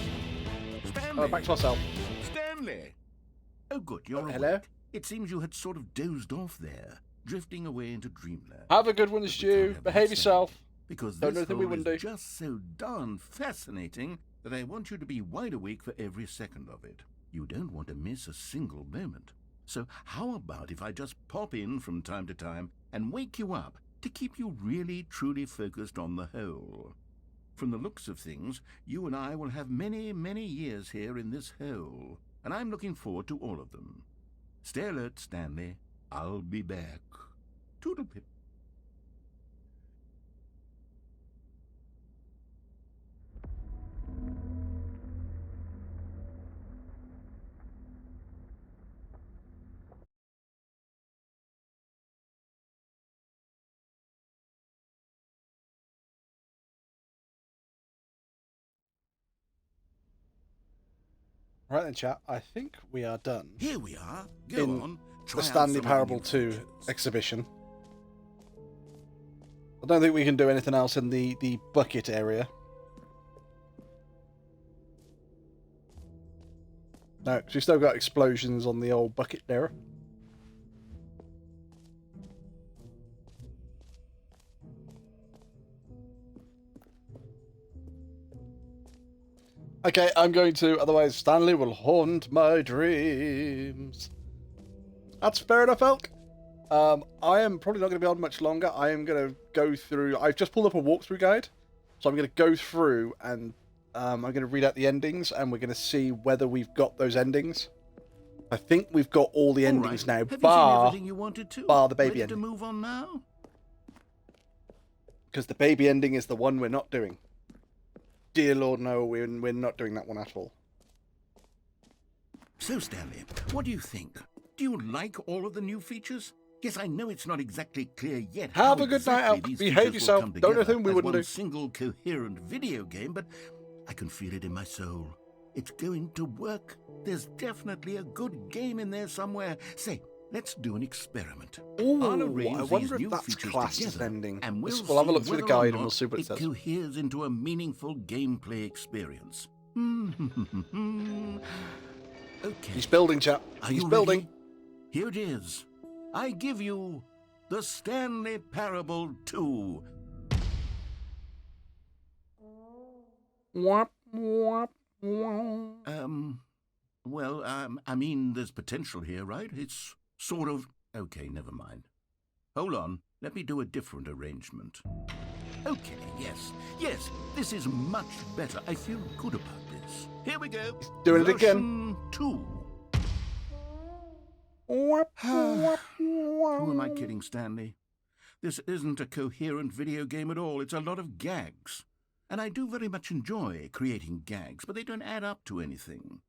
Stanley? Oh, back to ourselves. Stanley! Oh, good, you're awake. Hello? It seems you had sort of dozed off there, drifting away into dreamland. Have a good one, Stu. Behave yourself. Because Don't know this anything we hole wouldn't is do. just so darn fascinating that I want you to be wide awake for every second of it. You don't want to miss a single moment. So how about if I just pop in from time to time and wake you up to keep you really, truly focused on the hole? From the looks of things, you and I will have many, many years here in this hole, and I'm looking forward to all of them. Stay alert, Stanley. I'll be back. Toodle-pip. Right then, chat. I think we are done. Here we are. Go In on. The Try out Stanley some of the Parable new 2 features. exhibition. I don't think we can do anything else in the bucket area. No, because we've still got explosions on the old bucket there. Okay, I'm going to, otherwise Stanley will haunt my dreams. That's fair enough, Elk. I am probably not going to be on much longer. I am going to go through... I've just pulled up a walkthrough guide. So I'm going to go through and I'm going to read out the endings and we're going to see whether we've got those endings. I think we've got all the endings now, Have you seen bar everything you wanted to? the baby Ready ending. to move on now? Because the baby ending is the one we're not doing. Dear Lord, no, we're not doing that one at all. So, Stanley, what do you think? Do you like all of the new features? Yes, I know it's not exactly clear yet. Have how a good night, exactly Elk. these Behave features will yourself. come Don't know together anything we as wouldn't one do. single coherent video game, but I can feel it in my soul. it's going to work. There's definitely a good game in there somewhere. Say, let's do an experiment. I'll Ooh, arrange I these wonder if new that's features classed as an together, ending. and we'll We'll have a see look through the whether or guide and not we'll see what it says. coheres into a meaningful gameplay experience. Okay. He's building, chap. Are He's you building. ready? Here it is. I give you the Stanley Parable 2. Wop, wop, wop. Well, I mean, there's potential here, right? It's sort of... Okay, never mind. Hold on. Let me do a different arrangement. Okay, yes, this is much better. I feel good about this. Here we go. Doing it again. Version 2. Wop, wop, Who am I kidding, Stanley? This isn't a coherent video game at all. It's a lot of gags. And I do very much enjoy creating gags, but they don't add up to anything.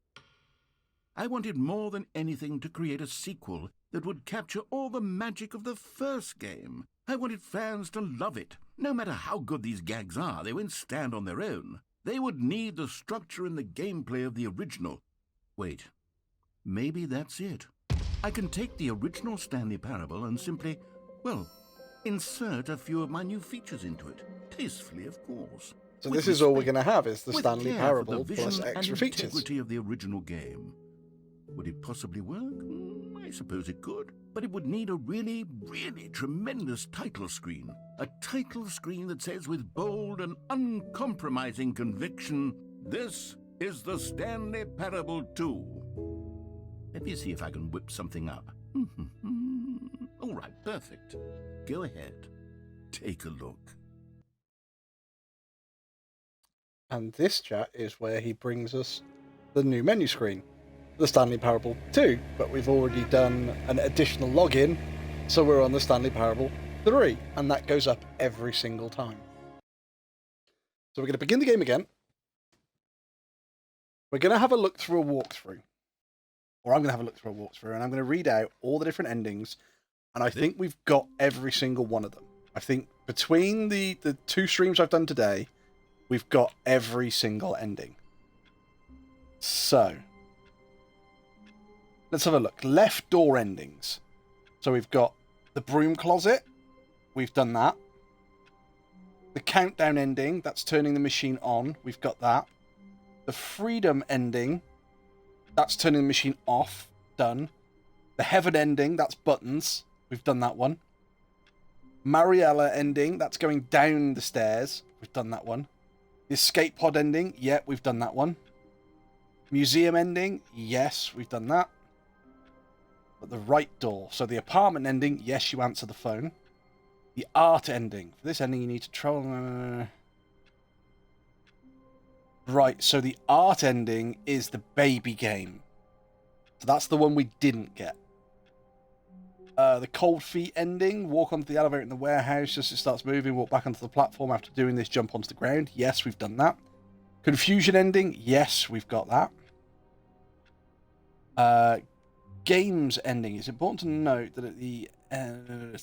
I wanted more than anything to create a sequel that would capture all the magic of the first game. I wanted fans to love it. No matter how good these gags are, they won't stand on their own. They would need the structure and the gameplay of the original. Wait, maybe that's it. I can take the original Stanley Parable and simply, well, insert a few of my new features into it. Tastefully, of course. So With this is all we're respect, going to have, is the with Stanley care for Parable the vision plus and extra features. integrity of the original game. Would it possibly work? I suppose it could. But it would need a really, really tremendous title screen. A title screen that says with bold and uncompromising conviction, "This is the Stanley Parable 2." Let me see if I can whip something up. All right, perfect. Go ahead. Take a look. And this chat is where he brings us the new menu screen, the Stanley Parable 2, but we've already done an additional login, so we're on the Stanley Parable 3, and that goes up every single time. So we're going to begin the game again. We're going to have a look through a walkthrough, or I'm going to have a look through a walkthrough, and I'm going to read out all the different endings, and I think we've got every single one of them. I think between the two streams I've done today, we've got every single ending. So, let's have a look. Left door endings. So we've got the broom closet. We've done that. The countdown ending. That's turning the machine on. We've got that. The freedom ending. That's turning the machine off. Done. The heaven ending. That's buttons. We've done that one. Mariella ending. That's going down the stairs. We've done that one. The escape pod ending, yeah, we've done that one. Museum ending, yes, we've done that. But the right door, so the apartment ending, yes, you answer the phone. The art ending, for this ending you need to troll... Right, so the art ending is the baby game. So that's the one we didn't get. The cold feet ending, walk onto the elevator in the warehouse just as it starts moving, walk back onto the platform after doing this, jump onto the ground. Yes, we've done that. Confusion ending, yes, we've got that. Games ending. It's important to note that at the in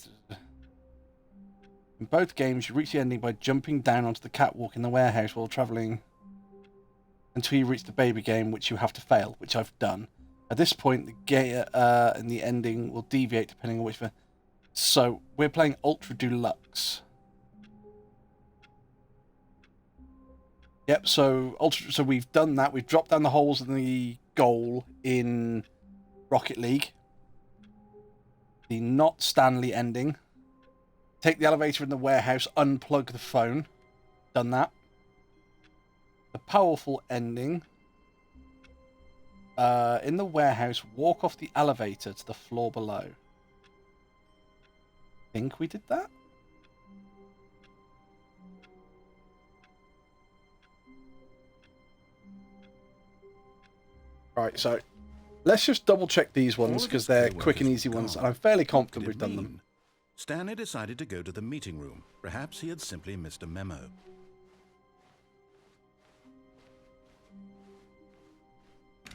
both games, you reach the ending by jumping down onto the catwalk in the warehouse while travelling until you reach the baby game, which you have to fail, which I've done. At this point, the game and the ending will deviate depending on which... So, we're playing Ultra Deluxe. Yep, so we've done that. We've dropped down the holes in the goal in Rocket League. The not Stanley ending. Take the elevator in the warehouse, unplug the phone. Done that. The powerful ending. In the warehouse, walk off the elevator to the floor below. Think we did that? Right, so let's just double check these ones because they're quick and easy ones, and I'm fairly confident we've done them. Stanley decided to go to the meeting room. Perhaps he had simply missed a memo.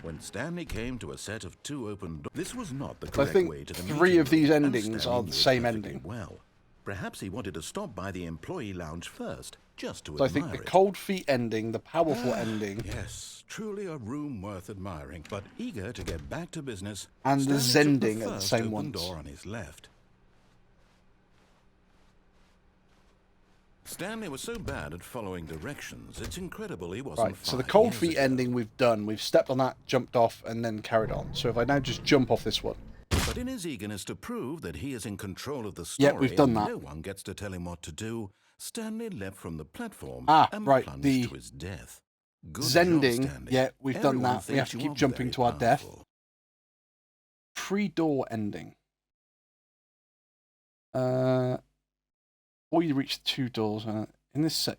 When Stanley came to a set of two open doors, this was not the correct way to the meeting room. Three of these and endings Stanley are the knew it same perfectly ending. Well, Perhaps he wanted to stop by the employee lounge first, just to So I admire think the it. cold feet ending, the powerful ending, Yes, truly a room worth admiring. But eager to get back to business, and the Stanley took Zending the at the first same open once. door on his left. Stanley was so bad at following directions, it's incredible he wasn't Right, so the 5 cold years feet ago. ending we've done. We've stepped on that, jumped off, and then carried on. So if I now just jump off this one. But in his eagerness to prove that he is in control of the story, Yep, we've done and that. no one gets to tell him what to do, Stanley leapt from the platform and right, plunged the to his death. Good Zending, job, Stanley. yeah, we've done Everyone that. We have thinks to you keep are jumping very to our death. powerful. Pre-door ending. Or you reach the 2 doors. In this set.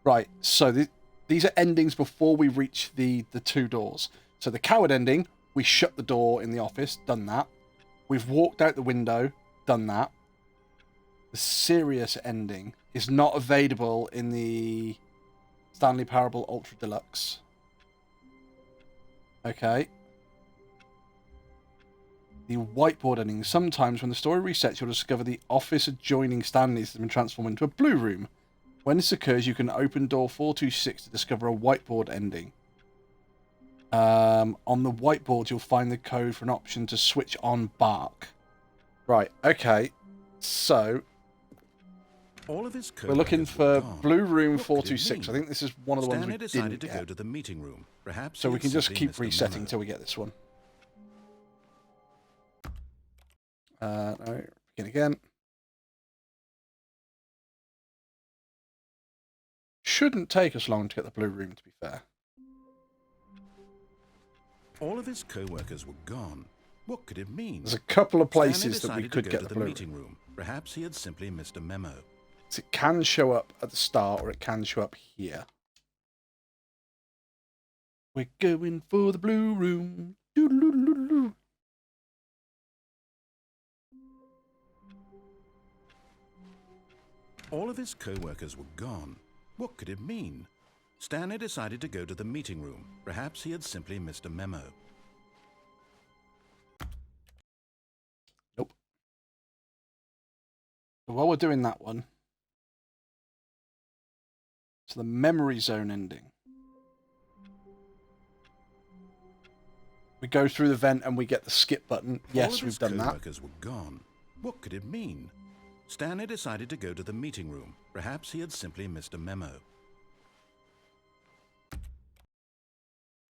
Right, so these are endings before we reach the 2 doors. So the coward ending, we shut the door in the office, done that. We've walked out the window, done that. The serious ending is not available in the Stanley Parable Ultra Deluxe. Okay. The whiteboard ending. Sometimes when the story resets, you'll discover the office adjoining Stanley's has been transformed into a blue room. When this occurs, you can open door 426 to discover a whiteboard ending. On the whiteboard, you'll find the code for an option to switch on Bark. Right, okay. So, All of his we're looking co-workers were for gone. Blue Room What could it 426. I mean? think this is one of the ones Stanley we decided didn't to get. go to the meeting room. Perhaps So he we had can just simply keep missed a resetting memo. till we get this one. No, begin again. Shouldn't take us long to get the blue room, to be fair. All of his co-workers were gone. What could it mean? There's a couple of Stanley places that we decided could to go get to the the blue room. meeting room. Perhaps he had simply missed a memo. So it can show up at the start, or it can show up here. We're going for the blue room. Doo-doo-doo-doo-doo. All of his co-workers were gone. What could it mean? Stanley decided to go to the meeting room. Perhaps he had simply missed a memo. Nope. So while we're doing that one, so the memory zone ending. We go through the vent and we get the skip button. All Yes, of we've his done that. co-workers were gone. What could it mean? Stanley decided to go to the meeting room. Perhaps he had simply missed a memo.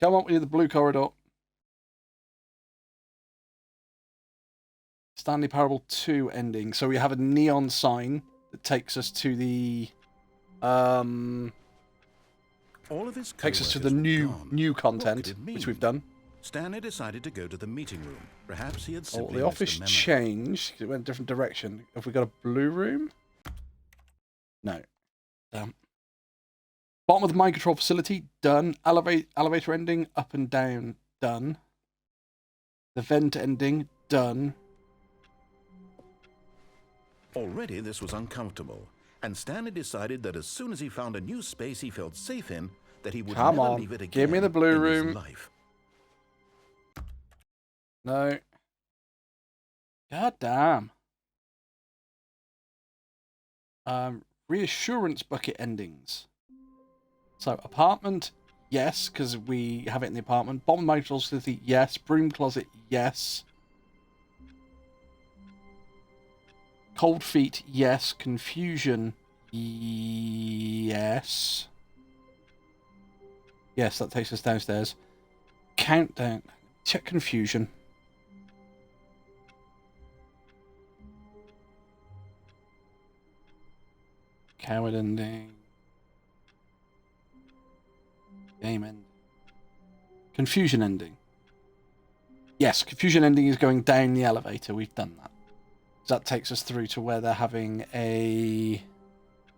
Come on, we need the blue corridor. Stanley Parable 2 ending. So we have a neon sign that takes us to the All of his takes us to co-workers the were gone. new What content, could it which mean? we've done. Stanley decided to go to the meeting room. Perhaps he had Oh, simply the missed office a memo. changed. It went a different direction. Have we got a blue room? No. Damn. Bottom of the mind control facility, done. Elevator ending, up and down, done. The vent ending, done. Already this was uncomfortable, and Stanley decided that as soon as he found a new space he felt safe in, that he would Come never on, leave it again. give me the blue in his room. life. No. God damn. Reassurance bucket endings. So, apartment, yes, because we have it in the apartment. Bottom of the mind control facility, yes. Broom closet, yes. Cold feet, yes. Confusion, yes. Yes, that takes us downstairs. Countdown. Check confusion. Coward ending. Game end. Confusion ending. Yes, confusion ending is going down the elevator. We've done that. So that takes us through to where they're having a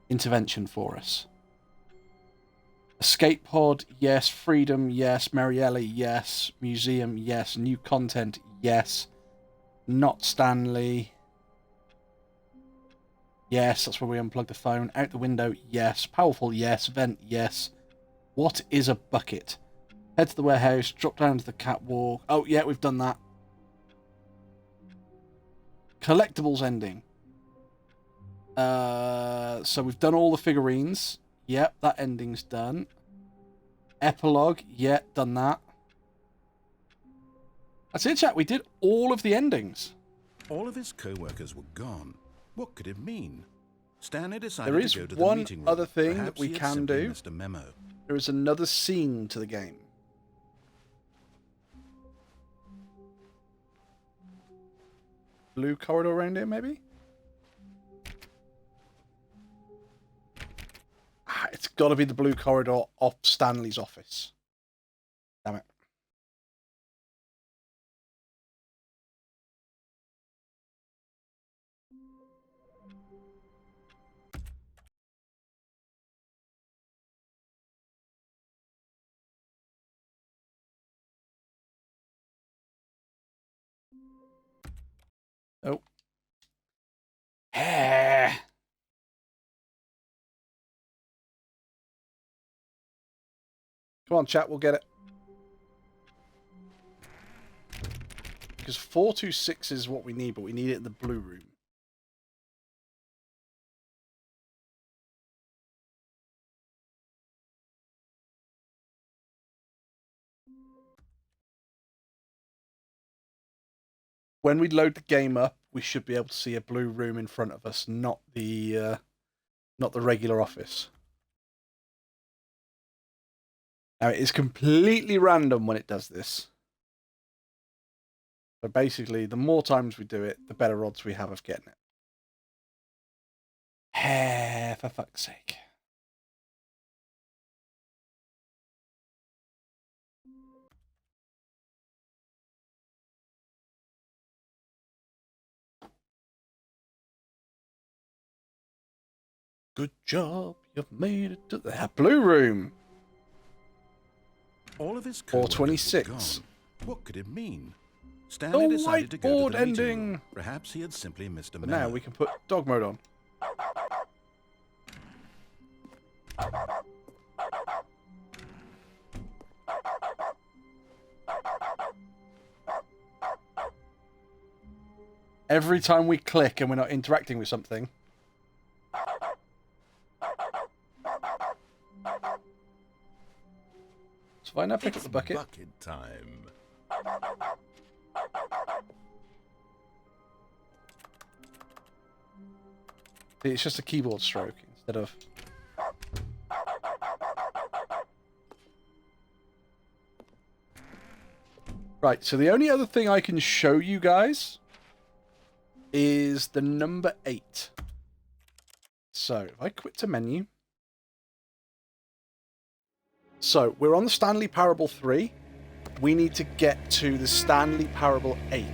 intervention for us. Escape pod, yes. Freedom, yes. Mariella, yes. Museum, yes. New content, yes. Not Stanley. Yes, that's where we unplug the phone. Out the window, yes. Powerful, yes. Vent, yes. What is a bucket? Head to the warehouse, drop down to the catwalk. Oh, yeah, we've done that. Collectibles ending. So we've done all the figurines. Yep, that ending's done. Epilogue. Yep, done that. That's it, chat. We did all of the endings. All of his co-workers were gone. What could it mean? Stanley decided There is to go to the one meeting room. other thing that Perhaps we he had can simply do. missed a memo. There is another scene to the game. Blue corridor around here, maybe? It's got to be the blue corridor off Stanley's office. Damn it. Oh. Come on, chat, we'll get it. Because 426 is what we need, but we need it in the blue room. When we load the game up, we should be able to see a blue room in front of us, not the regular office. Now, it is completely random when it does this. So basically, the more times we do it, the better odds we have of getting it. For fuck's sake. Good job, you've made it to the blue room. All of his co-workers were 426. gone. What could it mean? Stanley decided to go whiteboard to the meeting ending. room. Perhaps he had simply missed a But memo. now we can put dog mode on. Every time we click and we're not interacting with something. So if I now pick up the bucket. Bucket time. It's just a keyboard stroke instead of... Right, so the only other thing I can show you guys is the number 8. So, if I quit to menu. So, we're on the Stanley Parable 3. We need to get to the Stanley Parable 8.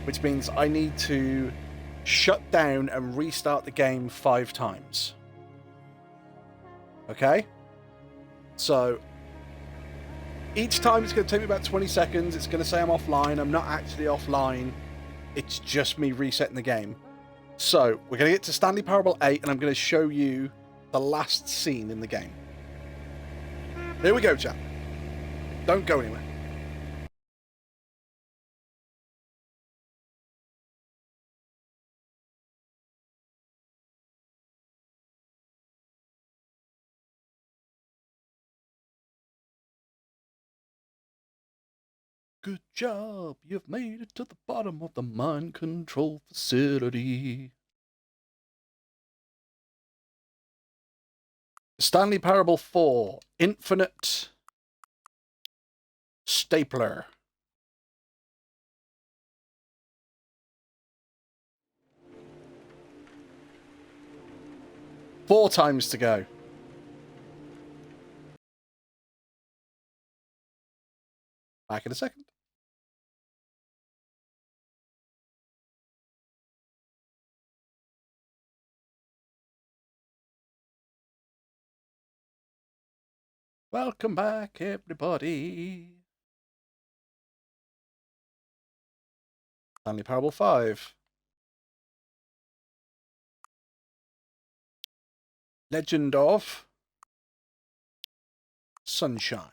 Which means I need to shut down and restart the game 5 times. Okay? So, each time it's going to take me about 20 seconds. It's going to say I'm offline. I'm not actually offline. It's just me resetting the game. So, we're going to get to Stanley Parable 8, and I'm going to show you the last scene in the game. Here we go, chat. Don't go anywhere. Good job, you've made it to the bottom of the mind control facility. Stanley Parable 4, Infinite Stapler. Four times to go. Back in a second. Welcome back, everybody. Stanley Parable 5. Legend of Sunshine.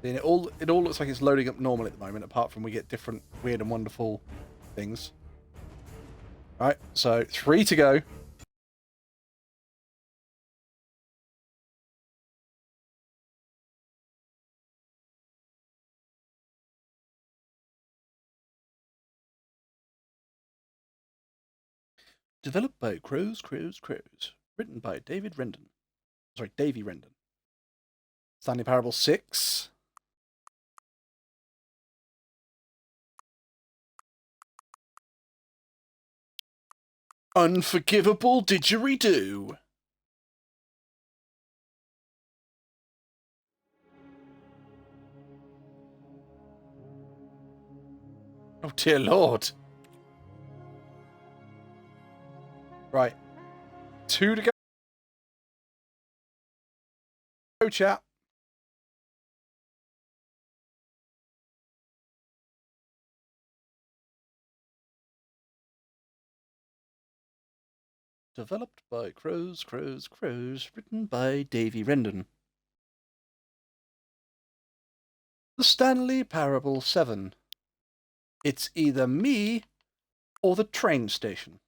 And it all looks like it's loading up normally at the moment, apart from we get different weird and wonderful things. All right, so 3 to go. Developed by Crows. Written by David Rendon. Sorry, Davy Rendon. Stanley Parable 6. Unforgivable didgeridoo. Oh dear Lord. Right. 2 to go, chat. Developed by Crows. Written by Davy Rendon. The Stanley Parable 7. It's either me or the train station.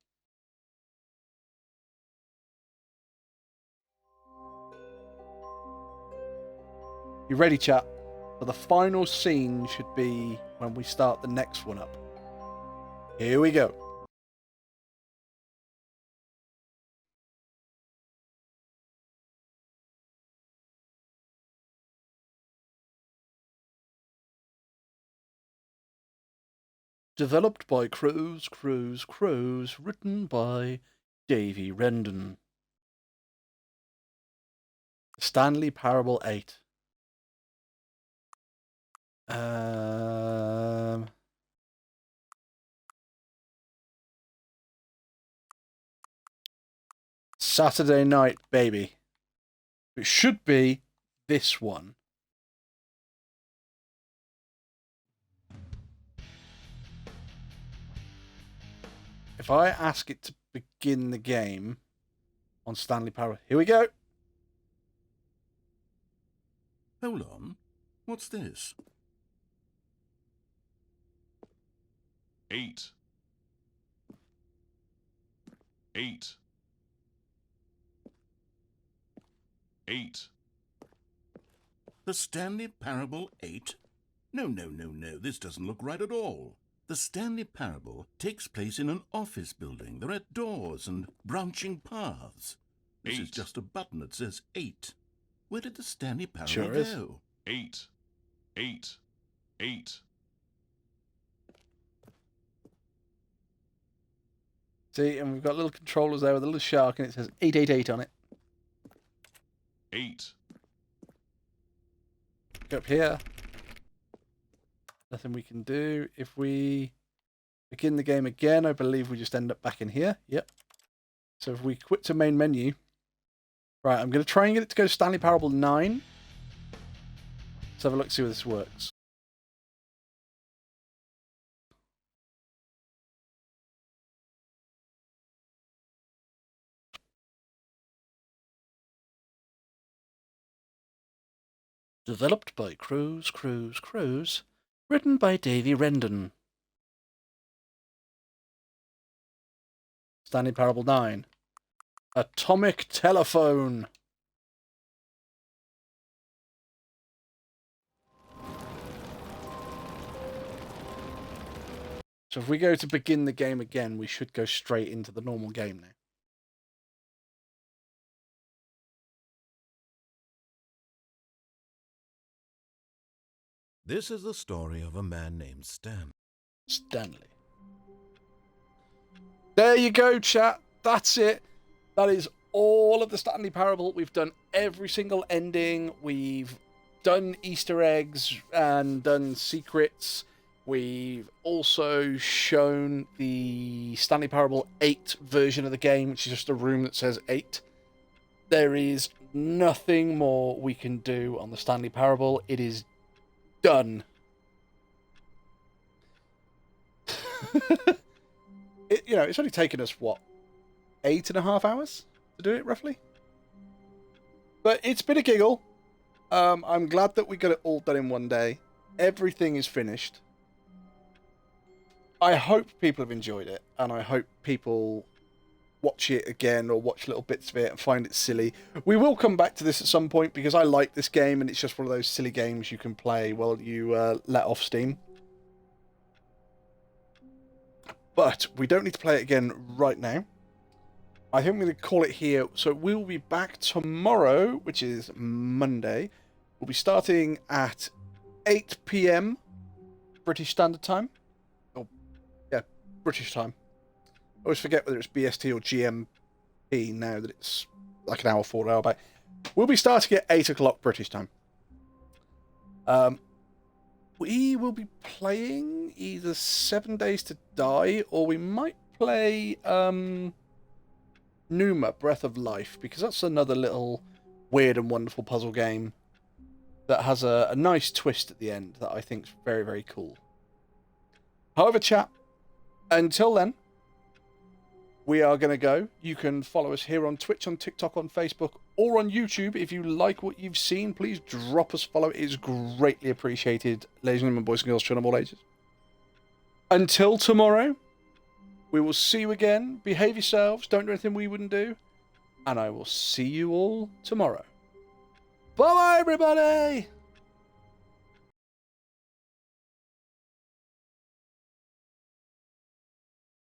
You ready, chat? So the final scene should be when we start the next one up. Here we go. Developed by Crows. Written by Davy Rendon. Stanley Parable 8. Saturday night, baby. It should be this one. If I ask it to begin the game on Stanley Parable, here we go. Hold on. What's this? 8. 8. 8. The Stanley Parable 8? No. This doesn't look right at all. The Stanley Parable takes place in an office building. There are doors and branching paths. This is 8. just a button that says 8. Where did the Stanley Parable Sure is. go? 8. 8. 8. See, and we've got little controllers there with a little shark, and it says 888 on it. 8. Go up here. Nothing we can do. If we begin the game again, I believe we just end up back in here. Yep. So if we quit to main menu. Right, I'm going to try and get it to go to Stanley Parable 9. Let's have a look, see how this works. Developed by Crows. Written by Davy Rendon. Stanley Parable 9. Atomic Telephone. So if we go to begin the game again, we should go straight into the normal game now. This is the story of a man named Stan. Stanley. There you go, chat. That's it. That is all of the Stanley Parable. We've done every single ending. We've done Easter eggs and done secrets. We've also shown the Stanley Parable 8 version of the game, which is just a room that says 8. There is nothing more we can do on the Stanley Parable. It is done. It's only taken us, 8.5 hours to do it, roughly? But it's been a giggle. I'm glad that we got it all done in one day. Everything is finished. I hope people have enjoyed it, and I hope people watch it again or watch little bits of it and find it silly. We will come back to this at some point because I like this game and it's just one of those silly games you can play while you let off steam. But we don't need to play it again right now. I think I'm going to call it here. So we will be back tomorrow, which is Monday. We'll be starting at 8 p.m. British Standard Time. Oh, yeah, British time. I always forget whether it's BST or GMT now that it's like an hour, 4 hour back. We'll be starting at 8 o'clock British time. We will be playing either 7 Days to Die or we might play Numa, Breath of Life, because that's another little weird and wonderful puzzle game that has a nice twist at the end that I think is very, very cool. However, chat, until then, we are going to go. You can follow us here on Twitch, on TikTok, on Facebook, or on YouTube. If you like what you've seen, please drop us a follow. It is greatly appreciated, ladies and gentlemen, boys and girls, children of all ages. Until tomorrow, we will see you again. Behave yourselves. Don't do anything we wouldn't do. And I will see you all tomorrow. Bye-bye, everybody!